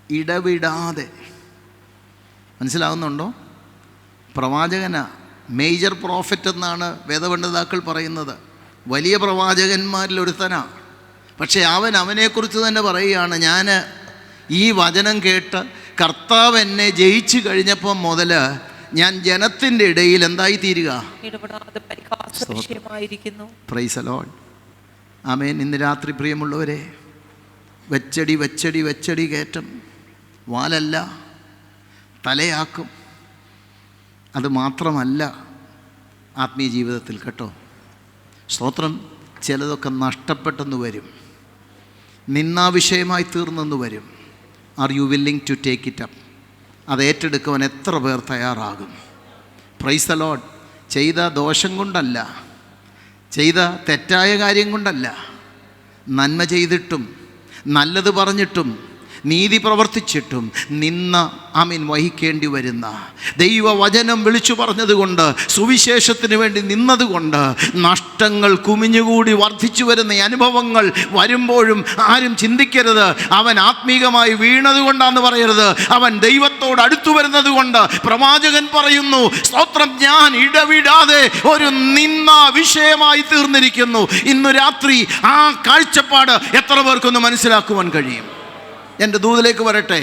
ഇടവിടാതെ. മനസ്സിലാകുന്നുണ്ടോ? പ്രവാചകനാ, മേജർ പ്രോഫറ്റ് എന്നാണ് വേദപണ്ഡിതാക്കൾ പറയുന്നത്. വലിയ പ്രവാചകന്മാരിൽ ഒരുത്തനാ. പക്ഷേ അവനെക്കുറിച്ച് തന്നെ പറയുകയാണ്, ഞാൻ ഈ വചനം കേട്ട് കർത്താവ് എന്നെ ജയിച്ചു കഴിഞ്ഞപ്പോൾ മുതൽ ഞാൻ ജനത്തിൻ്റെ ഇടയിൽ എന്തായി തീരുക? Praise the lord. ആമേൻ. ഇന്ന് രാത്രി പ്രിയമുള്ളവരെ, വെച്ചടി വെച്ചടി വെച്ചടി കയറ്റം, വാലല്ല തലയാക്കും. അത് മാത്രമല്ല ആത്മീയ ജീവിതത്തിൽ കേട്ടോ. സ്തോത്രം. ചിലതൊക്കെ നഷ്ടപ്പെട്ടെന്ന് വരും, നിന്നാവിഷയമായി തീർന്നെന്ന് വരും. Are you willing to take it up? അത് ഏറ്റെടുക്കുവാൻ എത്ര പേർ തയ്യാറാകും? Praise the Lord. ചെയ്ത ദോഷം കൊണ്ടല്ല, ചെയ്ത തെറ്റായ കാര്യം കൊണ്ടല്ല, നന്മ ചെയ്തിട്ടും നല്ലത് പറഞ്ഞിട്ടും നീതി പ്രവർത്തിച്ചിട്ടും വഹിക്കേണ്ടി വരുന്ന, ദൈവവചനം വിളിച്ചു പറഞ്ഞതുകൊണ്ട്, സുവിശേഷത്തിന് വേണ്ടി നിന്നതുകൊണ്ട് നഷ്ടങ്ങൾ കുമിഞ്ഞുകൂടി വർദ്ധിച്ചു വരുന്ന അനുഭവങ്ങൾ വരുമ്പോഴും ആരും ചിന്തിക്കരുത് അവൻ ആത്മീകമായി വീണതുകൊണ്ടാന്ന് പറയരുത്. അവൻ ദൈവത്തോട് അടുത്തു വരുന്നത് കൊണ്ട്. പ്രവാചകൻ പറയുന്നു, സ്തോത്രം, ഞാൻ ഇടവിടാതെ ഒരു നിന്ന വിഷയമായി തീർന്നിരിക്കുന്നു. ഇന്നു രാത്രി ആ കാഴ്ചപ്പാട് എത്ര പേർക്കൊന്ന് മനസ്സിലാക്കുവാൻ കഴിയും? എൻ്റെ ദൂതിലേക്ക് വരട്ടെ.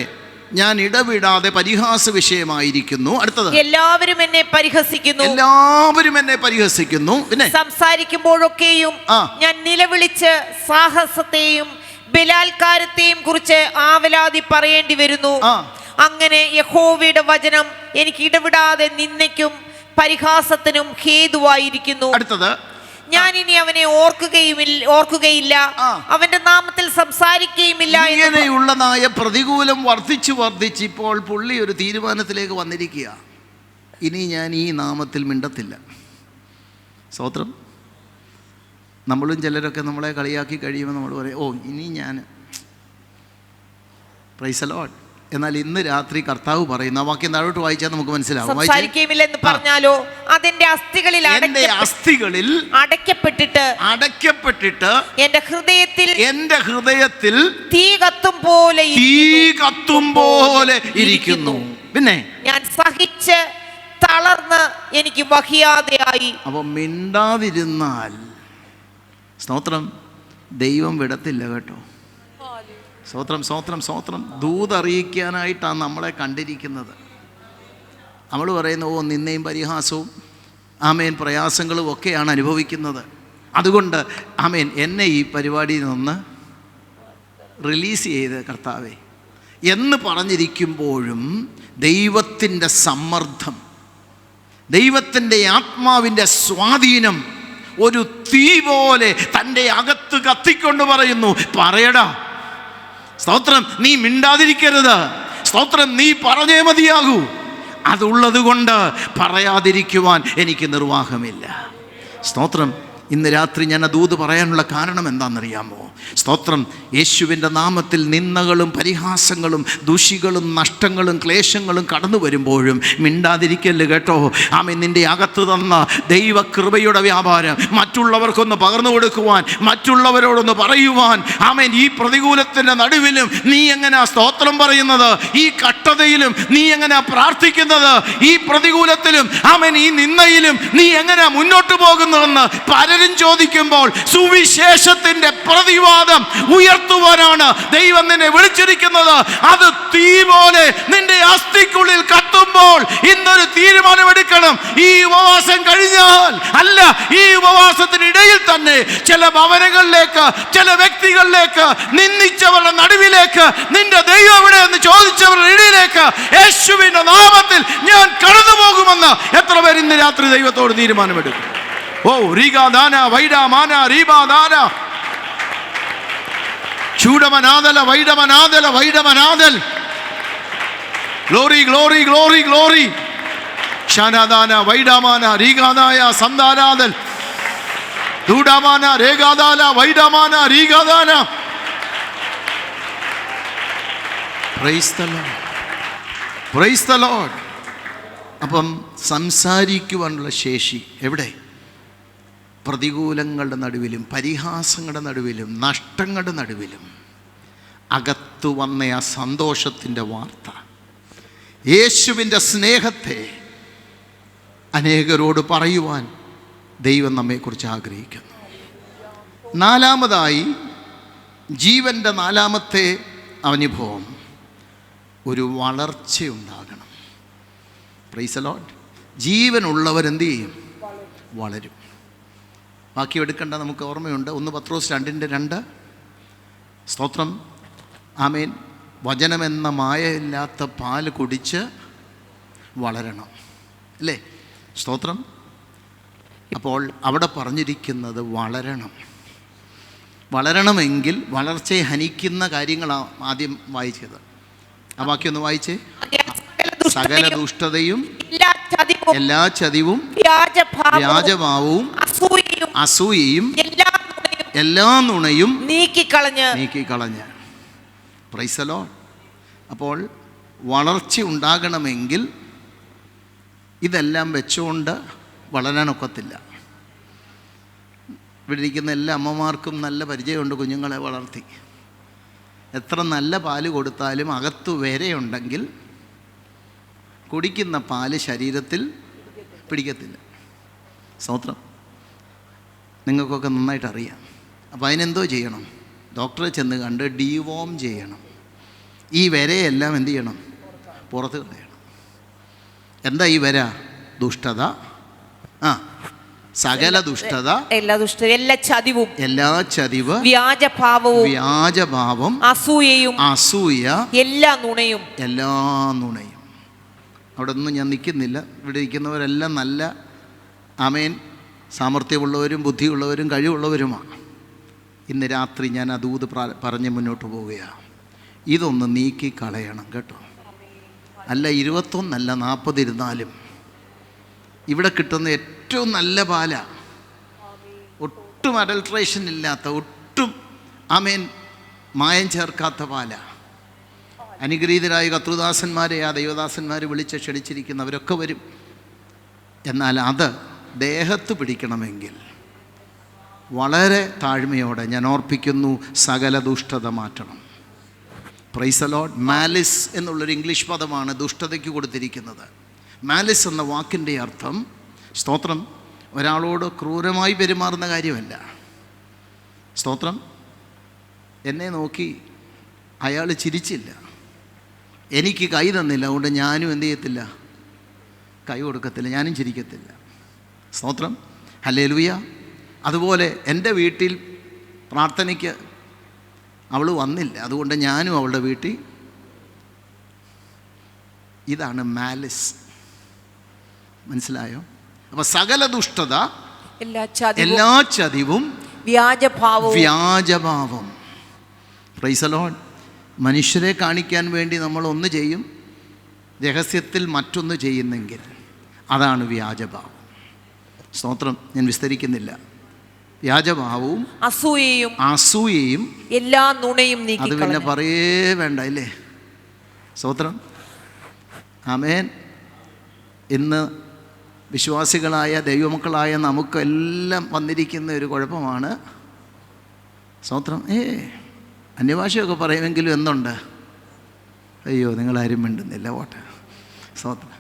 ഞാൻ ഇടവിടാതെ പരിഹാസ വിഷയമായിരിക്കുന്നു. അടുത്തത്, എല്ലാവരും എന്നെ പരിഹസിക്കുന്നു. എല്ലാവരും എന്നെ പരിഹസിക്കുന്നു. പിന്നെ സംസാരിക്കുമ്പോഴൊക്കെയും ഞാൻ നിലവിളിച്ച് സാഹസത്തെയും ബലാത്കാരത്തെയും കുറിച്ച് ആവലാതി പറയേണ്ടി വരുന്നു. അങ്ങനെ യഹോവയുടെ വചനം എനിക്ക് ഇടവിടാതെ നിന്ദയ്ക്കും പരിഹാസത്തിനും ഹേതുവായിരിക്കുന്നു. അടുത്തത്, ഞാൻ ഇനി അവനെ ഓർക്കുകയില്ല, അവന്റെ നാമത്തിൽ സംസാരിക്കുകയുമില്ല. ഇങ്ങനെയുള്ളതായ പ്രതികൂലം വർദ്ധിച്ച് ഇപ്പോൾ പുള്ളി ഒരു തീരുമാനത്തിലേക്ക് വന്നിരിക്കുക. ഇനി ഞാൻ ഈ നാമത്തിൽ മിണ്ടത്തില്ല. സ്തോത്രം. നമ്മളും ചിലരൊക്കെ നമ്മളെ കളിയാക്കി കഴിയുമ്പോൾ നമ്മൾ പറയും, ഓ ഇനി ഞാൻ. Price the Lord. എന്നാൽ ഇന്ന് രാത്രി കർത്താവ് പറയുന്ന വാക്യം താഴോട്ട് വായിച്ചാൽ നമുക്ക് മനസ്സിലാവും. സംസാരിക്കുകയില്ലെന്ന് പറഞ്ഞാലോ അതിന്റെ അസ്ഥികളിൽ അടയ്ക്കപ്പെട്ടിട്ട് എന്റെ ഹൃദയത്തിൽ തീ കത്തും പോലെ ഇരിക്കുന്നു. പിന്നെ ഞാൻ സഹിച്ച് തളർന്ന് എനിക്ക് വഹിയാതെയായി. അപ്പൊ മിണ്ടാതിരുന്നാൽ സ്തോത്രം ദൈവം വിടത്തില്ല കേട്ടോ. സ്തോത്രം സ്തോത്രം സ്തോത്രം. ദൂതറിയിക്കാനായിട്ടാണ് നമ്മളെ കണ്ടിരിക്കുന്നത്. നമ്മൾ പറയുന്ന, ഓ നിന്നയും പരിഹാസവും ആമേൻ പ്രയാസങ്ങളും ഒക്കെയാണ് അനുഭവിക്കുന്നത്. അതുകൊണ്ട് ആമേൻ എന്നെ ഈ പരിപാടിയിൽ നിന്ന് റിലീസ് ചെയ്ത് കർത്താവേ എന്ന് പറഞ്ഞിരിക്കുമ്പോഴും ദൈവത്തിൻ്റെ സമ്മർദ്ദം, ദൈവത്തിൻ്റെ ആത്മാവിൻ്റെ സ്വാധീനം ഒരു തീ പോലെ തൻ്റെ അകത്ത് കത്തിക്കൊണ്ട് പറയുന്നു, പറയടാ. സ്തോത്രം. നീ മിണ്ടാതിരിക്കരുത്. സ്തോത്രം. നീ പറഞ്ഞേ മതിയാകൂ. അതുള്ളത് കൊണ്ട് പറയാതിരിക്കുവാൻ എനിക്ക് നിർവാഹമില്ല. സ്തോത്രം. ഇന്ന് രാത്രി ഞാൻ ആ ദൂത് പറയാനുള്ള കാരണം എന്താണെന്നറിയാമോ? സ്തോത്രം. യേശുവിൻ്റെ നാമത്തിൽ നിന്ദകളും പരിഹാസങ്ങളും ദുഷികളും നഷ്ടങ്ങളും ക്ലേശങ്ങളും കടന്നു വരുമ്പോഴും മിണ്ടാതിരിക്കല്ല് കേട്ടോ. ആമേൻ. നിൻ്റെ അകത്ത് തന്ന ദൈവകൃപയുടെ വ്യാപാരം മറ്റുള്ളവർക്കൊന്ന് പകർന്നു കൊടുക്കുവാൻ, മറ്റുള്ളവരോടൊന്ന് പറയുവാൻ. ആമേൻ. ഈ പ്രതികൂലത്തിൻ്റെ നടുവിലും നീ എങ്ങനെയാ സ്തോത്രം പറയുന്നത്? ഈ കഷ്ടതയിലും നീ എങ്ങനെയാ പ്രാർത്ഥിക്കുന്നത്? ഈ പ്രതികൂലത്തിലും ആമേൻ ഈ നിന്ദയിലും നീ എങ്ങനെയാ മുന്നോട്ട് പോകുന്നതെന്ന് പലരും ചോദിക്കുമ്പോൾ സുവിശേഷത്തിൻ്റെ പ്രതിവാദം ഉയർത്തുവാനാണ് ദൈവം നിന്നെ വിളിച്ചിരിക്കുന്നത്. അത് തീ പോലെ നിന്റെ അസ്ഥിക്കുള്ളിൽ കത്തുമ്പോൾ ഇന്നൊരു തീരുമാനമെടുക്കണം. ഈ ഉപവാസം കഴിഞ്ഞാൽ അല്ല, ഈ ഉപവാസത്തിനിടയിൽ തന്നെ ചില ഭവനങ്ങളിലേക്ക്, ചില വ്യക്തികളിലേക്ക്, നിന്ദിച്ചവരുടെ നടുവിലേക്ക്, നിന്റെ ദൈവം എവിടെ എന്ന് ചോദിച്ചവരുടെ ഇടയിലേക്ക് യേശുവിന്റെ നാമത്തിൽ ഞാൻ കടന്നു പോകുമെന്ന് എത്ര പേർ ഇന്ന് രാത്രി ദൈവത്തോട് തീരുമാനമെടുക്കും? ഓ റീഗാദാന വൈഡാമാന റീബാദാന ചൂടമനാദല വൈഡമനാദല വൈഡമനാദൽ. Glory glory glory glory. ഷാനാദാന വൈഡാമാന റീഗാദായ സന്ദാനാദൽ ദൂഡാമാന രേഗാദാല വൈഡാമാന റീഗാദാന. Praise the lord, praise the lord. അപ്പം സംസാരിക്കുവാനുള്ള ശേഷി എവിടെ? പ്രതികൂലങ്ങളുടെ നടുവിലും, പരിഹാസങ്ങളുടെ നടുവിലും, നഷ്ടങ്ങളുടെ നടുവിലും അകത്തു വന്ന ആ സന്തോഷത്തിൻ്റെ വാർത്ത, യേശുവിൻ്റെ സ്നേഹത്തെ അനേകരോട് പറയുവാൻ ദൈവം നമ്മെക്കുറിച്ച് ആഗ്രഹിക്കുന്നു. നാലാമതായി, ജീവൻ്റെ നാലാമത്തെ അനുഭവം, ഒരു വളർച്ചയുണ്ടാകണം. Praise the lord. ജീവനുള്ളവരെന്ത് ചെയ്യും? വളരും. ബാക്കി എടുക്കേണ്ട നമുക്ക് ഓർമ്മയുണ്ട്. 1 പത്രോസ് 2:2. സ്തോത്രം. ആമേൻ. വചനമെന്ന മായയില്ലാത്ത പാല് കുടിച്ച് വളരണം, അല്ലേ? സ്തോത്രം. അപ്പോൾ അവിടെ പറഞ്ഞിരിക്കുന്നത് വളരണം. വളരണമെങ്കിൽ വളർച്ചയെ ഹനിക്കുന്ന കാര്യങ്ങളാണ് ആദ്യം വായിച്ചത്. ആ ബാക്കിയൊന്ന് വായിച്ചേ. സകല ദുഷ്ടതയും, എല്ലാ ചതിവും, വ്യാജഭാവവും, അസൂയയും, എല്ലാ നുണയും നീക്കിക്കളഞ്ഞ്. Praise the lord. അപ്പോൾ വളർച്ച ഉണ്ടാകണമെങ്കിൽ ഇതെല്ലാം വെച്ചുകൊണ്ട് വളരാനൊക്കത്തില്ല. ഇവിടെ ഇരിക്കുന്ന എല്ലാ അമ്മമാർക്കും നല്ല പരിചയമുണ്ട്. കുഞ്ഞുങ്ങളെ വളർത്തി എത്ര നല്ല പാല് കൊടുത്താലും അകത്തു വരെയുണ്ടെങ്കിൽ കുടിക്കുന്ന പാല് ശരീരത്തിൽ പിടിക്കത്തില്ല. സ്തോത്രം. നിങ്ങൾക്കൊക്കെ നന്നായിട്ട് അറിയാം. അപ്പോൾ അതിനെന്തോ ചെയ്യണം? ഡോക്ടറെ ചെന്ന് കണ്ട് ഡീവോം ചെയ്യണം. ഈ വരയെല്ലാം എന്ത് ചെയ്യണം? പുറത്ത് കളയണം. എന്താ ഈ വര? ദുഷ്ടത, സകല ദുഷ്ടത, എല്ലാ ചതിവും, വ്യാജഭാവം, അസൂയ, എല്ലാ നുണയും. അവിടെ ഒന്നും ഞാൻ നിൽക്കുന്നില്ല. ഇവിടെ ഇരിക്കുന്നവരെല്ലാം നല്ല ആമേൻ സാമർഥ്യമുള്ളവരും ബുദ്ധിയുള്ളവരും കഴിവുള്ളവരുമാണ്. ഇന്ന് രാത്രി ഞാൻ ആ ദൂത് പറഞ്ഞ് മുന്നോട്ട് പോവുകയാണ്. ഇതൊന്ന് നീക്കി കളയണം കേട്ടോ. അല്ല 21 അല്ല 40 ഇരുന്നാലും ഇവിടെ കിട്ടുന്ന ഏറ്റവും നല്ല പാല, ഒട്ടും അഡൾട്രേഷൻ ഇല്ലാത്ത, ഒട്ടും ആമേൻ മായം ചേർക്കാത്ത പാല. അനുഗ്രഹീതരായ കർത്തൃദാസന്മാരെ ആ ദൈവദാസന്മാർ വിളിച്ച് ക്ഷണിച്ചിരിക്കുന്നവരൊക്കെ വരും. എന്നാൽ അത് ദേഹത്ത് പിടിക്കണമെങ്കിൽ വളരെ താഴ്മയോടെ ഞാൻ ഓർപ്പിക്കുന്നു, സകല ദുഷ്ടത മാറ്റണം. Price the Lord. മാലിസ് എന്നുള്ളൊരു ഇംഗ്ലീഷ് പദമാണ് ദുഷ്ടതയ്ക്ക് കൊടുത്തിരിക്കുന്നത്. മാലിസ് എന്ന വാക്കിൻ്റെ അർത്ഥം, സ്തോത്രം, ഒരാളോട് ക്രൂരമായി പെരുമാറുന്ന കാര്യമല്ല. സ്തോത്രം. എന്നെ നോക്കി അയാൾ ചിരിച്ചില്ല, എനിക്ക് കൈ തന്നില്ല, അതുകൊണ്ട് ഞാനും എന്ത് ചെയ്യത്തില്ല? കൈ കൊടുക്കത്തില്ല, ഞാനും ചിരിക്കത്തില്ല. സ്തോത്രം. ഹല്ലേലൂയ. അതുപോലെ എൻ്റെ വീട്ടിൽ പ്രാർത്ഥനയ്ക്ക് അവൾ വന്നില്ല, അതുകൊണ്ട് ഞാനും അവളുടെ വീട്ടിൽ. ഇതാണ് മാലിസ്. മനസ്സിലായോ? അപ്പോൾ സകല ദുഷ്ടത, എല്ലാ ചതിവും, വ്യാജഭാവം. Praise the lord. മനുഷ്യരെ കാണിക്കാൻ വേണ്ടി നമ്മൾ ഒന്ന് ചെയ്യും, രഹസ്യത്തിൽ മറ്റൊന്ന് ചെയ്യുന്നെങ്കിൽ അതാണ് വ്യാജഭാവം. സ്തോത്രം. ഞാൻ വിസ്തരിക്കുന്നില്ല. വ്യാജഭാവവും അസൂയയും എല്ലാ നുണയും അത് പിന്നെ പറയേ വേണ്ട, ഇല്ലേ? സ്തോത്രം. ആമേൻ. ഇന്ന് വിശ്വാസികളായ ദൈവമക്കളായ നമുക്കെല്ലാം വന്നിരിക്കുന്ന ഒരു കുഴപ്പമാണ്. സ്തോത്രം. അന്യഭാഷയൊക്കെ പറയുമെങ്കിലും എന്തുണ്ട്? അയ്യോ, നിങ്ങളാരും മിണ്ടുന്നില്ല, പോട്ടെ. സ്തോത്രം.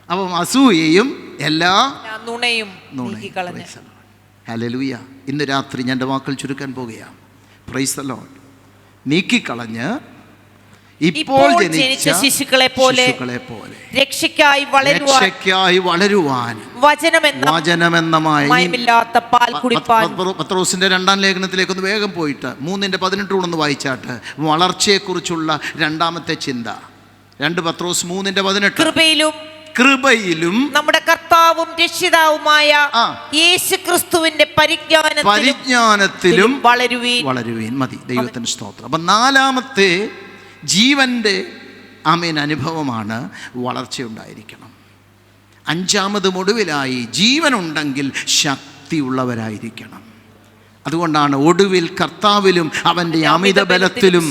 അപ്പം അസൂയയും എല്ലാ നുണയും നീക്കിക്കളഞ്ഞ്. ഹല്ലേലൂയ. ഇന്ന് രാത്രി ഞാൻ എൻ്റെ വാക്കുകൾ ചുരുക്കാൻ പോകുകയാണ്. Price the Lord. നീക്കിക്കളഞ്ഞ് ഇപ്പോൾ ജനിച്ച ശിശുക്കളെ പോലെ രക്ഷയ്ക്കായി വളരുവാൻ വചനമെന്ന മായമില്ലാത്ത പാൽ കുടിപ്പാൻ. പത്രോസിന്റെ 2-ാം ലേഖനത്തിലേക്ക് ഒന്ന് വേഗം പോയിട്ട് 3:18 കൂടെ ഒന്ന് വായിച്ചാട്ട് വളർച്ചയെക്കുറിച്ചുള്ള രണ്ടാമത്തെ ചിന്ത. 2 പത്രോസ് 3:18. കൃപയിലും നമ്മുടെ കർത്താവും രക്ഷിതാവുമായ യേശുക്രിസ്തുവിന്റെ പരിജ്ഞാനത്തിലും വളരുവീൻ. മതി. ദൈവത്തിന് സ്തോത്രം. അപ്പം 4ാമത്തെ ജീവൻ്റെ അനുഭവമാണ് വളർച്ചയുണ്ടായിരിക്കണം. 5ാമത് ഒടുവിലായി ജീവനുണ്ടെങ്കിൽ ശക്തിയുള്ളവരായിരിക്കണം. അതുകൊണ്ടാണ് ഒടുവിൽ കർത്താവിലും അവൻ്റെ അമിത ബലത്തിലും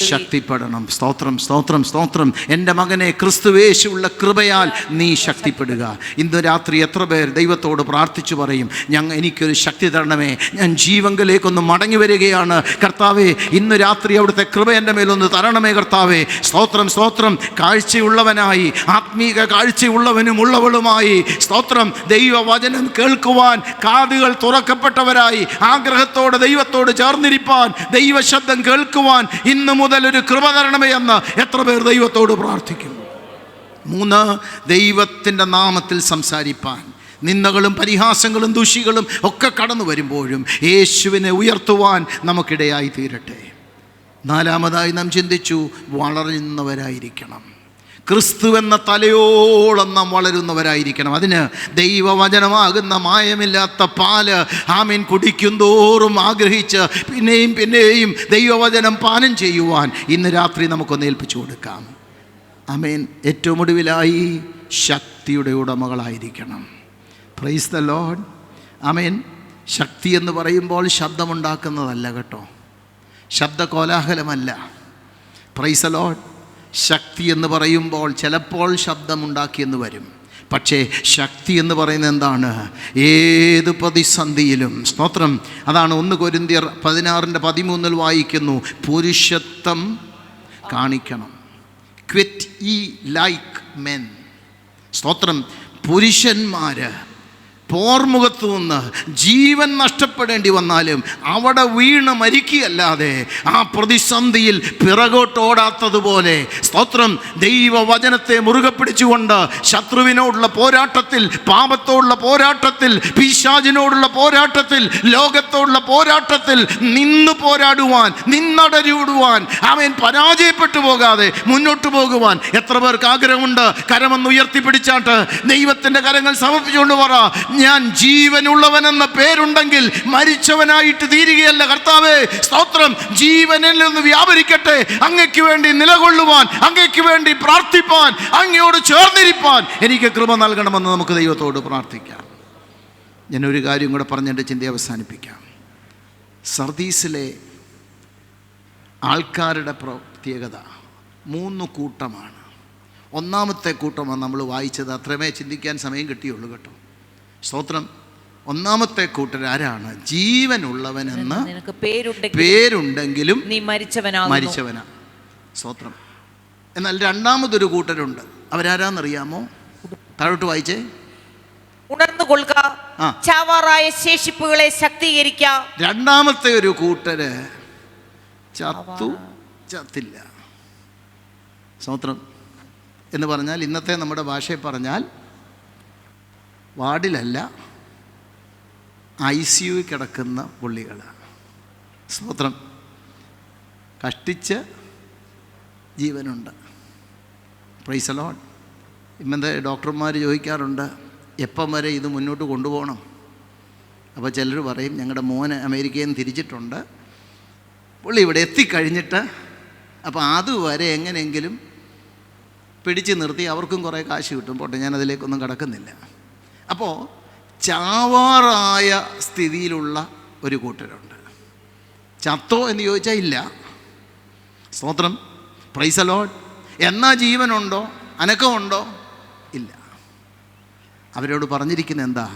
ശക്തിപ്പെടണം. സ്തോത്രം, സ്തോത്രം, സ്തോത്രം. എൻ്റെ മകനെ, ക്രിസ്തുവേശുള്ള കൃപയാൽ നീ ശക്തിപ്പെടുക. ഇന്ന് രാത്രി എത്ര പേർ ദൈവത്തോട് പ്രാർത്ഥിച്ചു പറയും, എനിക്കൊരു ശക്തി തരണമേ, ഞാൻ ജീവങ്കിലേക്കൊന്ന് മടങ്ങി വരികയാണ് കർത്താവേ, ഇന്ന് രാത്രി അവിടുത്തെ കൃപ എൻ്റെ മേലൊന്ന് തരണമേ കർത്താവേ. സ്തോത്രം, സ്തോത്രം. കാഴ്ചയുള്ളവനായി, ആത്മീക കാഴ്ചയുള്ളവനും ഉള്ളവളുമായി, സ്തോത്രം, ദൈവവചനം കേൾക്കുവാൻ കാതുകൾ തുറക്കപ്പെട്ടവരായി, ആഗ്രഹത്തോടെ ദൈവത്തോട് ചേർന്നിരിപ്പാൻ, ദൈവശബ്ദം കേൾക്കുവാൻ ഇന്നു മുതൽ ഒരു കൃപ തരണമേ എന്ന് എത്ര പേർ ദൈവത്തോട് പ്രാർത്ഥിക്കും? 3, ദൈവത്തിൻ്റെ നാമത്തിൽ സംസാരിപ്പാൻ. നിന്ദകളും പരിഹാസങ്ങളും ദുഷികളും ഒക്കെ കടന്നു വരുമ്പോഴും യേശുവിനെ ഉയർത്തുവാൻ നമുക്കിടയായി തീരട്ടെ. 4ാമതായി നാം ചിന്തിച്ചു, വളരുന്നവരായിരിക്കണം. ക്രിസ്തുവെന്ന തലയോളം നാം വളരുന്നവരായിരിക്കണം. അതിന് ദൈവവചനമാകുന്ന മായമില്ലാത്ത പാല് കുടിക്കും തോറും ആഗ്രഹിച്ച് പിന്നെയും പിന്നെയും ദൈവവചനം പാനം ചെയ്യുവാൻ ഇന്ന് രാത്രി നമുക്കൊന്ന് ഏൽപ്പിച്ചു കൊടുക്കാം. ആമേൻ. ഏറ്റവും ഒടുവിലായി ശക്തിയുടെ ഉടമകളായിരിക്കണം. Praise the lord. ആമേൻ. ശക്തി എന്ന് പറയുമ്പോൾ ശബ്ദമുണ്ടാക്കുന്നതല്ല കേട്ടോ, ശബ്ദ കോലാഹലമല്ല. Praise the lord. ശക്തി എന്ന് പറയുമ്പോൾ ചിലപ്പോൾ ശബ്ദമുണ്ടാക്കിയെന്ന് വരും, പക്ഷേ ശക്തി എന്ന് പറയുന്നത് എന്താണ്? ഏത് പ്രതിസന്ധിയിലും, സ്തോത്രം, അതാണ് 1 കൊരിന്ത്യർ 16:13 വായിക്കുന്നു, പുരുഷത്വം കാണിക്കണം. ക്വിറ്റ് ഈ ലൈക്ക് മെൻ. സ്തോത്രം. പുരുഷന്മാർ പോർമുഖത്തു നിന്ന് ജീവൻ നഷ്ടപ്പെടേണ്ടി വന്നാലും അവിടെ വീണ് മരിക്കുകയല്ലാതെ ആ പ്രതിസന്ധിയിൽ പിറകോട്ടോടാത്തതുപോലെ, സ്തോത്രം, ദൈവവചനത്തെ മുറുകെ പിടിച്ചുകൊണ്ട് ശത്രുവിനോടുള്ള പോരാട്ടത്തിൽ, പാപത്തോടുള്ള പോരാട്ടത്തിൽ, പിശാചിനോടുള്ള പോരാട്ടത്തിൽ, ലോകത്തോടുള്ള പോരാട്ടത്തിൽ നിന്ന് പോരാടുവാൻ, നിന്നടരുവാൻ, അവൻ പരാജയപ്പെട്ടു പോകാതെ മുന്നോട്ട് പോകുവാൻ എത്ര പേർക്ക് ആഗ്രഹമുണ്ട്? കരമൊന്ന് ഉയർത്തിപ്പിടിച്ചാട്ട് ദൈവത്തിൻ്റെ കരങ്ങൾ സമർപ്പിച്ചുകൊണ്ട് പറ, ഞാൻ ജീവനുള്ളവനെന്ന പേരുണ്ടെങ്കിൽ മരിച്ചവനായിട്ട് തീരുകയല്ല കർത്താവേ. സ്തോത്രം. ജീവനിൽ നിന്ന് വ്യാപരിക്കട്ടെ. അങ്ങയ്ക്ക് വേണ്ടി നിലകൊള്ളുവാൻ, അങ്ങയ്ക്ക് വേണ്ടി പ്രാർത്ഥിപ്പാൻ, അങ്ങയോട് ചേർന്നിരിപ്പാൻ എനിക്ക് കൃപ നൽകണമെന്ന് നമുക്ക് ദൈവത്തോട് പ്രാർത്ഥിക്കാം. ഞാനൊരു കാര്യം കൂടെ പറഞ്ഞ് എൻ്റെ ചിന്ത അവസാനിപ്പിക്കാം. സർദീസിലെ ആൾക്കാരുടെ പ്രത്യേകത 3 കൂട്ടമാണ്. 1ാമത്തെ കൂട്ടമാണ് നമ്മൾ വായിച്ചത്. അത്രമേ ചിന്തിക്കാൻ സമയം കിട്ടിയുള്ളൂ കേട്ടോ. സ്തോത്രം. 1ാമത്തെ കൂട്ടർ ആരാണ്? ജീവനുള്ളവനെന്ന് പേരുണ്ടെങ്കിലും നീ മരിച്ചവനാ. സ്തോത്രം. എന്നാൽ 2ാമതൊരു കൂട്ടരുണ്ട്. അവരാരാന്നറിയാമോ? താഴോട്ട് വായിച്ചേ. ഉണർന്നുകൊള്ളുക, ചാവാറായ ശേഷിപ്പുകളെ ശക്തീകരിക്കുക. 2ാമത്തെ ഒരു കൂട്ടര് ചത്തില്ല. സ്തോത്രം. എന്ന് പറഞ്ഞാൽ ഇന്നത്തെ നമ്മുടെ ഭാഷയിൽ പറഞ്ഞാൽ വാർഡിലല്ല, ICU കിടക്കുന്ന പുള്ളികൾ. സ്തോത്രം. കഷ്ടിച്ച് ജീവനുണ്ട്. Price the Lord. ഇന്നത്തെ ഡോക്ടർമാർ ചോദിക്കാറുണ്ട്, എപ്പം വരെ ഇത് മുന്നോട്ട് കൊണ്ടുപോകണം? അപ്പോൾ ചിലർ പറയും, ഞങ്ങളുടെ മോന് അമേരിക്കയിൽ നിന്ന് തിരിച്ചിട്ടുണ്ട്, പുള്ളി ഇവിടെ എത്തിക്കഴിഞ്ഞിട്ട് അപ്പോൾ അതുവരെ എങ്ങനെയെങ്കിലും പിടിച്ച് നിർത്തി അവർക്കും കുറേ കാശ് കിട്ടും. പോട്ടെ, ഞാനതിലേക്കൊന്നും കടക്കുന്നില്ല. അപ്പോൾ ചാവാറായ സ്ഥിതിയിലുള്ള ഒരു കൂട്ടരുണ്ട്. ചത്തോ എന്ന് ചോദിച്ചാൽ ഇല്ല. സ്തോത്രം. Praise the Lord. എന്നാ ജീവനുണ്ടോ? അനക്കമുണ്ടോ? ഇല്ല. അവരോട് പറഞ്ഞിരിക്കുന്നത് എന്താ?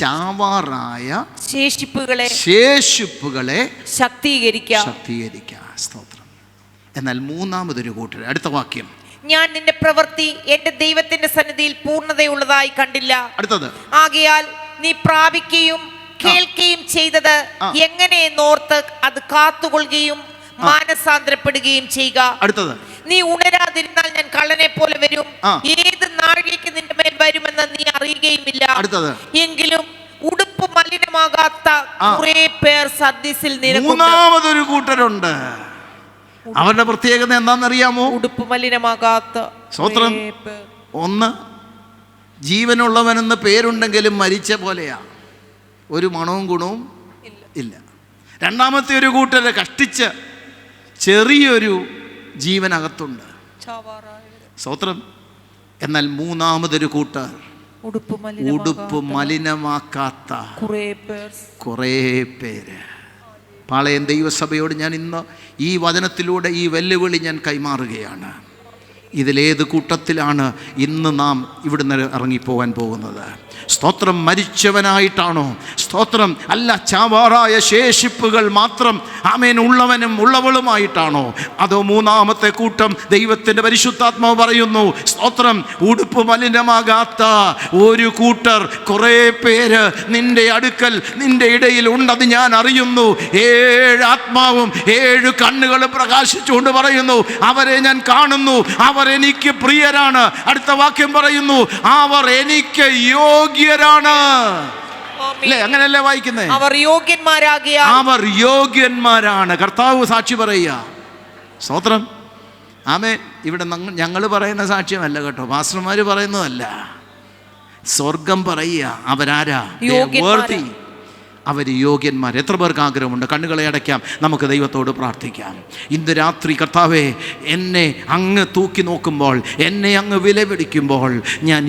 ചാവാറായ ശേഷിപ്പുകളെ ശക്തീകരിക്കുക. സ്തോത്രം. എന്നാൽ മൂന്നാമതൊരു കൂട്ടർ, അടുത്ത വാക്യം, ഞാൻ നിന്റെ പ്രവൃത്തി എന്റെ ദൈവത്തിന്റെ സന്നിധിയിൽ പൂർണ്ണതയുള്ളതായി കണ്ടില്ല. അടുത്തത്, ആകയാൽ നീ പ്രാപിക്കുകയും കേൾക്കുകയും ചെയ്തത് എങ്ങനെയെന്നോർത്ത് അത് കാത്തുകൊള്ളുകയും മാനസാന്തരപ്പെടുകയും ചെയ്യുക. അടുത്തത്, നീ ഉണരാതിരുന്നാൽ ഞാൻ കള്ളനെ പോലെ വരും, ഏത് നാഴികയ്ക്ക് നിന്റെ മേൽ വരുമെന്ന് നീ അറിയുകയുമില്ല. അടുത്തത്, എങ്കിലും ഉടുപ്പ് മലിനമാകാത്ത കുറെ പേർ സദ്യസിൽ നിനക്കുണ്ട്. മൂന്നാമതൊരു കൂട്ടരുണ്ട്. അവരുടെ പ്രത്യേകത എന്താണെന്നറിയാമോ? ഉടുപ്പ് മലിനമാകാത്ത. സ്തോത്രം. ഒന്ന്, ജീവനുള്ളവനെന്ന് പേരുണ്ടെങ്കിലും മരിച്ച പോലെയാ, ഒരു മണവും ഗുണവും ഇല്ല. രണ്ടാമത്തെ ഒരു കൂട്ടരെ കഷ്ടിച്ച് ചെറിയൊരു ജീവനകത്തുണ്ട്. സ്തോത്രം. എന്നാൽ മൂന്നാമതൊരു കൂട്ടർ ഉടുപ്പ് മലിനമാക്കാത്ത കുറേ പേര്. പാളയം ദൈവസഭയോട് ഞാൻ ഇന്ന് ഈ വചനത്തിലൂടെ ഈ വെല്ലുവിളി ഞാൻ കൈമാറുകയാണ്. ഇതിലേത് കൂട്ടത്തിലാണ് ഇന്ന് നാം ഇവിടുന്ന് ഇറങ്ങിപ്പോകാൻ പോകുന്നത്? സ്തോത്രം. മരിച്ചവനായിട്ടാണോ? സ്തോത്രം. അല്ല, ചാവാറായ ശേഷിപ്പുകൾ മാത്രം ആമേൻ ഉള്ളവനും ഉള്ളവളുമായിട്ടാണോ? അതോ മൂന്നാമത്തെ കൂട്ടം ദൈവത്തിൻ്റെ പരിശുദ്ധാത്മാവ് പറയുന്നു, സ്തോത്രം, ഉടുപ്പ് മലിനമാകാത്ത ഒരു കൂട്ടർ, കുറേ പേര് നിന്റെ അടുക്കൽ നിന്റെ ഇടയിൽ ഉണ്ടത് ഞാൻ അറിയുന്നു. 7 ആത്മാവും 7 കണ്ണുകളും പ്രകാശിച്ചുകൊണ്ട് പറയുന്നു, അവരെ ഞാൻ കാണുന്നു, അവർ എനിക്ക് പ്രിയരാണ്. അടുത്ത വാക്യം പറയുന്നു, അവർ എനിക്ക് യോഗ്യരാണ്. അല്ലേ? അങ്ങനെയല്ലേ വായിക്കുന്നേ? അവർ യോഗ്യന്മാരാണ്. കർത്താവ് സാക്ഷി പറയുക. സ്തോത്രം. ആമേൻ. ഇവിടെ ഞങ്ങൾ പറയുന്ന സാക്ഷ്യമല്ല കേട്ടോ, പാസ്റ്റർമാർ പറയുന്നതല്ല. സ്വർഗം പറയുക. അവരാരാ? worthy. അവർ യോഗ്യന്മാർ. എത്ര പേർക്ക് ആഗ്രഹമുണ്ട്? കണ്ണുകളെ അടയ്ക്കാം, നമുക്ക് ദൈവത്തോട് പ്രാർത്ഥിക്കാം. ഇന്ന് രാത്രി കർത്താവേ, എന്നെ അങ്ങ് തൂക്കി നോക്കുമ്പോൾ, എന്നെ അങ്ങ് വിലപിടിക്കുമ്പോൾ ഞാൻ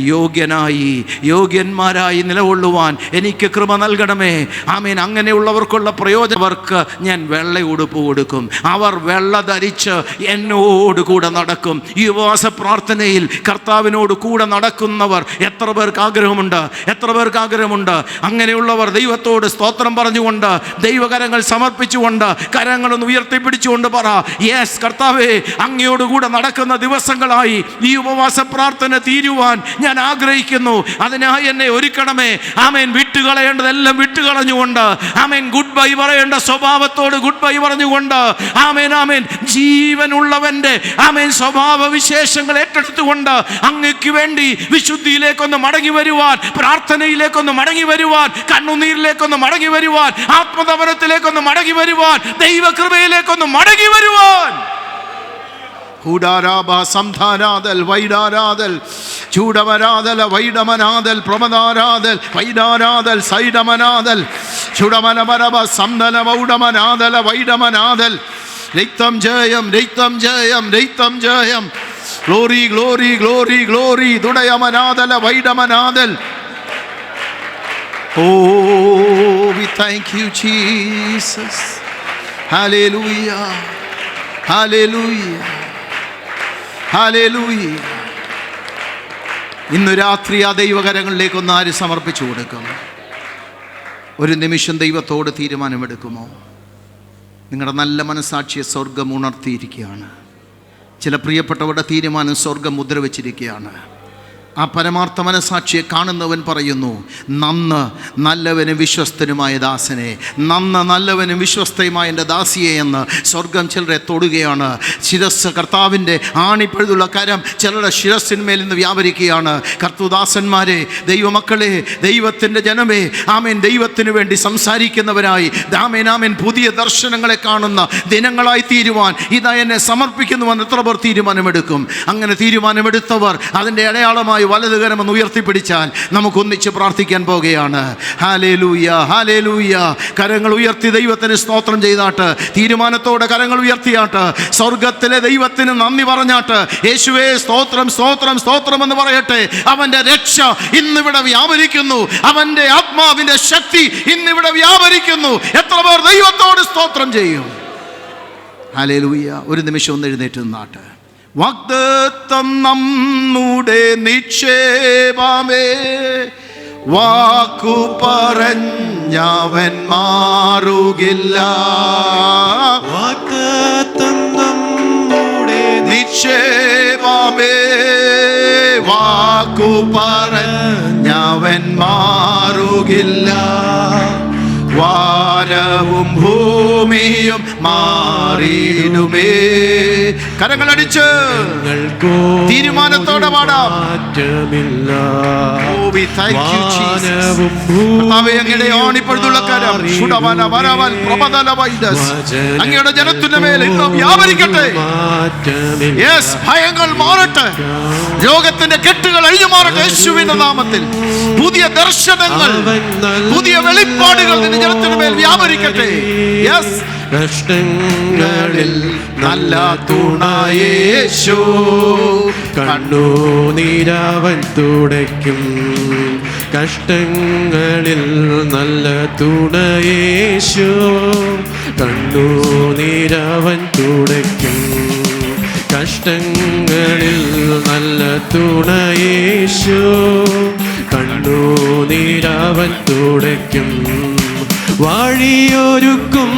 യോഗ്യന്മാരായി നിലകൊള്ളുവാൻ എനിക്ക് കൃപ നൽകണമേ. ആമേൻ. അങ്ങനെയുള്ളവർക്കുള്ള പ്രയോജനവർക്ക് ഞാൻ വെള്ള ഉടുപ്പ് കൊടുക്കും. അവർ വെള്ള ധരിച്ച് എന്നോട് കൂടെ നടക്കും. ഈ ഉപവാസ പ്രാർത്ഥനയിൽ കർത്താവിനോട് കൂടെ നടക്കുന്നവർ എത്ര പേർക്ക് ആഗ്രഹമുണ്ട്? എത്ര പേർക്ക് ആഗ്രഹമുണ്ട്? അങ്ങനെയുള്ളവർ ദൈവത്തോട് സ്തോത്രം പറഞ്ഞുകൊണ്ട്, ദൈവകരങ്ങൾ സമർപ്പിച്ചുകൊണ്ട്, കരങ്ങളൊന്ന് ഉയർത്തിപ്പിടിച്ചുകൊണ്ട് പറ, യെസ് കർത്താവേ, അങ്ങയോടുകൂടെ നടക്കുന്ന ദിവസങ്ങളായി ഈ ഉപവാസ പ്രാർത്ഥന തീരുവാൻ ഞാൻ ആഗ്രഹിക്കുന്നു. അതിനായി എന്നെ ഒരുക്കണമേ. ആമേൻ. വിട്ടുകളയേണ്ടതെല്ലാം വിട്ടുകളഞ്ഞുകൊണ്ട്, ആമേൻ, ഗുഡ് ബൈ പറയേണ്ട സ്വഭാവത്തോട് ഗുഡ് ബൈ പറഞ്ഞുകൊണ്ട്, ആമേൻ ആമേൻ, ജീവനുള്ളവൻ്റെ ആമേൻ സ്വഭാവ വിശേഷങ്ങൾ ഏറ്റെടുത്തുകൊണ്ട് അങ്ങയ്ക്ക് വേണ്ടി വിശുദ്ധിയിലേക്കൊന്ന് മടങ്ങി വരുവാൻ, പ്രാർത്ഥനയിലേക്കൊന്ന് മടങ്ങി വരുവാൻ, കണ്ണുനീരിലേക്കൊന്ന് മടങ്ങി വരുവാൻ, ആത്മതപനത്തിലേക്കൊന്ന് മടങ്ങി വരുവാൻ, ദൈവകൃപയിലേക്കൊന്ന് മടങ്ങി വരുവാൻ. സംധാനാദൽ വൈഡാരാദൽ ചൂടമനാദൽ വൈഡമനാദൽ പ്രമദാരാദൽ വൈഡാരാദൽ സൈഡമനാദൽ ചുടമനമരവ സംദല വൗഡമനാദല വൈഡമനാദൽ രക്തം ജയം രക്തം ജയം രക്തം ജയം. ഗ്ലോറി ഗ്ലോറി ഗ്ലോറി ഗ്ലോറി ദുടയമനാദല വൈഡമനാദൽ. Oh, we thank you, Jesus. Hallelujah. Hallelujah. Hallelujah. ഇന്ന് രാത്രി ആ ദൈവകരങ്ങളിലേക്കൊന്ന് ആര് സമർപ്പിച്ചു കൊടുക്കും? ഒരു നിമിഷം ദൈവത്തോട് തീരുമാനമെടുക്കുമോ? നിങ്ങളുടെ നല്ല മനസ്സാക്ഷിയെ സ്വർഗം ഉണർത്തിയിരിക്കുകയാണ്. ചില പ്രിയപ്പെട്ടവരുടെ തീരുമാനം സ്വർഗം മുദ്ര വച്ചിരിക്കുകയാണ്. ആ പരമാർത്ഥ മനസാക്ഷിയെ കാണുന്നവൻ പറയുന്നു, നന്ന് നല്ലവനും വിശ്വസ്തനുമായ ദാസനെ, നന്ന് നല്ലവനും വിശ്വസ്തയുമായ എൻ്റെ ദാസിയെ എന്ന് സ്വർഗം ചിലരെ തൊടുകയാണ്. ശിരസ്, കർത്താവിൻ്റെ ആണിപ്പഴുതുള്ള കരം ചിലരുടെ ശിരസ്സിന്മേൽ നിന്ന് വ്യാപരിക്കുകയാണ്. കർത്തൃദാസന്മാരെ, ദൈവമക്കളെ, ദൈവത്തിൻ്റെ ജനമേ, ആമേൻ, ദൈവത്തിന് വേണ്ടി സംസാരിക്കുന്നവരായി, ആമേൻ ആമേൻ, പുതിയ ദർശനങ്ങളെ കാണുന്ന ദിനങ്ങളായി തീരുവാൻ ഇതാ എന്നെ സമർപ്പിക്കുന്നുവെന്ന് എത്ര പേർ തീരുമാനമെടുക്കും? അങ്ങനെ തീരുമാനമെടുത്തവർ അതിൻ്റെ അടയാളമായി വലതുകരമെന്ന് ഉയർത്തിപ്പിടിച്ചാൽ നമുക്കൊന്നിച്ച് പ്രാർത്ഥിക്കാൻ പോകുകയാണ്. Hallelujah, hallelujah. കരങ്ങൾ ഉയർത്തി ദൈവത്തിന് സ്തോത്രം ചെയ്താട്ട്, തീരുമാനത്തോടെ കരങ്ങൾ ഉയർത്തിയാട്ട്, സ്വർഗത്തിലെ ദൈവത്തിന് നന്ദി പറഞ്ഞാട്ട്, യേശുവേ സ്തോത്രം സ്തോത്രം സ്തോത്രം എന്ന് പറയട്ടെ. അവൻ്റെ രക്ഷ ഇന്നിവിടെ വ്യാപരിക്കുന്നു, അവൻ്റെ ആത്മാവിൻ്റെ ശക്തി ഇന്നിവിടെ വ്യാപരിക്കുന്നു. എത്ര പേർ ദൈവത്തോട് സ്തോത്രം ചെയ്യും? ഹല്ലേലൂയ. ഒരു നിമിഷം ഒന്ന് എഴുന്നേറ്റ് നിന്നാട്ട്. വാഗ്ദത്തം നമ്മുടെ നിക്ഷേപമേ, വാക്കു പറഞ്ഞവൻ മാറുകില്ല. വാഗ്ദത്തം നമ്മുടെ നിക്ഷേപമേ, വാക്കു പറഞ്ഞവൻ മാറുകില്ല. വാനവും ഭൂമിയും മാറിയിടുമേ. കരങ്ങളടിച്ച് തീരുമാനത്തോടെ പാടാം. മാറ്റമില്ല. Oh, we thank you, Jesus. വാനവും കർത്താവേ, അങ്ങയുടെ ആണിപ്പഴുതുള്ള കരം ശുഡവന വരവൻ പ്രബദല വൈദസ് അങ്ങയുടെ ജനത്തിന്റെ മേൽ ഇന്ന് വ്യാപരിക്കട്ടെ. മാറ്റമില്ല. യെസ്, ഭയങ്ങൾ മാറട്ടെ, രോഗത്തിന്റെ കെട്ടുകൾ അഴിഞ്ഞു മാറട്ടെ യേശുവിന്റെ നാമത്തിൽ. പുതിയ ദർശനങ്ങൾ, പുതിയ വെളിപ്പാടുകൾ നിന്റെ ജനത്തിന്റെ മേൽ വ്യാപരിക്കട്ടെ. യെസ്, കഷ്ടങ്ങളിൽ നല്ല തുണയേശു, കണ്ണുനീരവൻ തുടയ്ക്കും. കഷ്ടങ്ങളിൽ നല്ല തുണയേശു, കണ്ണുനീരവൻ തുടയ്ക്കും. കഷ്ടങ്ങളിൽ നല്ല തുണയേശു, കണ്ണുനീരവൻ തുടയ്ക്കും. വഴിയൊരുക്കും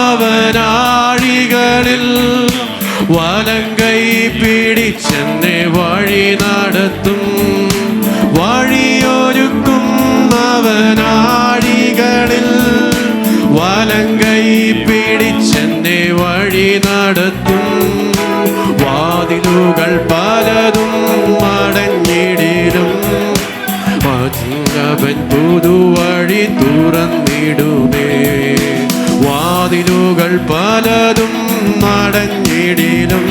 അവനാഴികളിൽ, വലങ്കൈ പിടിച്ചെന്നെ വഴി നടത്തും. വഴിയൊരുക്കും അവനാഴികളിൽ, വലങ്കൈ പിടിച്ചെന്നെ വഴി നടത്തും. വാതിലുകൾ പലതും അടഞ്ഞിടിലും, അവൻ പുതുവഴി തുറന്നിടുമേ. വാതിലുകൾ പലതും അടഞ്ഞിടിലും,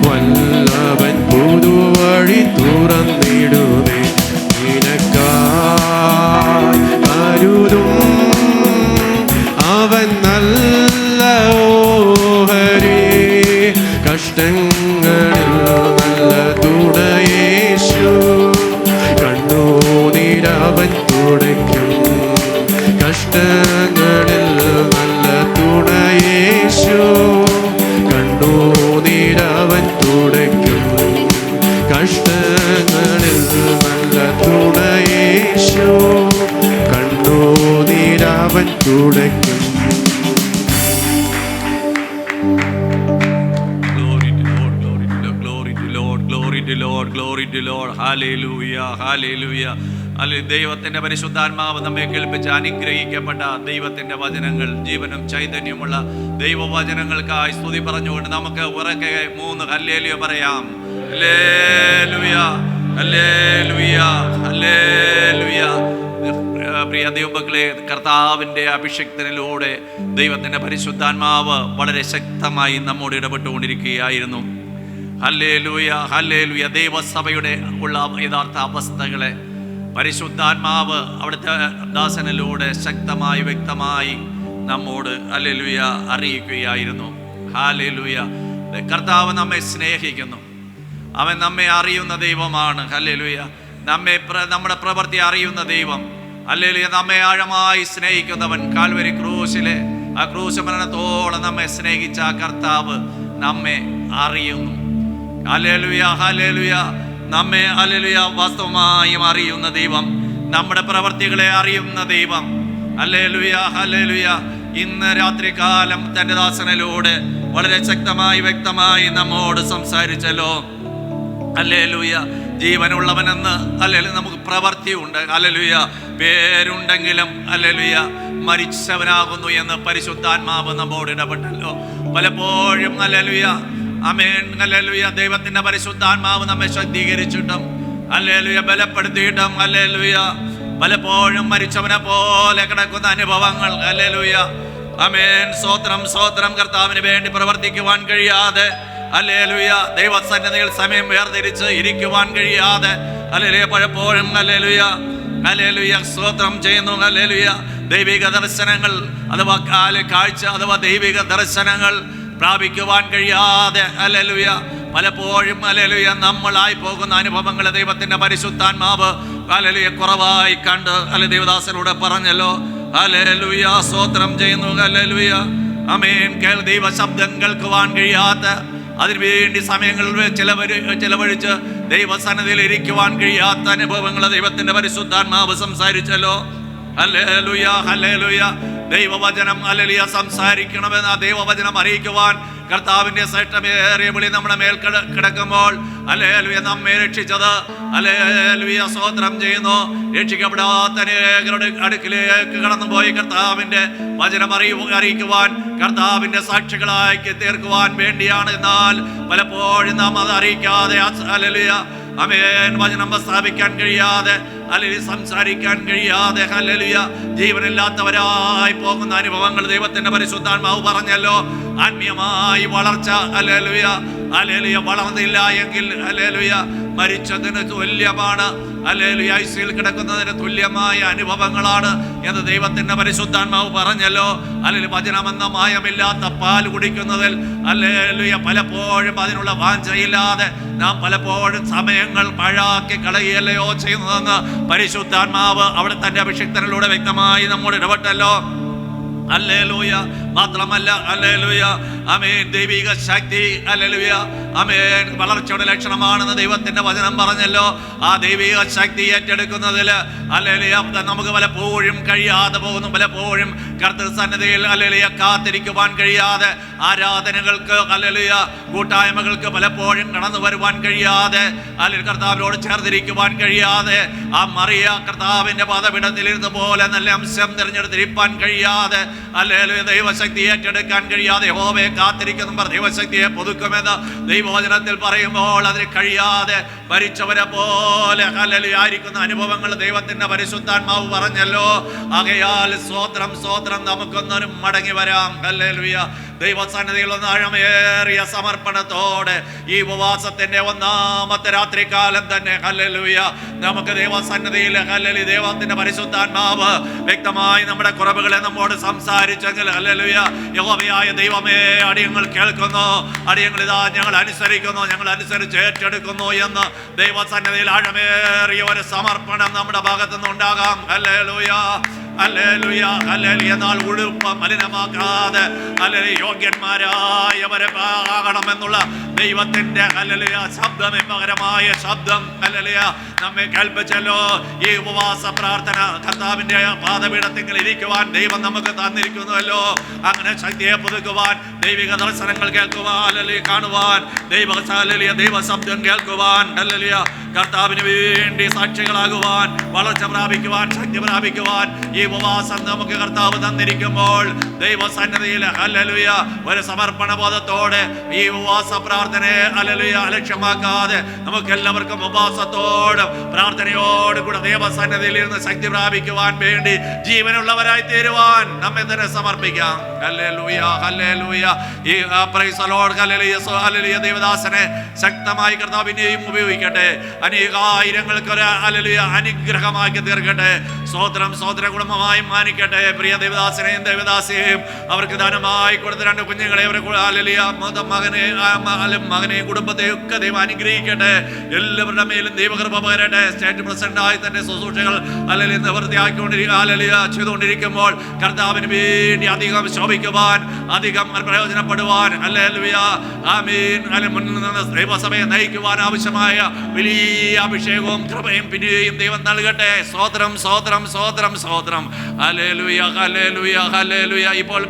വല്ലവൻ പുതുവഴി തുറന്നിടുമേ. നിനക്കായി കരുതും അവൻ നല്ല ഓഹരി. കഷ്ടങ്ങളിൽ നല്ല തുണയേശു, കണ്ണുനീരവൻ തുടയ്ക്കും. കഷ്ടങ്ങളിൽ നല്ല തുണയേശു, കണ്ണുനീരവൻ തുടയ്ക്കും. കഷ്ടങ്ങളിൽ നല്ല തുണയേശു, കണ്ണുനീരവൻ തുടയ്ക്കും. Glory to Lord. Hallelujah, hallelujah. ദൈവത്തിന്റെ പരിശുദ്ധാത്മാവ് നമ്മെ കേൾപ്പിച്ച് അനുഗ്രഹിക്കപ്പെട്ട ദൈവത്തിന്റെ വചനങ്ങൾ, ജീവനും ചൈതന്യമുള്ള ദൈവവചനങ്ങൾക്കായി സ്തുതി പറഞ്ഞുകൊണ്ട് നമുക്ക് ഉറക്കെ 3 ഹല്ലേലൂയ പറയാം. ഹല്ലേലൂയ, ഹല്ലേലൂയ, ഹല്ലേലൂയ. പ്രിയ ദൈവമക്കളെ, കർത്താവിൻ്റെ അഭിഷേകത്തിലൂടെ ദൈവത്തിന്റെ പരിശുദ്ധാത്മാവ് വളരെ ശക്തമായി നമ്മോട് ഇടപെട്ടുകൊണ്ടിരിക്കുകയായിരുന്നു. Hallelujah, hallelujah. ദൈവസഭയുടെ ഉള്ള യഥാർത്ഥ അവസ്ഥകളെ പരിശുദ്ധാത്മാവ് അവിടുത്തെ ദാസനിലൂടെ ശക്തമായി വ്യക്തമായി നമ്മോട് ഹല്ലേലൂയ അറിയിക്കുകയായിരുന്നു. ഹല്ലേലൂയ. കർത്താവ് നമ്മെ സ്നേഹിക്കുന്നു, അവൻ നമ്മെ അറിയുന്ന ദൈവമാണ്. ഹല്ലേലൂയ. നമ്മുടെ പ്രവൃത്തി അറിയുന്ന ദൈവം. ഹല്ലേലൂയ. നമ്മെ ആഴമായി സ്നേഹിക്കുന്നവൻ. കാൽവരി ക്രൂശിലെ ആ ക്രൂശ് മരണത്തോളം നമ്മെ സ്നേഹിച്ച ആ കർത്താവ് നമ്മെ അറിയുന്നു. Hallelujah, hallelujah. നമ്മെ ഹല്ലേലൂയ വാസ്തവമായും അറിയുന്ന ദൈവം, നമ്മുടെ പ്രവർത്തികളെ അറിയുന്ന ദൈവം. Hallelujah, hallelujah. ഇന്ന് രാത്രികാലം തൻ്റെ ദാസനിലൂടെ വളരെ ശക്തമായി വ്യക്തമായി നമ്മോട് സംസാരിച്ചല്ലോ. ഹല്ലേലൂയ. ജീവനുള്ളവനെന്ന് ഹല്ലേലൂയ നമുക്ക് പ്രവൃത്തിയുണ്ട്. ഹല്ലേലൂയ. പേരുണ്ടെങ്കിലും ഹല്ലേലൂയ മരിച്ചവനാകുന്നു എന്ന് പരിശുദ്ധാത്മാവ് നമ്മോട് ഇടപെട്ടല്ലോ പലപ്പോഴും. ഹല്ലേലൂയ, ആമേൻ. ഹല്ലേലൂയ. ദൈവത്തിന്റെ പരിശുദ്ധാത്മാവ് നമ്മെ ശക്തീകരിച്ചിട്ടും ഹല്ലേലൂയ ബലപ്പെടുത്തിയിട്ടും ഹല്ലേലൂയ പലപ്പോഴും മരിച്ചവനെ പോലെ കിടക്കുന്ന അനുഭവങ്ങൾ. ഹല്ലേലൂയ, ആമേൻ. സ്തോത്രം, സ്തോത്രം. കർത്താവിന് വേണ്ടി പ്രവർത്തിക്കുവാൻ കഴിയാതെ ഹല്ലേലൂയ ദൈവസന്നിധിയിൽ സമയം വേർതിരിച്ച് ഇരിക്കുവാൻ കഴിയാതെ ഹല്ലേലൂയ പലപ്പോഴും ഹല്ലേലൂയ, ഹല്ലേലൂയ സ്തോത്രം ചെയ്യുന്നു. ഹല്ലേലൂയ. ദൈവിക ദർശനങ്ങൾ അഥവാ കാഴ്ച അഥവാ ദൈവിക ദർശനങ്ങൾ പ്രാപിക്കുവാൻ കഴിയാതെ ഹല്ലേലൂയ പലപ്പോഴും ഹല്ലേലൂയ നമ്മളായി പോകുന്ന അനുഭവങ്ങൾ ദൈവത്തിന്റെ പരിശുദ്ധാത്മാവ് ഹല്ലേലൂയ കുറവായി കണ്ട് ദൈവദാസനോട് പറഞ്ഞല്ലോ. ഹല്ലേലൂയ, സ്തോത്രം ചെയ്യുന്നു. ഹല്ലേലൂയ, ആമേൻ. ദൈവ ശബ്ദം കേൾക്കുവാൻ കഴിയാത്ത അതിനുവേണ്ടി സമയങ്ങളിൽ ചിലവഴിച്ച് ദൈവസന്നിധിയിൽ ഇരിക്കുവാൻ കഴിയാത്ത അനുഭവങ്ങൾ ദൈവത്തിന്റെ പരിശുദ്ധാത്മാവ് സംസാരിച്ചല്ലോ. ഹല്ലേലൂയ, ഹല്ലേലൂയ. ദൈവവചനം ഹല്ലേലൂയ സംസാരിക്കണമെന്ന് ആ ദൈവവചനം അറിയിക്കുവാൻ കർത്താവിന്റെ ശ്രേഷ്ഠമേറിയ വിളി നമ്മുടെ മേൽ കിടക്കുമ്പോൾ ഹല്ലേലൂയ നമ്മെ രക്ഷിച്ചത് ഹല്ലേലൂയ സ്തോത്രം ചെയ്യുന്നു. രക്ഷിക്കപ്പെടാത്ത അനേകരുടെ അടുക്കിലേക്ക് കടന്നുപോയി കർത്താവിന്റെ വചനം അറിയിക്കുവാൻ, കർത്താവിന്റെ സാക്ഷികളാക്കി തീർക്കുവാൻ വേണ്ടിയാണ്. എന്നാൽ പലപ്പോഴും നാം അത് അറിയിക്കാതെ ഹല്ലേലൂയ ആമേൻ വചനം സ്ഥാപിക്കാൻ കഴിയാതെ അല്ലെങ്കിൽ സംസാരിക്കാൻ കഴിയാതെ ഹല്ലേലൂയ ജീവനില്ലാത്തവരായി പോകുന്ന അനുഭവങ്ങൾ ദൈവത്തിന്റെ പരിശുദ്ധാത്മാവ് പറഞ്ഞല്ലോ. ആത്മീയമായി വളർച്ച ഹല്ലേലൂയ ഹല്ലേലൂയ വളർന്നില്ല എങ്കിൽ ഹല്ലേലൂയ മരിച്ചതിന് തുല്യമാണ്. ഹല്ലേലൂയ ഐസിയിൽ കിടക്കുന്നതിന് തുല്യമായ അനുഭവങ്ങളാണ് എന്ന് ദൈവത്തിന്റെ പരിശുദ്ധാത്മാവ് പറഞ്ഞല്ലോ. അല്ലെങ്കിൽ വചനമെന്ന മായമില്ലാത്ത പാൽ കുടിക്കുന്നതിൽ ഹല്ലേലൂയ പലപ്പോഴും അതിനുള്ള വാഞ്ചയില്ലാതെ നാം പലപ്പോഴും സമയങ്ങൾ പാഴാക്കി കളയുകയല്ലയോ ചെയ്യുന്നതെന്ന് പരിശുദ്ധാത്മാവ് അവിടെ തന്റെ അഭിഷിക്തനിലൂടെ വ്യക്തമായി നമ്മോട് ഇടപെട്ടല്ലോ. ഹല്ലേലൂയ. മാത്രമല്ല ഹല്ലേലൂയ ആമേൻ ദൈവിക ശക്തി ഹല്ലേലൂയ ആമേൻ വളർച്ചയുടെ ലക്ഷണമാണെന്ന് ദൈവത്തിന്റെ വചനം പറഞ്ഞല്ലോ. ആ ദൈവിക ശക്തി ഏറ്റെടുക്കുന്നതിൽ ഹല്ലേലൂയ നമുക്ക് പലപ്പോഴും കഴിയാതെ പോകുന്നു. പലപ്പോഴും കർത്തൃസന്നിധിയിൽ ഹല്ലേലൂയ കാത്തിരിക്കുവാൻ കഴിയാതെ, ആരാധനകൾക്ക് ഹല്ലേലൂയ കൂട്ടായ്മകൾക്ക് പലപ്പോഴും കടന്നു വരുവാൻ കഴിയാതെ, അല്ലെങ്കിൽ കർത്താവിനോട് ചേർന്നിരിക്കുവാൻ കഴിയാതെ, ആ മറിയ കർത്താവിന്റെ പാദപീഠത്തിലിരുന്ന പോലെ നല്ല അംശം തിരഞ്ഞെടുത്തിരിക്കാൻ കഴിയാതെ, ഹല്ലേലൂയ ദൈവശക്തി ഏറ്റെടുക്കാൻ കഴിയാതെ യഹോവയെ കാത്തിരിക്കുന്ന ദൈവശക്തിയെ പുതുക്കുമെന്ന് ദൈവവചനത്തിൽ പറയുമ്പോൾ അതിന് കഴിയാതെ മരിച്ചവരെ പോലെ ഹല്ലേലൂയ ആയിരിക്കുന്ന അനുഭവങ്ങൾ ദൈവത്തിന്റെ പരിശുദ്ധാത്മാവ് പറഞ്ഞല്ലോ. ആകയാൽ സ്തോത്രം സ്തോത്രം, നമുക്കൊന്നും മടങ്ങി വരാം. ഹല്ലേലൂയ. ദൈവസന്നിധിയിൽ ഒന്ന് ആഴമേറിയ സമർപ്പണത്തോടെ ഈ ഉപവാസത്തിന്റെ ഒന്നാമത്തെ രാത്രികാലം തന്നെ ഹല്ലേലൂയ നമുക്ക് ദൈവസന്നിധിയിൽ ഹല്ലേലൂയ ദൈവത്തിന്റെ പരിശുദ്ധാത്മാവ് വ്യക്തമായി നമ്മുടെ കുറവുകളെ നമ്മോട് സംസാരിച്ചെങ്കിൽ ഹല്ലേലൂയ യഹോവയായ ദൈവമേ അടിയങ്ങൾ കേൾക്കുന്നു, അടിയങ്ങൾ ഇതാ ഞങ്ങൾ അനുസരിക്കുന്നു, ഞങ്ങൾ അനുസരിച്ച് ഏറ്റെടുക്കുന്നു എന്ന് ദൈവസന്നിധിയിൽ ആഴമേറിയ ഒരു സമർപ്പണം നമ്മുടെ ഭാഗത്തു നിന്നുണ്ടാകാം. ഹല്ലേലൂയ ഹല്ലേലൂയ ഹല്ലേലൂയ. എന്നാൽ ഉടുപ്പ് മലിനമാക്കാതെ ഹല്ലേലൂയ യോഗ്യന്മാരായവരെ ആകണമെന്നുള്ള ദൈവത്തിന്റെ ഹല്ലേലൂയ ശബ്ദം, പകരമായ ശബ്ദം ഹല്ലേലൂയ നമ്മെ കേൾപ്പിച്ചല്ലോ. ഈ ഉപവാസ പ്രാർത്ഥന കർത്താവിന്റെ പാദപീഠത്തിൽ ഇരിക്കുവാൻ ദൈവം നമുക്ക് തന്നിരിക്കുന്നുവല്ലോ. അങ്ങനെ ശക്തിയെ പുതുക്കുവാൻ, ദൈവിക ദർശനങ്ങൾ കേൾക്കുവാൻ ഹല്ലേലൂയ കാണുവാൻ, ദൈവ ശബ്ദം കേൾക്കുവാൻ ഹല്ലേലൂയ കർത്താവിന് വേണ്ടി സാക്ഷികളാകുവാൻ, വളർച്ച പ്രാപിക്കുവാൻ, ശക്തി പ്രാപിക്കുവാൻ ഈ ഉപവാസം നമുക്ക് കർത്താവ് തന്നിരിക്കുമ്പോൾ ദൈവസന്നിധിയിൽ ഹല്ലേലൂയ ഒരു സമർപ്പണ ബോധത്തോടെ ഈ ഉപവാസ പ്രാർത്ഥനയെ ഹല്ലേലൂയ അലക്ഷ്യമാക്കാതെ നമുക്ക് എല്ലാവർക്കും ഉപവാസത്തോടും പ്രാർത്ഥനയോടും കൂടെ ദൈവസന്നിധിയിൽ ഇരുന്ന് ശക്തി പ്രാപിക്കുവാൻ വേണ്ടി ജീവനുള്ളവരായി തീരുവാൻ നമ്മെ തന്നെ സമർപ്പിക്കാം. ഹല്ലേലൂയ ഹല്ലേലൂയ. ഈ പ്രൈസ് ദി ലോർഡ്. ഹല്ലേലൂയ ഹല്ലേലൂയ. ദൈവദാസനെ ശക്തമായി കർത്താവിനെയും ഉപയോഗിക്കട്ടെ. അനേകായിരങ്ങൾക്ക് ഒരു ഹല്ലേലൂയ അനുഗ്രഹമാക്കി തീർക്കട്ടെ. സ്തോത്രം സ്തോത്ര കുടുംബമായി മാനിക്കട്ടെ. പ്രിയ ദേവദാസനെയും ദേവദാസിയെയും അവർക്ക് ദാനമായി കൊടുത്ത 2 കുഞ്ഞുങ്ങളെ അവരെ മകനെയും കുടുംബത്തെയും ഒക്കെ ദൈവം അനുഗ്രഹിക്കട്ടെ. എല്ലാവരുടെ മേലും ദൈവകൃപ പകരട്ടെ. സ്റ്റേറ്റ് പ്രസിഡന്റായി തന്നെ ശുശ്രൂഷകൾ അല്ലെങ്കിൽ ചെയ്തുകൊണ്ടിരിക്കുമ്പോൾ കർത്താവിന് വേണ്ടി അധികം ശോഭിക്കുവാൻ, അധികം പ്രയോജനപ്പെടുവാൻ ഹല്ലേലൂയ ആമീൻ മുന്നിൽ നിന്ന് ദൈവസഭയെ നയിക്കുവാൻ ആവശ്യമായ വലിയ അഭിഷേകവും കൃപയും പിന്നെയും ദൈവം നൽകട്ടെ. സ്തോത്രം സ്തോത്രം സ്തോത്രം സ്തോത്രം. ഹല്ലേലൂയ ഹല്ലേലൂയ ഹല്ലേലൂയ. ഇപ്പോൾ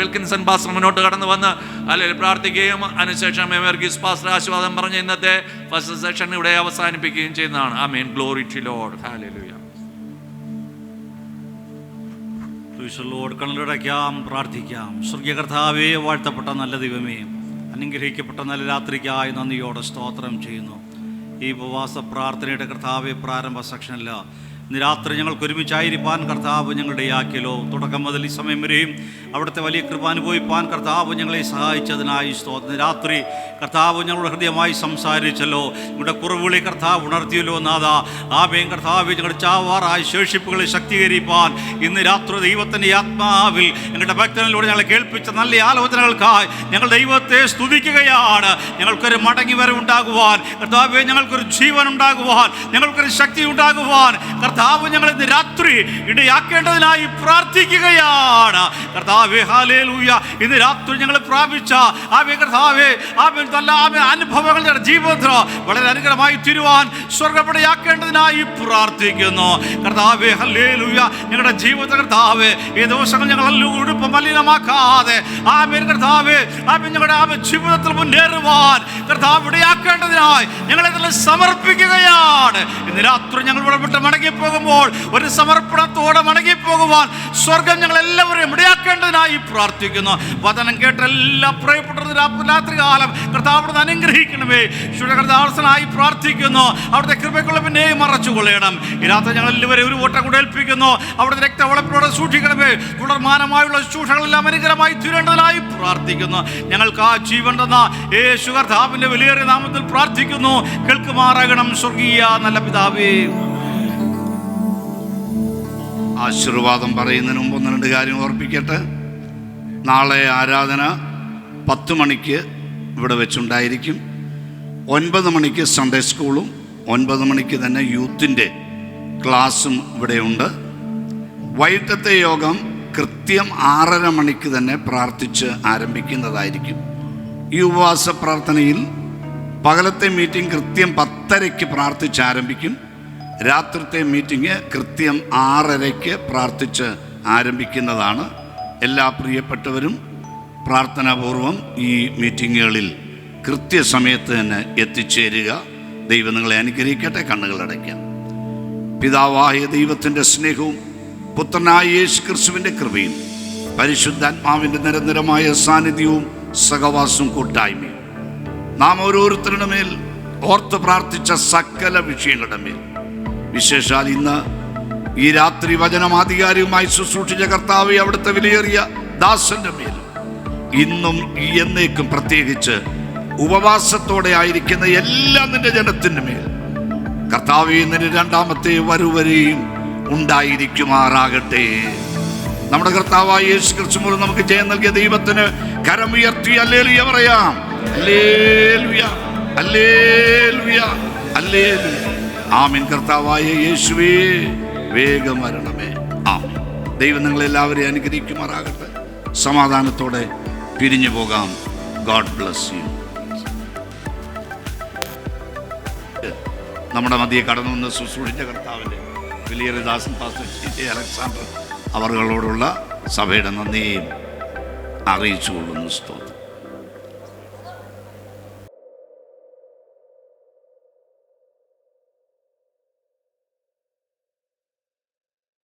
ബിൽക്കിൻസൺ പാസ്റ്റർ മുന്നോട്ട് കടന്നു വന്ന് അല്ലെങ്കിൽ പ്രാർത്ഥിക്കുകയും അതിനുശേഷം വർഗീസ് പാസ്റ്റർ ആശീർവാദം പറഞ്ഞ് ഇന്നത്തെ ഫസ്റ്റ് സെഷൻ ഇവിടെ അവസാനിപ്പിക്കുകയും ചെയ്യുന്നതാണ്. ആമേൻ. Glory to lord. ഹല്ലേലൂയ. ലോർഡ് കണ്ണുടയ്ക്കാം, പ്രാർത്ഥിക്കാം. സ്വർഗീയ കർത്താവേ, വാഴ്ത്തപ്പെട്ട നല്ല ദൈവമേ, അനുഗ്രഹിക്കപ്പെട്ട നല്ല രാത്രിക്കായി നന്ദിയോടെ സ്തോത്രം ചെയ്യുന്നു. ഈ ഉപവാസ പ്രാർത്ഥനയുടെ കർത്താവെ പ്രാരംഭ സെക്ഷനില്ല ഇന്ന് രാത്രി ഞങ്ങൾക്ക് ഒരുമിച്ചായിരിക്കാൻ കർത്താവ് ഞങ്ങളുടെ ആക്കിയല്ലോ. തുടക്കം മുതൽ ഈ സമയം വരെയും അവിടുത്തെ വലിയ കൃപ അനുഭവിപ്പാൻ കർത്താവ് ഞങ്ങളെ സഹായിച്ചതിനായി സ്തോത്രം. രാത്രി കർത്താവ് ഞങ്ങളുടെ ഹൃദയമായി സംസാരിച്ചല്ലോ. ഞങ്ങളുടെ കുറവുകളെ കർത്താവ് ഉണർത്തിയല്ലോ നാഥ. ആമേൻ. കർത്താവ് ഞങ്ങളുടെ ചാവാറായ ശേഷിപ്പുകളെ ശക്തീകരിപ്പാൻ ഇന്ന് രാത്രി ദൈവത്തിൻ്റെ ആത്മാവിൽ ഞങ്ങളുടെ ഭക്തനിലൂടെ ഞങ്ങളെ കേൾപ്പിച്ച നല്ല ആലോചനകൾക്കായി ഞങ്ങൾ ദൈവത്തെ സ്തുതിക്കുകയാണ്. ഞങ്ങൾക്കൊരു മടങ്ങി വരവുണ്ടാകുവാൻ കർത്താവേ, ഞങ്ങൾക്കൊരു ജീവൻ ഉണ്ടാകുവാൻ, ഞങ്ങൾക്കൊരു ശക്തി ഉണ്ടാകുവാൻ കർത്താവ് ഞങ്ങൾ ഇന്ന് രാത്രി ഇടയാക്കേണ്ടതിനായി പ്രാർത്ഥിക്കുകയാണ്. കർത്താവേ ഹല്ലേലൂയ. ഇന്ന് രാത്രി ഞങ്ങൾ പ്രാപിച്ച കർത്താവേ നല്ല അനുഭവങ്ങൾ ഞങ്ങളുടെ ജീവിതത്തിൽ വളരെ അനുഗ്രഹമായി തീരുവാൻ സ്വർഗ്ഗപടയാക്കേണ്ടതിനായി പ്രാർത്ഥിക്കുന്നു. കർത്താവേ ഹല്ലേലൂയ. ഞങ്ങളുടെ ജീവിതത്തിൽ കർത്താവേ ഈ ദിവസങ്ങൾ ഞങ്ങൾ ഉടുപ്പ് മലിനമാക്കാതെ കർത്താവേ ഞങ്ങളുടെ ജീവിതത്തിൽ മുന്നേറുവാൻ കർത്താവ് ഇടയാക്കേണ്ടതിനായി ഞങ്ങളെ സമർപ്പിക്കുകയാണ്. ഇന്ന് രാത്രി ഞങ്ങൾ ഇടപെട്ട് മടങ്ങിപ്പോകുമ്പോൾ ഒരു സമർപ്പണത്തോടെ മടങ്ങിപ്പോകുവാൻ സ്വർഗം ഞങ്ങളെല്ലാവരെയും ഇടയാക്കേണ്ടതിനായി പ്രാർത്ഥിക്കുന്നു. വചനം കേട്ട എല്ലാ പ്രിയപ്പെട്ട രാത്രി കാലം കർത്താവ് അനുഗ്രഹിക്കണമേ. കർത്താവനായി പ്രാർത്ഥിക്കുന്നു. അവിടുത്തെ കൃപയ്ക്കുള്ള പിന്നെയും മറച്ചുകൊള്ളണം. ഈ രാത്രി ഞങ്ങൾ എല്ലാവരെയും ഒരു ഓട്ടം കൂടെ ഏൽപ്പിക്കുന്നു. അവിടുത്തെ രക്തവളപ്പിലൂടെ സൂക്ഷിക്കണമേ. തുടർമാനമായുള്ള ശുശ്രൂഷകളെല്ലാം അനുഗ്രഹമായി തീരേണ്ടതിനായി പ്രാർത്ഥിക്കുന്നു. ഞങ്ങൾക്ക് ആ ജീവൻ തന്ന യേശു കർത്താവിന്റെ വിലയേറിയ നാമത്തിൽ പ്രാർത്ഥിക്കുന്നു. കേൾക്കുമാറാകണം സ്വർഗീയ നല്ല പിതാവേ. ആശീർവാദം പറയുന്നതിന് മുമ്പ് 1-2 കാര്യം ഓർപ്പിക്കട്ടെ. നാളെ ആരാധന 10 മണിക്ക് ഇവിടെ വെച്ചുണ്ടായിരിക്കും. 9 മണിക്ക് സൺഡേ സ്കൂളും 9 മണിക്ക് തന്നെ യൂത്തിൻ്റെ ക്ലാസ്സും ഇവിടെയുണ്ട്. വൈകിട്ടത്തെ യോഗം കൃത്യം 6:30 മണിക്ക് തന്നെ പ്രാർത്ഥിച്ച് ആരംഭിക്കുന്നതായിരിക്കും. ഈ ഉപവാസ പ്രാർത്ഥനയിൽ പകലത്തെ മീറ്റിംഗ് കൃത്യം 10:30 പ്രാർത്ഥിച്ച് ആരംഭിക്കും. രാത്രിത്തെ മീറ്റിംഗ് കൃത്യം 6:30 പ്രാർത്ഥിച്ച് ആരംഭിക്കുന്നതാണ്. എല്ലാ പ്രിയപ്പെട്ടവരും പ്രാർത്ഥനാപൂർവം ഈ മീറ്റിങ്ങുകളിൽ കൃത്യസമയത്ത് തന്നെ എത്തിച്ചേരുക. ദൈവം നിങ്ങളെ അനുഗ്രഹിക്കട്ടെ. കണ്ണുകളടയ്ക്കാം. പിതാവായ ദൈവത്തിൻ്റെ സ്നേഹവും പുത്രനായ യേശു ക്രിസ്തുവിൻ്റെ കൃപയും പരിശുദ്ധാത്മാവിൻ്റെ നിരന്തരമായ സാന്നിധ്യവും സഹവാസവും കൂട്ടായ്മയും നാം ഓരോരുത്തരുടെ മേൽ ഓർത്ത് പ്രാർത്ഥിച്ച സകല വിഷയങ്ങളുടെ മേൽ, വിശേഷാൽ ഇന്ന് ഈ രാത്രി വചനം ആധികാരികമായി ശുശ്രൂഷിച്ച കർത്താവെ അവിടുത്തെ വിലയേറിയ ദാസന്റെ മേൽ ഇന്നും ഈ എന്നേക്കും പ്രത്യേകിച്ച് ഉപവാസത്തോടെ ആയിരിക്കുന്ന എല്ലാ നിന്റെ ജനത്തിൻ്റെ മേൽ കർത്താവെ നിന്റെ 2ാമത്തെ വരവരെയും ഉണ്ടായിരിക്കുമാറാകട്ടെ. നമ്മുടെ കർത്താവായ യേശു ക്രിസ്തു മൂലം നമുക്ക് ജയം നൽകിയ ദൈവത്തിന് കരമുയർത്തി ഹല്ലേലൂയ പറയാം. ഹല്ലേലൂയ, ഹല്ലേലൂയ, ഹല്ലേലൂയ. ആമേൻ. കർത്താവായ യേശുവേ വേഗം വരണമേ. ആമേൻ. ദൈവം നിങ്ങളെല്ലാവരെയും അനുഗ്രഹിക്കുമാറാകട്ടെ. സമാധാനത്തോടെ പിരിഞ്ഞു പോകാം. God bless you. നമ്മുടെ മധ്യേ കടന്നു വന്ന് ശുശ്രൂഷിച്ച കർത്താവിൻ്റെ വിലയേറിയ ദാസൻ പാസ്റ്റർ ടി.ജെ. അലക്സാണ്ടർ അവരോടുള്ള സഭയുടെ നന്ദിയും അറിയിച്ചുകൊള്ളുന്നു. സ്തോത്രം.